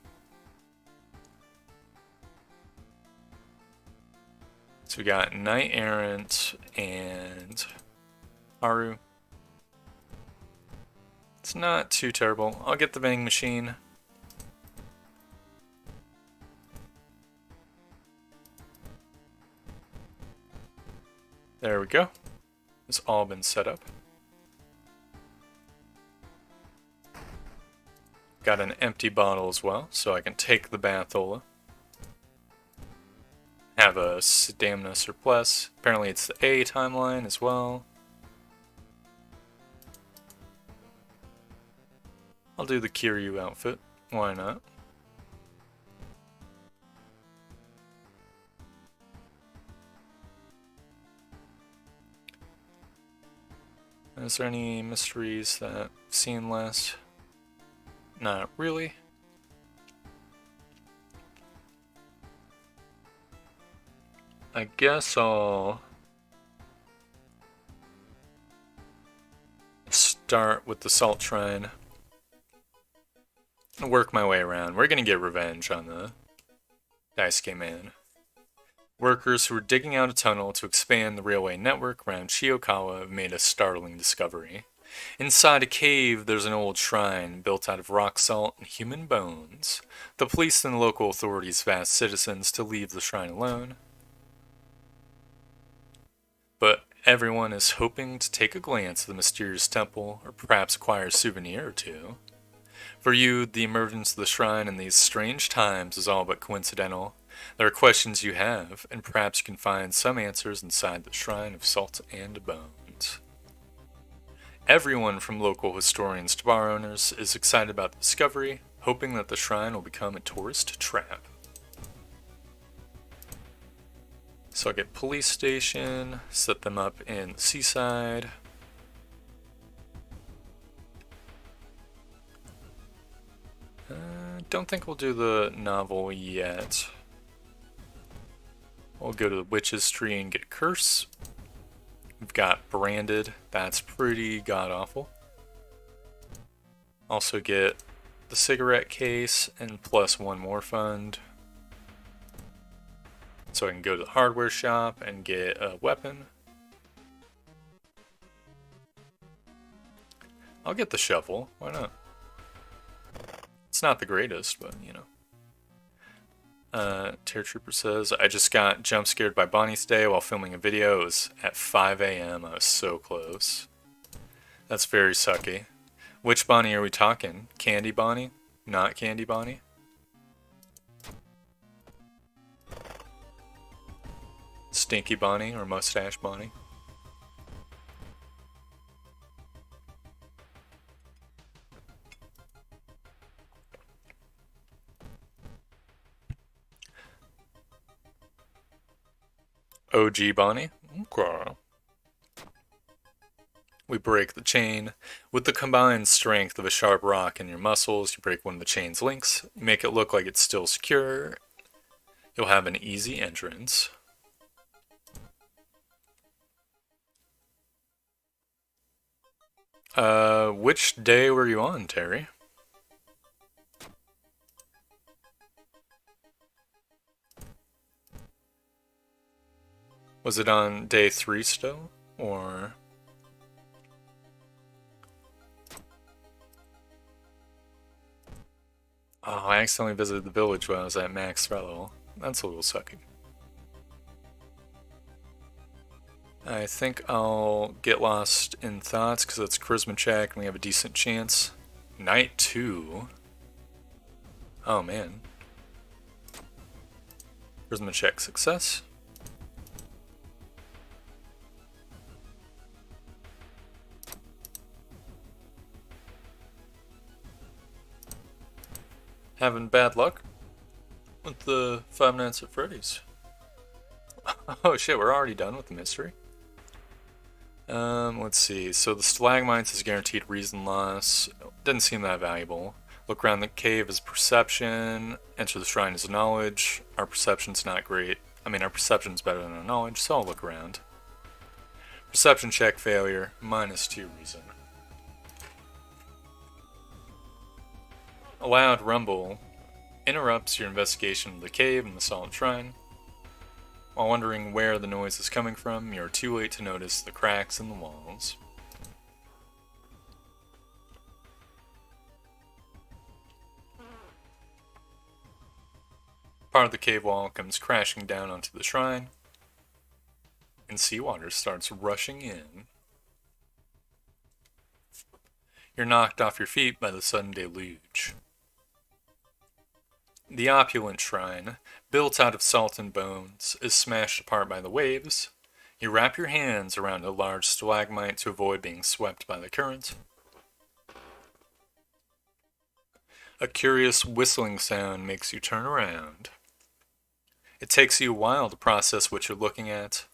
Speaker 1: So we got Knight Errant and Haru. It's not too terrible. I'll get the vending machine. There we go. It's all been set up. Got an empty bottle as well, so I can take the Bathola. Have a stamina surplus. Apparently it's the A timeline as well. I'll do the Kiryu outfit. Why not? Is there any mysteries that I've seen last? Not really. I guess I'll start with the Salt Shrine and work my way around. We're gonna get revenge on the Daisuke man. Workers who were digging out a tunnel to expand the railway network around Shiokawa have made a startling discovery. Inside a cave, there's an old shrine built out of rock salt and human bones. The police and local authorities have asked citizens to leave the shrine alone, but everyone is hoping to take a glance at the mysterious temple or perhaps acquire a souvenir or two. For you, the emergence of the shrine in these strange times is all but coincidental. There are questions you have, and perhaps you can find some answers inside the shrine of salt and bones. Everyone from local historians to bar owners is excited about the discovery, hoping that the shrine will become a tourist trap. So I'll get police station, set them up in the seaside. Don't think we'll do the novel yet. We'll go to the witch's tree and get a curse. We've got branded. That's pretty god-awful. Also get the cigarette case and plus one more fund. So I can go to the hardware shop and get a weapon. I'll get the shovel. Why not? It's not the greatest, but you know. Terror Trooper says, I just got jump scared by Bonnie's Day while filming a video. It was at 5 a.m. I was so close. That's very sucky. Which Bonnie are we talking? Candy Bonnie? Not Candy Bonnie? Stinky Bonnie or Mustache Bonnie? OG Bonnie? Okay. We break the chain. With the combined strength of a sharp rock in your muscles, you break one of the chain's links, you make it look like it's still secure. You'll have an easy entrance. Which day were you on, Terry? Was it on day 3 still? Or... Oh, I accidentally visited the village when I was at max threat level. That's a little sucky. I think I'll get lost in thoughts because it's charisma check and we have a decent chance. Night 2. Oh man. Charisma check success. Having bad luck with the Five Nights at Freddy's. Oh shit, we're already done with the mystery. Let's see. So the stalagmites is guaranteed reason loss. Doesn't seem that valuable. Look around the cave is perception. Enter the shrine is knowledge. Our perception's not great. I mean, our perception's better than our knowledge, so I'll look around. Perception check failure, -2 reason. A loud rumble interrupts your investigation of the cave and the salt shrine. While wondering where the noise is coming from, you're too late to notice the cracks in the walls. Part of the cave wall comes crashing down onto the shrine, and seawater starts rushing in. You're knocked off your feet by the sudden deluge. The opulent shrine, built out of salt and bones, is smashed apart by the waves. You wrap your hands around a large stalagmite to avoid being swept by the current. A curious whistling sound makes you turn around. It takes you a while to process what you're looking at.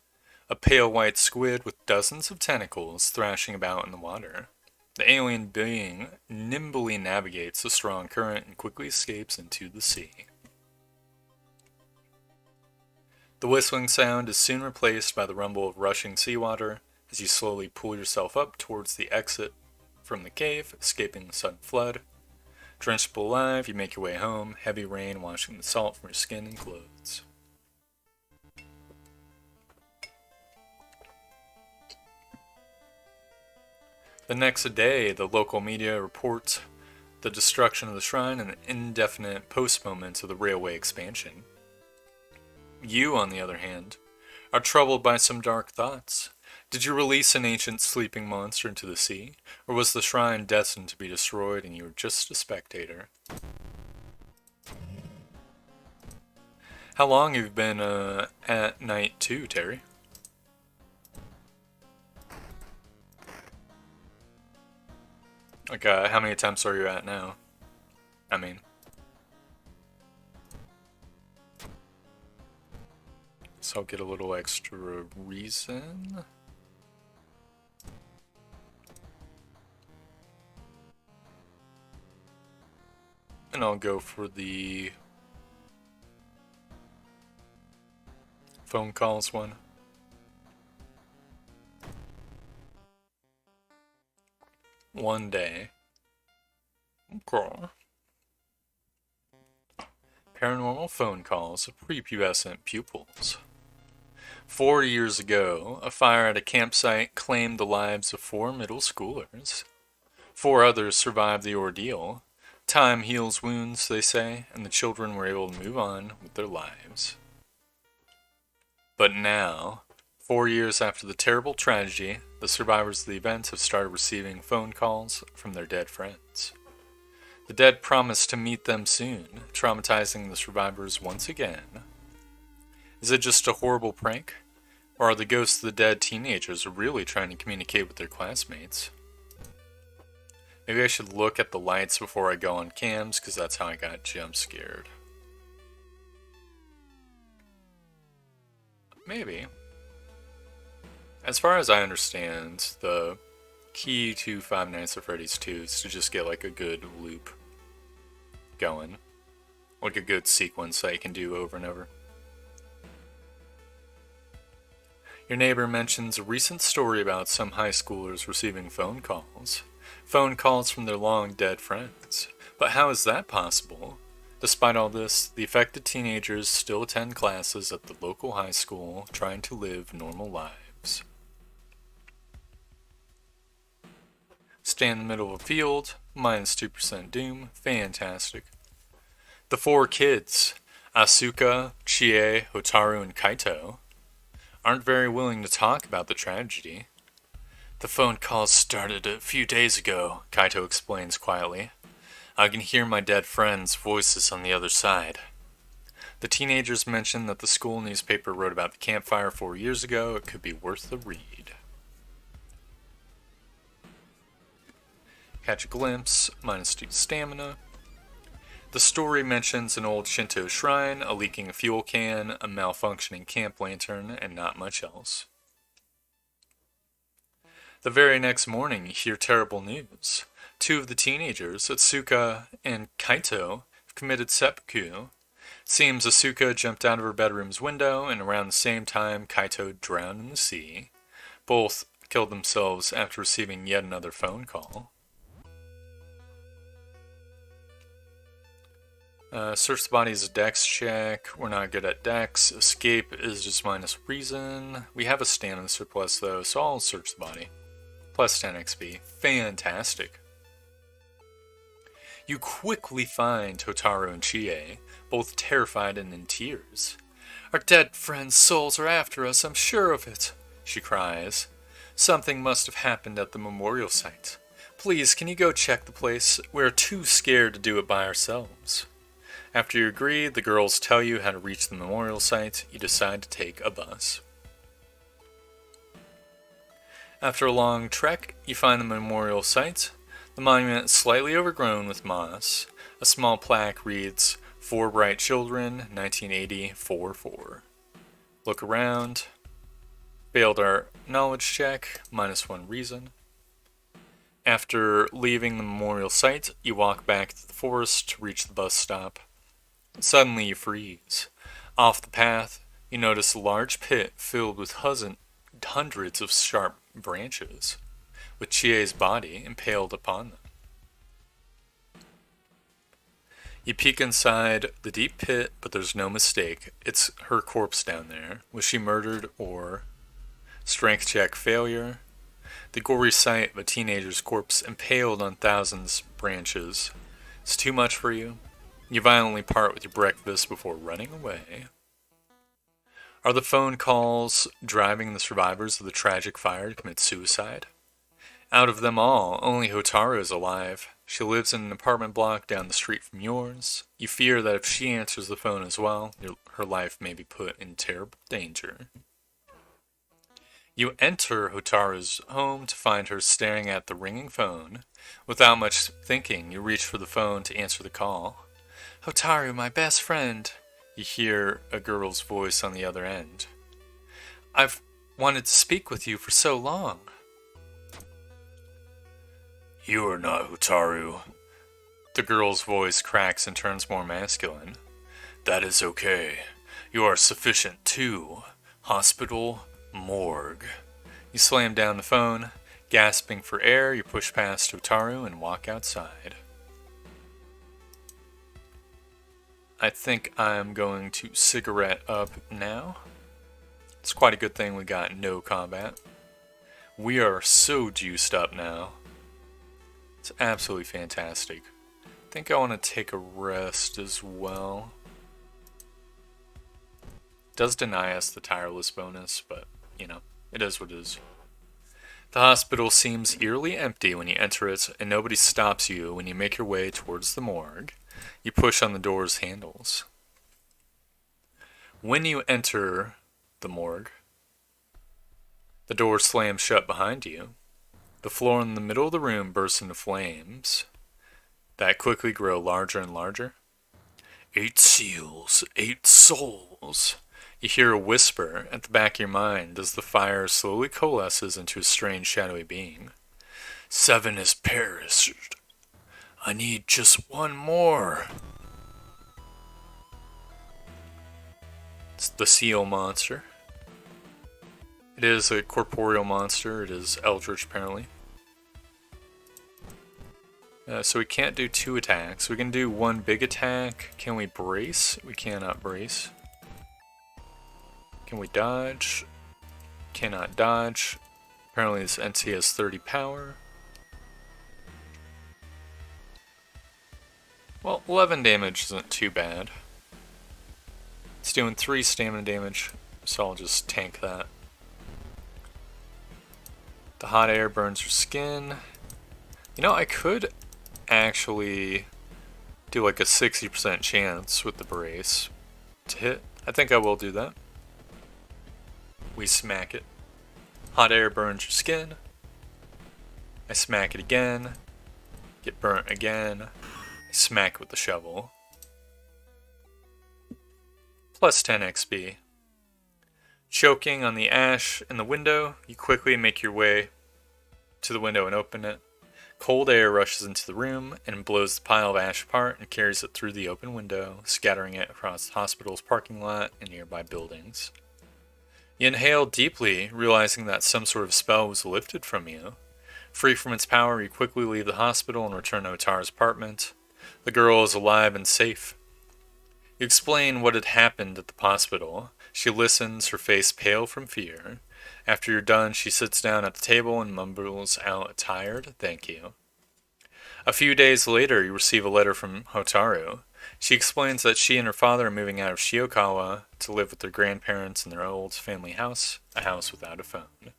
Speaker 1: A pale white squid with dozens of tentacles thrashing about in the water. The alien being nimbly navigates the strong current and quickly escapes into the sea. The whistling sound is soon replaced by the rumble of rushing seawater as you slowly pull yourself up towards the exit from the cave, escaping the sudden flood. Drenched but alive, you make your way home, heavy rain washing the salt from your skin and clothes. The next day, the local media reports the destruction of the shrine and the indefinite postponement of the railway expansion. You, on the other hand, are troubled by some dark thoughts. Did you release an ancient sleeping monster into the sea, or was the shrine destined to be destroyed and you were just a spectator? How long have you been at night 2, Terry? Like, how many attempts are you at now? I mean... So I'll get a little extra reason. And I'll go for the phone calls one. One day. Okay. Paranormal phone calls of prepubescent pupils. 40 years ago, a fire at a campsite claimed the lives of 4 middle schoolers. 4 others survived the ordeal. Time heals wounds, they say, and the children were able to move on with their lives. But now, 4 years after the terrible tragedy, the survivors of the event have started receiving phone calls from their dead friends. The dead promise to meet them soon, traumatizing the survivors once again. Is it just a horrible prank? Or are the ghosts of the dead teenagers really trying to communicate with their classmates? Maybe I should look at the lights before I go on cams, because that's how I got jump scared. Maybe. As far as I understand, the key to Five Nights at Freddy's 2 is to just get like a good loop going. Like a good sequence that you can do over and over. Your neighbor mentions a recent story about some high schoolers receiving phone calls. Phone calls from their long dead friends. But how is that possible? Despite all this, the affected teenagers still attend classes at the local high school, trying to live normal lives. Stand in the middle of a field, minus 2% doom, fantastic. The 4 kids, Asuka, Chie, Hotaru, and Kaito, aren't very willing to talk about the tragedy. The phone calls started a few days ago, Kaito explains quietly. I can hear my dead friends' voices on the other side. The teenagers mention that the school newspaper wrote about the campfire 4 years ago. It could be worth the read. Catch a glimpse, minus 2 stamina. The story mentions an old Shinto shrine, a leaking fuel can, a malfunctioning camp lantern, and not much else. The very next morning, you hear terrible news. 2 of the teenagers, Atsuka and Kaito, have committed seppuku. Seems Asuka jumped out of her bedroom's window, and around the same time, Kaito drowned in the sea. Both killed themselves after receiving yet another phone call. Search the body is a dex check. We're not good at dex. Escape is just minus reason. We have a stamina surplus though, so I'll search the body. Plus 10 XP. Fantastic. You quickly find Hotaru and Chie, both terrified and in tears. Our dead friends' souls are after us, I'm sure of it, she cries. Something must have happened at the memorial site. Please, can you go check the place? We're too scared to do it by ourselves. After you agree, the girls tell you how to reach the memorial site. You decide to take a bus. After a long trek, you find the memorial site. The monument is slightly overgrown with moss. A small plaque reads, 4 Bright Children, 1980-4-4. Look around. Failed our knowledge check, minus 1 reason. After leaving the memorial site, you walk back to the forest to reach the bus stop. Suddenly you freeze. Off the path, you notice a large pit filled with hundreds of sharp branches, with Chie's body impaled upon them. You peek inside the deep pit, but there's no mistake. It's her corpse down there. Was she murdered or... Strength check failure. The gory sight of a teenager's corpse impaled on thousands of branches is too much for you. You violently part with your breakfast before running away. Are the phone calls driving the survivors of the tragic fire to commit suicide? Out of them all, only Hotaru is alive. She lives in an apartment block down the street from yours. You fear that if she answers the phone as well, her life may be put in terrible danger. You enter Hotaru's home to find her staring at the ringing phone. Without much thinking, you reach for the phone to answer the call. Hotaru, my best friend. You hear a girl's voice on the other end. I've wanted to speak with you for so long.
Speaker 2: You are not Hotaru.
Speaker 1: The girl's voice cracks and turns more masculine.
Speaker 2: That is okay. You are sufficient too. Hospital, morgue.
Speaker 1: You slam down the phone. Gasping for air, you push past Hotaru and walk outside. I think I'm going to cigarette up now. It's quite a good thing we got no combat. We are so juiced up now. It's absolutely fantastic. I think I want to take a rest as well. It does deny us the tireless bonus, but, you know, it is what it is. The hospital seems eerily empty when you enter it, and nobody stops you when you make your way towards the morgue. You push on the door's handles. When you enter the morgue, the door slams shut behind you. The floor in the middle of the room bursts into flames that quickly grow larger and larger.
Speaker 2: 8 seals, 8 souls.
Speaker 1: You hear a whisper at the back of your mind as the fire slowly coalesces into a strange shadowy being.
Speaker 2: 7 is perished. I need just one more.
Speaker 1: It's the seal monster. It is a corporeal monster. It is eldritch, apparently. So we can't do 2 attacks. We can do 1 big attack. Can we brace? We cannot brace. Can we dodge? Cannot dodge. Apparently this entity has 30 power. Well, 11 damage isn't too bad. It's doing 3 stamina damage, so I'll just tank that. The hot air burns your skin. You know, I could actually do like a 60% chance with the brace to hit. I think I will do that. We smack it. Hot air burns your skin. I smack it again. Get burnt again. I smack it with the shovel. Plus 10 XP. Choking on the ash in the window, you quickly make your way to the window and open it. Cold air rushes into the room and blows the pile of ash apart and carries it through the open window, scattering it across the hospital's parking lot and nearby buildings. You inhale deeply, realizing that some sort of spell was lifted from you. Free from its power, you quickly leave the hospital and return to Hotaru's apartment. The girl is alive and safe. You explain what had happened at the hospital. She listens, her face pale from fear. After you're done, she sits down at the table and mumbles out a tired thank you. A few days later, you receive a letter from Hotaru. She explains that she and her father are moving out of Shiokawa to live with their grandparents in their old family house, a house without a phone.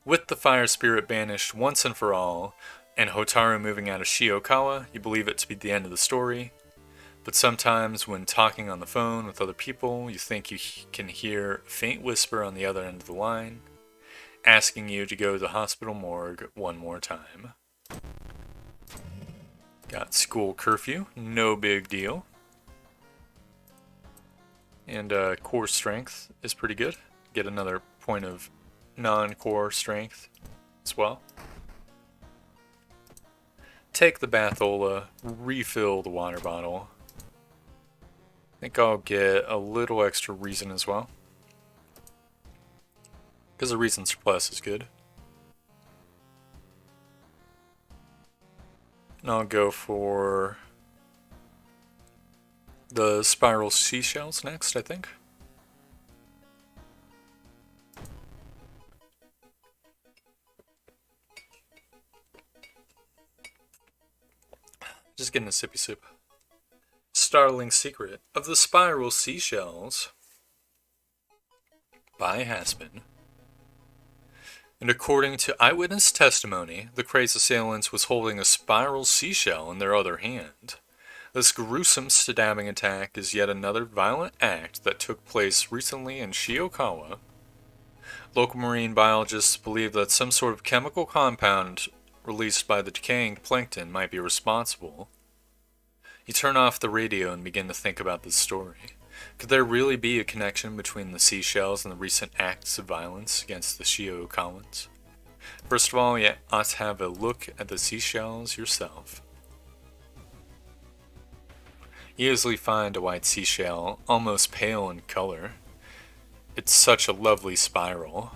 Speaker 1: With the fire spirit banished once and for all, and Hotaru moving out of Shiokawa, you believe it to be the end of the story. But sometimes when talking on the phone with other people, you think you can hear a faint whisper on the other end of the line, asking you to go to the hospital morgue one more time. Got school curfew, no big deal. And core strength is pretty good. Get another point of non-core strength as well. Take the Bathola, refill the water bottle. I think I'll get a little extra reason as well. Because the reason surplus is good. And I'll go for the spiral seashells next, I think. Just getting a sippy sip. Startling Secret of the Spiral Seashells by Haspin. And according to eyewitness testimony, the crazed assailants was holding a spiral seashell in their other hand. This gruesome stabbing attack is yet another violent act that took place recently in Shiokawa. Local marine biologists believe that some sort of chemical compound released by the decaying plankton might be responsible. You turn off the radio and begin to think about this story. Could there really be a connection between the seashells and the recent acts of violence against the Shiokawans? First of all, you ought to have a look at the seashells yourself. You usually find a white seashell, almost pale in color. It's such a lovely spiral.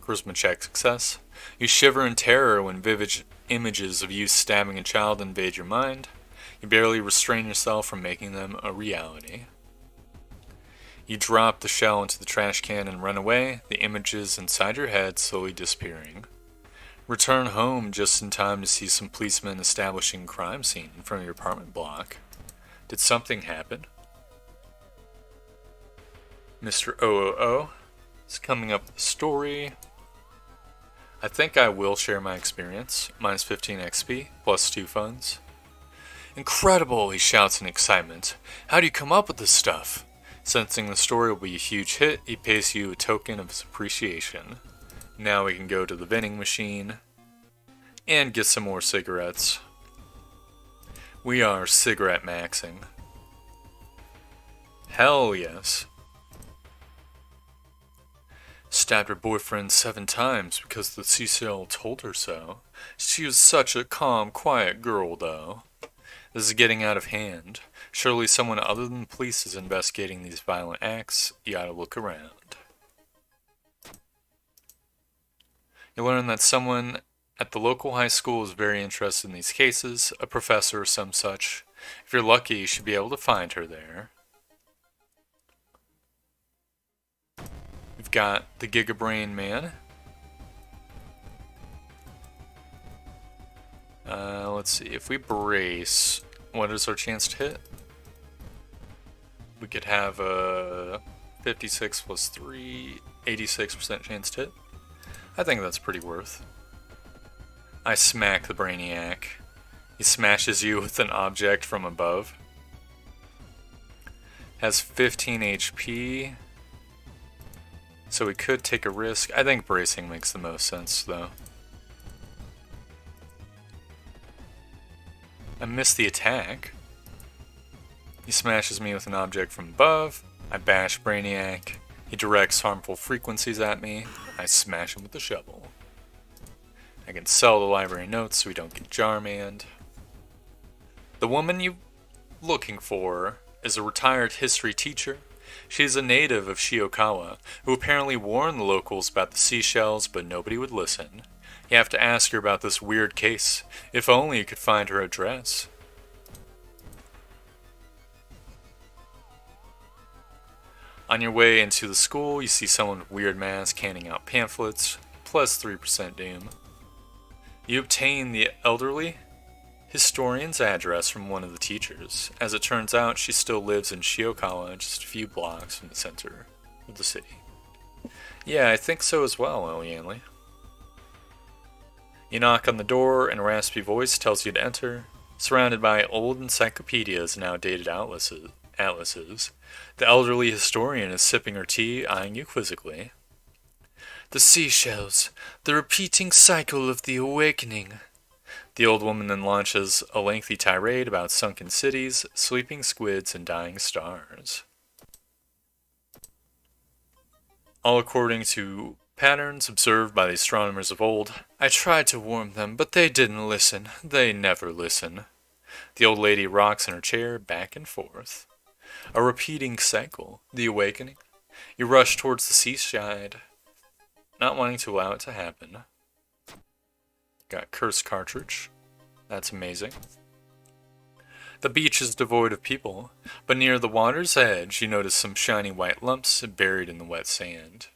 Speaker 1: Charisma check success. You shiver in terror when vivid images of you stabbing a child invade your mind. You barely restrain yourself from making them a reality. You drop the shell into the trash can and run away, the images inside your head slowly disappearing. Return home just in time to see some policemen establishing a crime scene in front of your apartment block. Did something happen? Mr. OOO is coming up with a story. I think I will share my experience. Minus 15 XP, plus 2 funds. Incredible, he shouts in excitement. How do you come up with this stuff? Sensing the story will be a huge hit, he pays you a token of his appreciation. Now we can go to the vending machine and get some more cigarettes. We are cigarette maxing. Hell yes. Stabbed her boyfriend 7 times because the seashell told her so. She was such a calm, quiet girl, though. This is getting out of hand. Surely someone other than the police is investigating these violent acts. You ought to look around. You learn that someone at the local high school is very interested in these cases, a professor or some such. If you're lucky, you should be able to find her there. We've got the Gigabrain Man. Let's see, if we brace, what is our chance to hit? We could have a 56 plus 3, 86% chance to hit. I think that's pretty worth. I smack the Brainiac. He smashes you with an object from above. Has 15 HP. So we could take a risk. I think bracing makes the most sense, though. I missed the attack. He smashes me with an object from above. I bash Brainiac. He directs harmful frequencies at me. I smash him with the shovel. I can sell the library notes so we don't get Jarmanned. The woman you're looking for is a retired history teacher. She's a native of Shiokawa, who apparently warned the locals about the seashells, but nobody would listen. You have to ask her about this weird case. If only you could find her address. On your way into the school, you see someone with weird mask handing out pamphlets, plus 3% doom. You obtain the elderly historian's address from one of the teachers. As it turns out, she still lives in Shiokawa, just a few blocks from the center of the city. Yeah, I think so as well, Elianli. You knock on the door, and a raspy voice tells you to enter. Surrounded by old encyclopedias and outdated atlases, the elderly historian is sipping her tea, eyeing you quizzically. The seashells, the repeating cycle of the awakening. The old woman then launches a lengthy tirade about sunken cities, sleeping squids, and dying stars. All according to patterns observed by the astronomers of old. I tried to warn them, but they didn't listen. They never listen. The old lady rocks in her chair back and forth. A repeating cycle, the awakening. You rush towards the seaside, not wanting to allow it to happen. Got cursed cartridge. That's amazing. The beach is devoid of people, but near the water's edge you notice some shiny white lumps buried in the wet sand.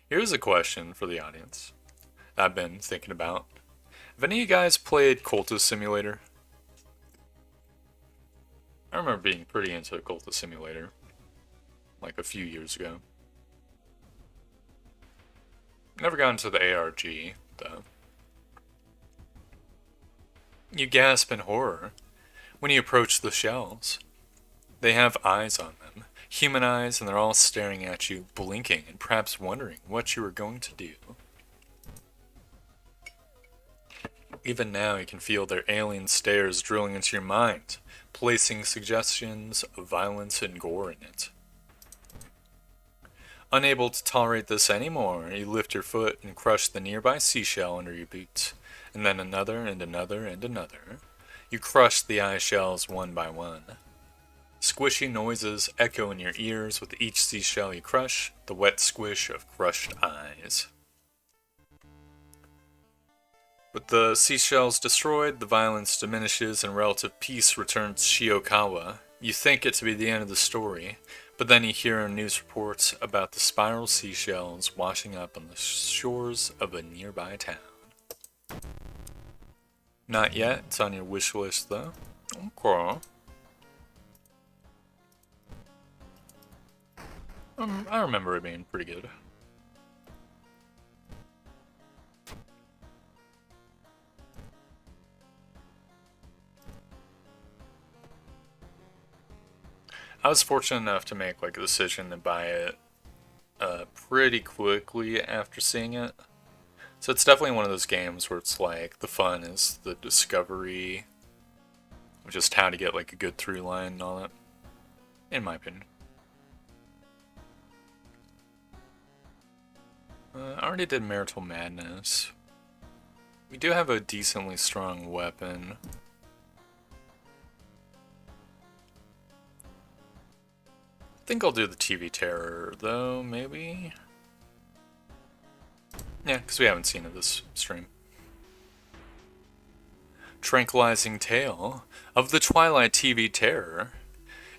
Speaker 1: Here's a question for the audience I've been thinking about. Have any of you guys played Cultist Simulator? I remember being pretty into Cultist Simulator, like a few years ago. Never got into the ARG, though. You gasp in horror when you approach the shells. They have eyes on them, human eyes, and they're all staring at you, blinking and perhaps wondering what you are going to do. Even now, you can feel their alien stares drilling into your mind, placing suggestions of violence and gore in it. Unable to tolerate this anymore, you lift your foot and crush the nearby seashell under your boot, and then another and another and another. You crush the eye shells one by one. Squishy noises echo in your ears with each seashell you crush, the wet squish of crushed eyes. With the seashells destroyed, the violence diminishes and relative peace returns to Shiokawa. You think it to be the end of the story, but then you hear a news report about the spiral seashells washing up on the shores of a nearby town. Not yet, it's on your wish list though. Okay. I remember it being pretty good. I was fortunate enough to make like a decision to buy it pretty quickly after seeing it. So it's definitely one of those games where it's like the fun is the discovery of just how to get like a good through line and all that, in my opinion. I already did Marital Madness. We do have a decently strong weapon. I think I'll do the TV Terror, though, maybe? Yeah, because we haven't seen it this stream. Tranquilizing Tale of the Twilight TV Terror.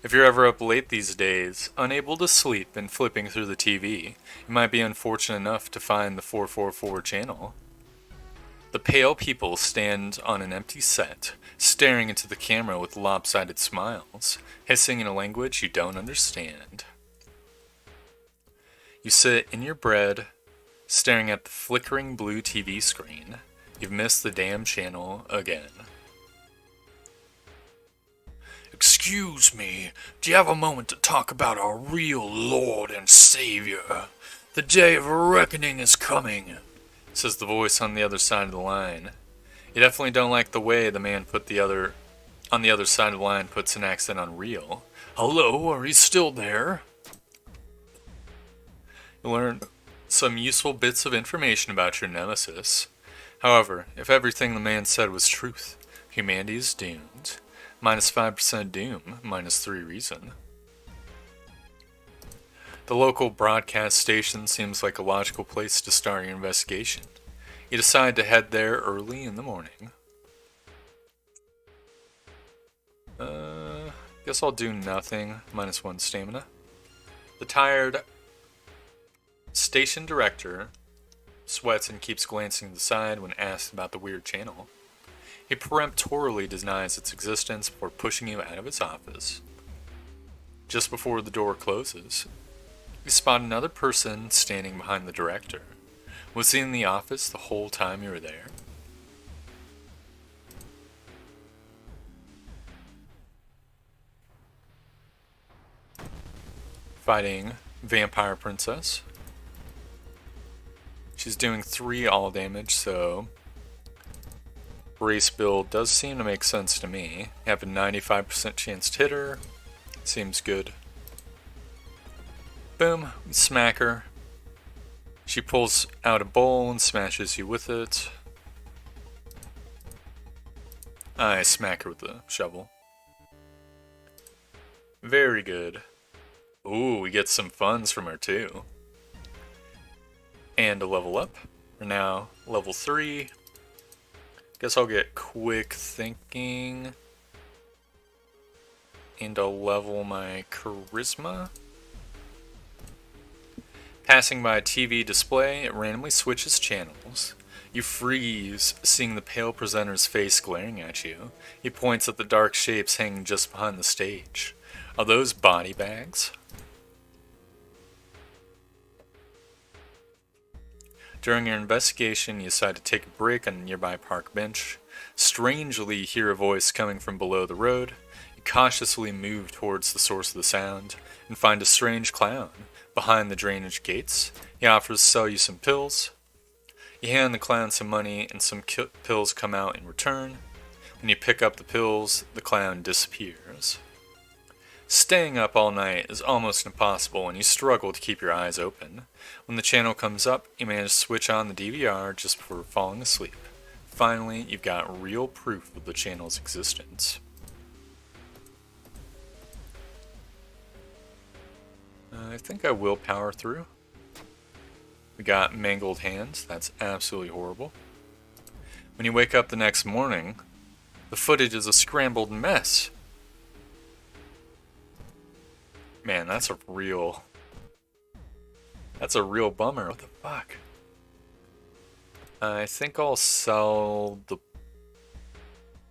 Speaker 1: If you're ever up late these days, unable to sleep and flipping through the TV, you might be unfortunate enough to find the 444 channel. The pale people stand on an empty set, staring into the camera with lopsided smiles, hissing in a language you don't understand. You sit in your bed, staring at the flickering blue TV screen. You've missed the damn channel again.
Speaker 2: Excuse me, do you have a moment to talk about our real Lord and Savior? The day of reckoning is coming,
Speaker 1: says the voice on the other side of the line. You definitely don't like the way the man on the other side of the line puts an accent on real.
Speaker 2: Hello, are you still there?
Speaker 1: You learn some useful bits of information about your nemesis. However, if everything the man said was truth, humanity is doomed. Minus 5% doom, minus 3 reason. The local broadcast station seems like a logical place to start your investigation. You decide to head there early in the morning. Guess I'll do nothing, minus 1 stamina. The tired station director sweats and keeps glancing to the side when asked about the weird channel. He peremptorily denies its existence before pushing you out of his office. Just before the door closes, you spot another person standing behind the director. Was he in the office the whole time you were there? Fighting Vampire Princess. She's doing 3 all damage, so race build does seem to make sense to me. You have a 95% chance to hit her. Seems good. Boom, smack her. She pulls out a bowl and smashes you with it. I smack her with the shovel. Very good. Ooh, we get some funds from her too. And a level up. We're now level 3. Guess I'll get quick thinking. And I'll level my charisma. Passing by a TV display, it randomly switches channels. You freeze, seeing the pale presenter's face glaring at you. He points at the dark shapes hanging just behind the stage. Are those body bags? During your investigation, you decide to take a break on a nearby park bench. Strangely, you hear a voice coming from below the road. You cautiously move towards the source of the sound and find a strange clown behind the drainage gates. He offers to sell you some pills. You hand the clown some money and some pills come out in return. When you pick up the pills, the clown disappears. Staying up all night is almost impossible and you struggle to keep your eyes open. When the channel comes up, you manage to switch on the DVR just before falling asleep. Finally, you've got real proof of the channel's existence. I think I will power through. We got mangled hands, that's absolutely horrible. When you wake up the next morning, the footage is a scrambled mess. Man, that's a real bummer. What the fuck? I think I'll sell the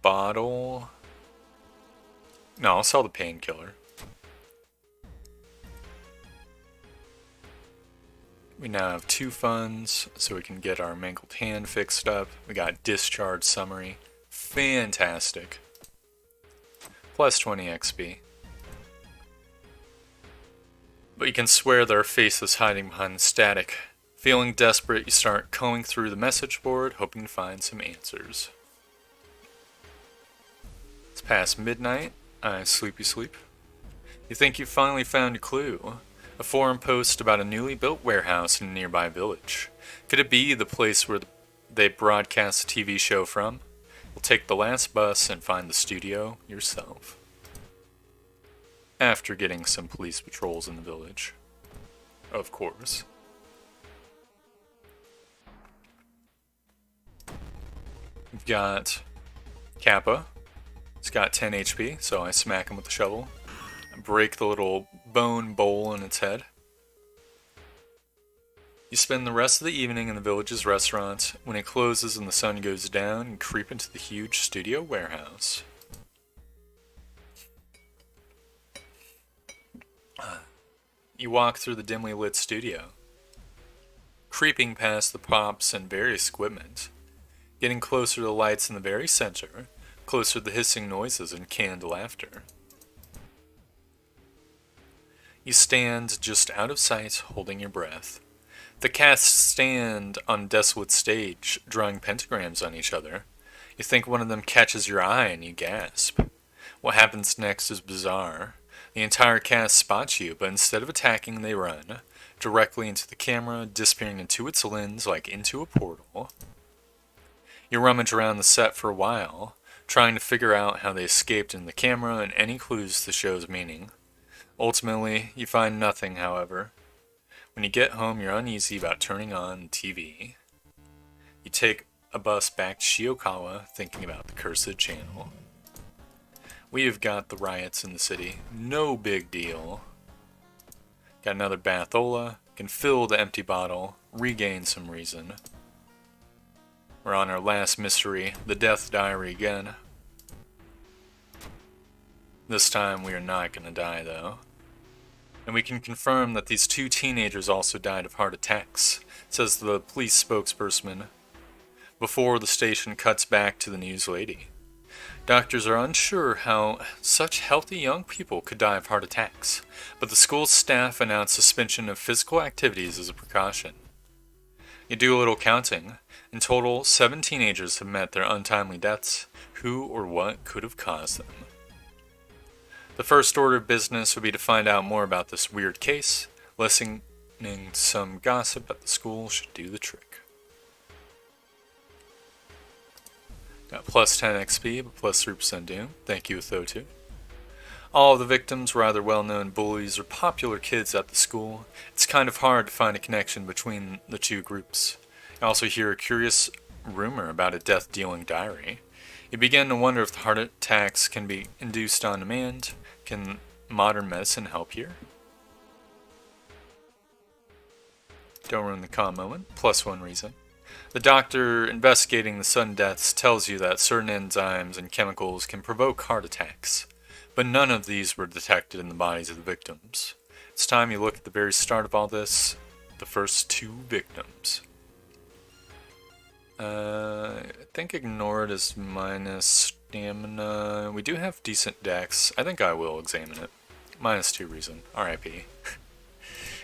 Speaker 1: bottle. No, I'll sell the painkiller. We now have 2 funds, so we can get our mangled hand fixed up. We got discharge summary. Fantastic. Plus 20 XP. But you can swear there are faces hiding behind the static. Feeling desperate, you start combing through the message board, hoping to find some answers. It's past midnight. I sleepy sleep. You think you finally found a clue. A forum post about a newly built warehouse in a nearby village. Could it be the place where they broadcast a TV show from? You'll take the last bus and find the studio yourself. After getting some police patrols in the village. Of course. We've got Kappa. He's got 10 HP, so I smack him with the shovel. I break the little bone bowl in its head. You spend the rest of the evening in the village's restaurant. When it closes and the sun goes down, you creep into the huge studio warehouse. You walk through the dimly lit studio, creeping past the props and various equipment, getting closer to the lights in the very center, closer to the hissing noises and canned laughter. You stand just out of sight, holding your breath. The cast stand on a desolate stage, drawing pentagrams on each other. You think one of them catches your eye and you gasp. What happens next is bizarre. The entire cast spots you, but instead of attacking, they run directly into the camera, disappearing into its lens like into a portal. You rummage around the set for a while, trying to figure out how they escaped in the camera and any clues to the show's meaning. Ultimately, you find nothing, however. When you get home, you're uneasy about turning on the TV. You take a bus back to Shiokawa, thinking about the cursed channel. We have got the riots in the city. No big deal. Got another bathola. Can fill the empty bottle. Regain some reason. We're on our last mystery. The death diary again. This time we are not going to die though. And we can confirm that these 2 teenagers also died of heart attacks, says the police spokesperson, before the station cuts back to the news lady. Doctors are unsure how such healthy young people could die of heart attacks, but the school's staff announced suspension of physical activities as a precaution. You do a little counting. In total, 7 teenagers have met their untimely deaths. Who or what could have caused them? The first order of business would be to find out more about this weird case. Listening to some gossip at the school should do the trick. Got plus 10 XP, but plus 3% Doom. Thank you, Thotu. All of the victims were either well-known bullies or popular kids at the school. It's kind of hard to find a connection between the 2 groups. I also hear a curious rumor about a death-dealing diary. You begin to wonder if the heart attacks can be induced on demand. Can modern medicine help here? Don't ruin the calm moment. Plus 1 reason. The doctor investigating the sudden deaths tells you that certain enzymes and chemicals can provoke heart attacks, but none of these were detected in the bodies of the victims. It's time you look at the very start of all this, the first 2 victims. I think ignored is minus stamina. We do have decent dex. I think I will examine it. -2 reason. RIP.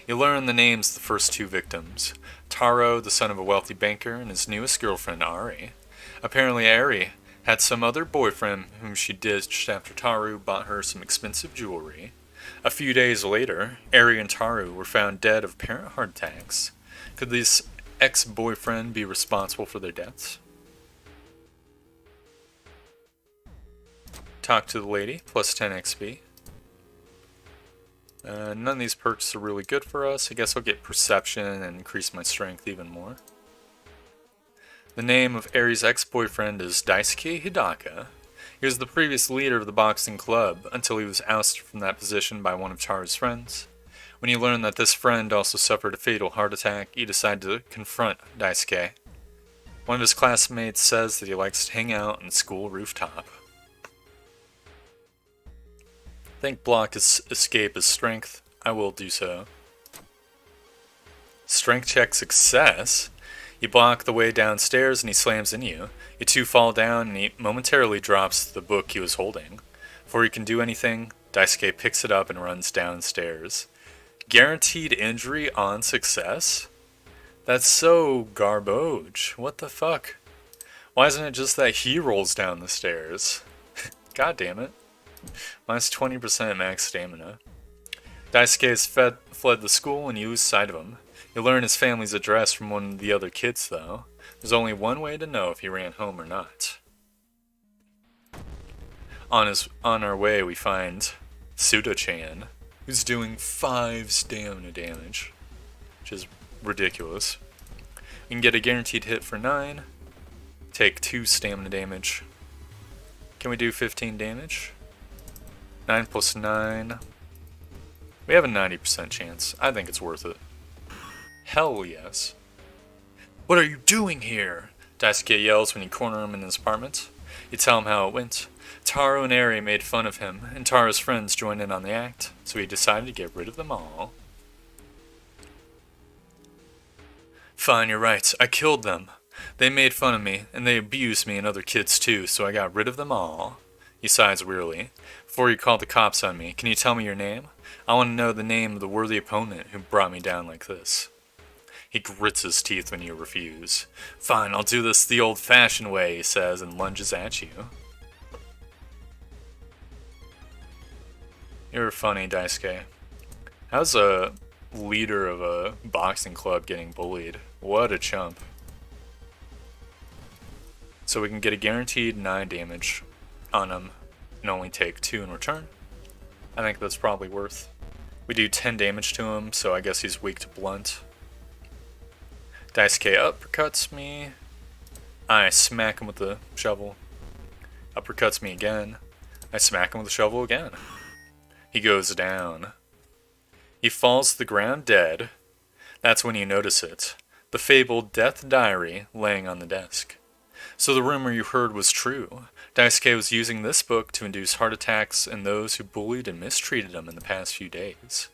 Speaker 1: You learn the names of the first 2 victims. Taro, the son of a wealthy banker, and his newest girlfriend, Ari. Apparently Ari had some other boyfriend whom she ditched after Taru bought her some expensive jewelry. A few days later, Ari and Taru were found dead of apparent heart attacks. Could this ex-boyfriend be responsible for their deaths? Talk to the lady, plus 10 XP. None of these perks are really good for us. I guess I'll get perception and increase my strength even more. The name of Ari's ex-boyfriend is Daisuke Hidaka. He was the previous leader of the boxing club until he was ousted from that position by one of Taru's friends. When he learned that this friend also suffered a fatal heart attack, he decided to confront Daisuke. One of his classmates says that he likes to hang out on the school rooftop. Think block his escape is strength. I will do so. Strength check success. You block the way downstairs and he slams into you. You 2 fall down and he momentarily drops the book he was holding. Before you can do anything, Daisuke picks it up and runs downstairs. Guaranteed injury on success? That's so garbage. What the fuck? Why isn't it just that he rolls down the stairs? God damn it. Minus 20% max stamina. Daisuke has fled the school and you lose sight of him. You learn his family's address from one of the other kids though. There's only one way to know if he ran home or not. On our way we find Suda-chan, who's doing 5 stamina damage, which is ridiculous. We can get a guaranteed hit for 9, take 2 stamina damage. Can we do 15 damage? 9 plus 9. We have a 90% chance. I think it's worth it. Hell yes.
Speaker 2: What are you doing here?
Speaker 1: Daisuke yells when you corner him in his apartment. You tell him how it went. Taro and Ari made fun of him, and Taro's friends joined in on the act, so he decided to get rid of them all. Fine, you're right. I killed them. They made fun of me, and they abused me and other kids too, so I got rid of them all. He sighs wearily. Before you call the cops on me, can you tell me your name? I want to know the name of the worthy opponent who brought me down like this. He grits his teeth when you refuse. Fine, I'll do this the old-fashioned way, he says, and lunges at you. You're funny, Daisuke. How's a leader of a boxing club getting bullied? What a chump. So we can get a guaranteed 9 damage on him and only take 2 in return. I think that's probably worth. We do 10 damage to him, so I guess he's weak to blunt. Daisuke uppercuts me. I smack him with the shovel. Uppercuts me again. I smack him with the shovel again. He goes down. He falls to the ground dead. That's when you notice it. The fabled death diary laying on the desk. So the rumor you heard was true. Daisuke was using this book to induce heart attacks in those who bullied and mistreated him in the past few days.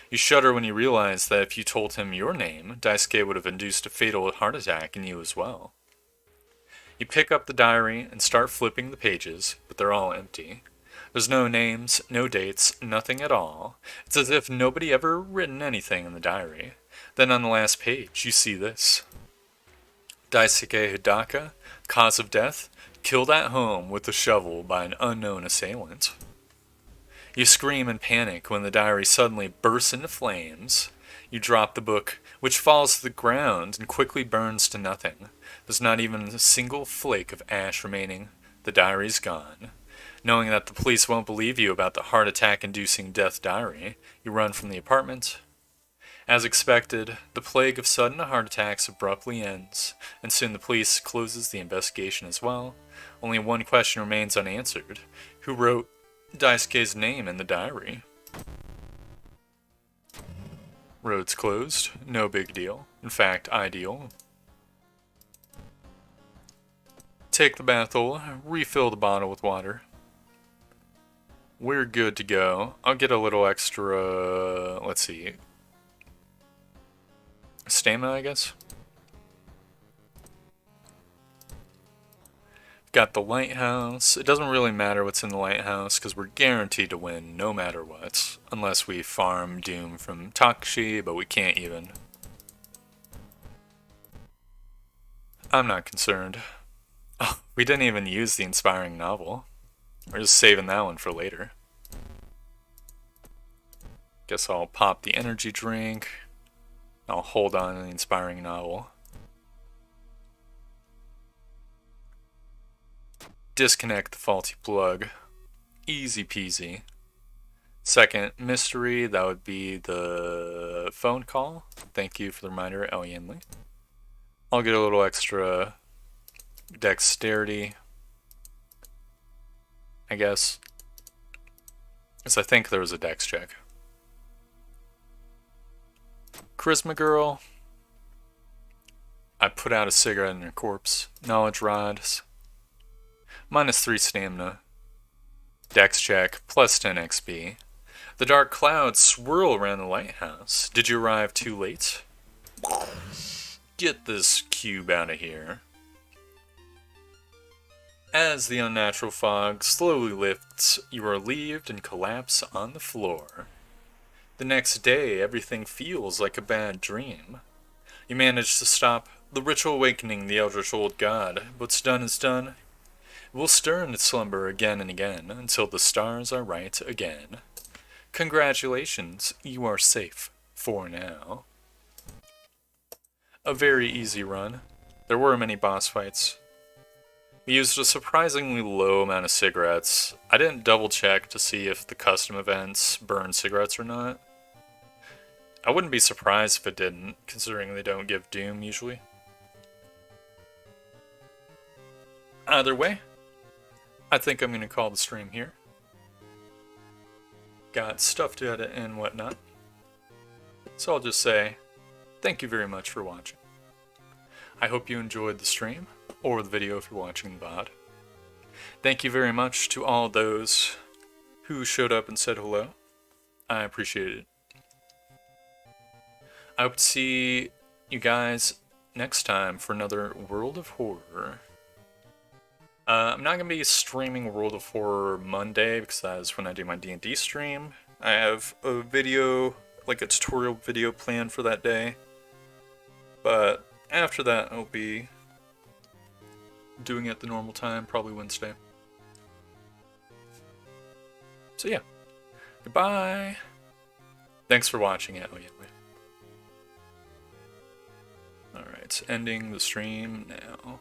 Speaker 1: You shudder when you realize that if you told him your name, Daisuke would have induced a fatal heart attack in you as well. You pick up the diary and start flipping the pages, but they're all empty. There's no names, no dates, nothing at all. It's as if nobody ever written anything in the diary. Then on the last page, you see this. Daisuke Hidaka, cause of death, killed at home with a shovel by an unknown assailant. You scream in panic when the diary suddenly bursts into flames. You drop the book, which falls to the ground and quickly burns to nothing. There's not even a single flake of ash remaining. The diary's gone. Knowing that the police won't believe you about the heart attack-inducing death diary, you run from the apartment. As expected, the plague of sudden heart attacks abruptly ends, and soon the police closes the investigation as well. Only one question remains unanswered. Who wrote Daisuke's name in the diary? Roads closed. No big deal. In fact, ideal. take the bathola, refill the bottle with water. We're good to go. I'll get a little extra, let's see, stamina, I guess. Got the lighthouse. It doesn't really matter what's in the lighthouse because we're guaranteed to win no matter what. Unless we farm Doom from Takashi, but we can't even. I'm not concerned. Oh, we didn't even use the inspiring novel. We're just saving that one for later. Guess I'll pop the energy drink. I'll hold on to the inspiring novel. Disconnect the faulty plug. Easy peasy. Second mystery, that would be the phone call. Thank you for the reminder, El Yanli. I'll get a little extra dexterity, I guess. Because I think there was a dex check. Charisma girl. I put out a cigarette in her corpse. Knowledge rods. -3 stamina. Dex check, plus 10 XP. The dark clouds swirl around the lighthouse. Did you arrive too late? Get this cube out of here. As the unnatural fog slowly lifts, you are relieved and collapse on the floor. The next day, everything feels like a bad dream. You manage to stop the ritual awakening the eldritch old god. What's done is done. We'll stir into slumber again and again until the stars are right again. Congratulations, you are safe for now. A very easy run. There were many boss fights. We used a surprisingly low amount of cigarettes. I didn't double check to see if the custom events burn cigarettes or not. I wouldn't be surprised if it didn't, considering they don't give Doom usually. Either way, I think I'm going to call the stream here. Got stuff to edit and whatnot. So I'll just say, thank you very much for watching. I hope you enjoyed the stream, or the video if you're watching the VOD. Thank you very much to all those who showed up and said hello. I appreciate it. I hope to see you guys next time for another World of Horror. I'm not going to be streaming World of Horror Monday because that is when I do my D&D stream. I have a video, like a tutorial video planned for that day. But after that, I'll be doing it at the normal time, probably Wednesday. So yeah, goodbye. Thanks for watching it. Alright, ending the stream now.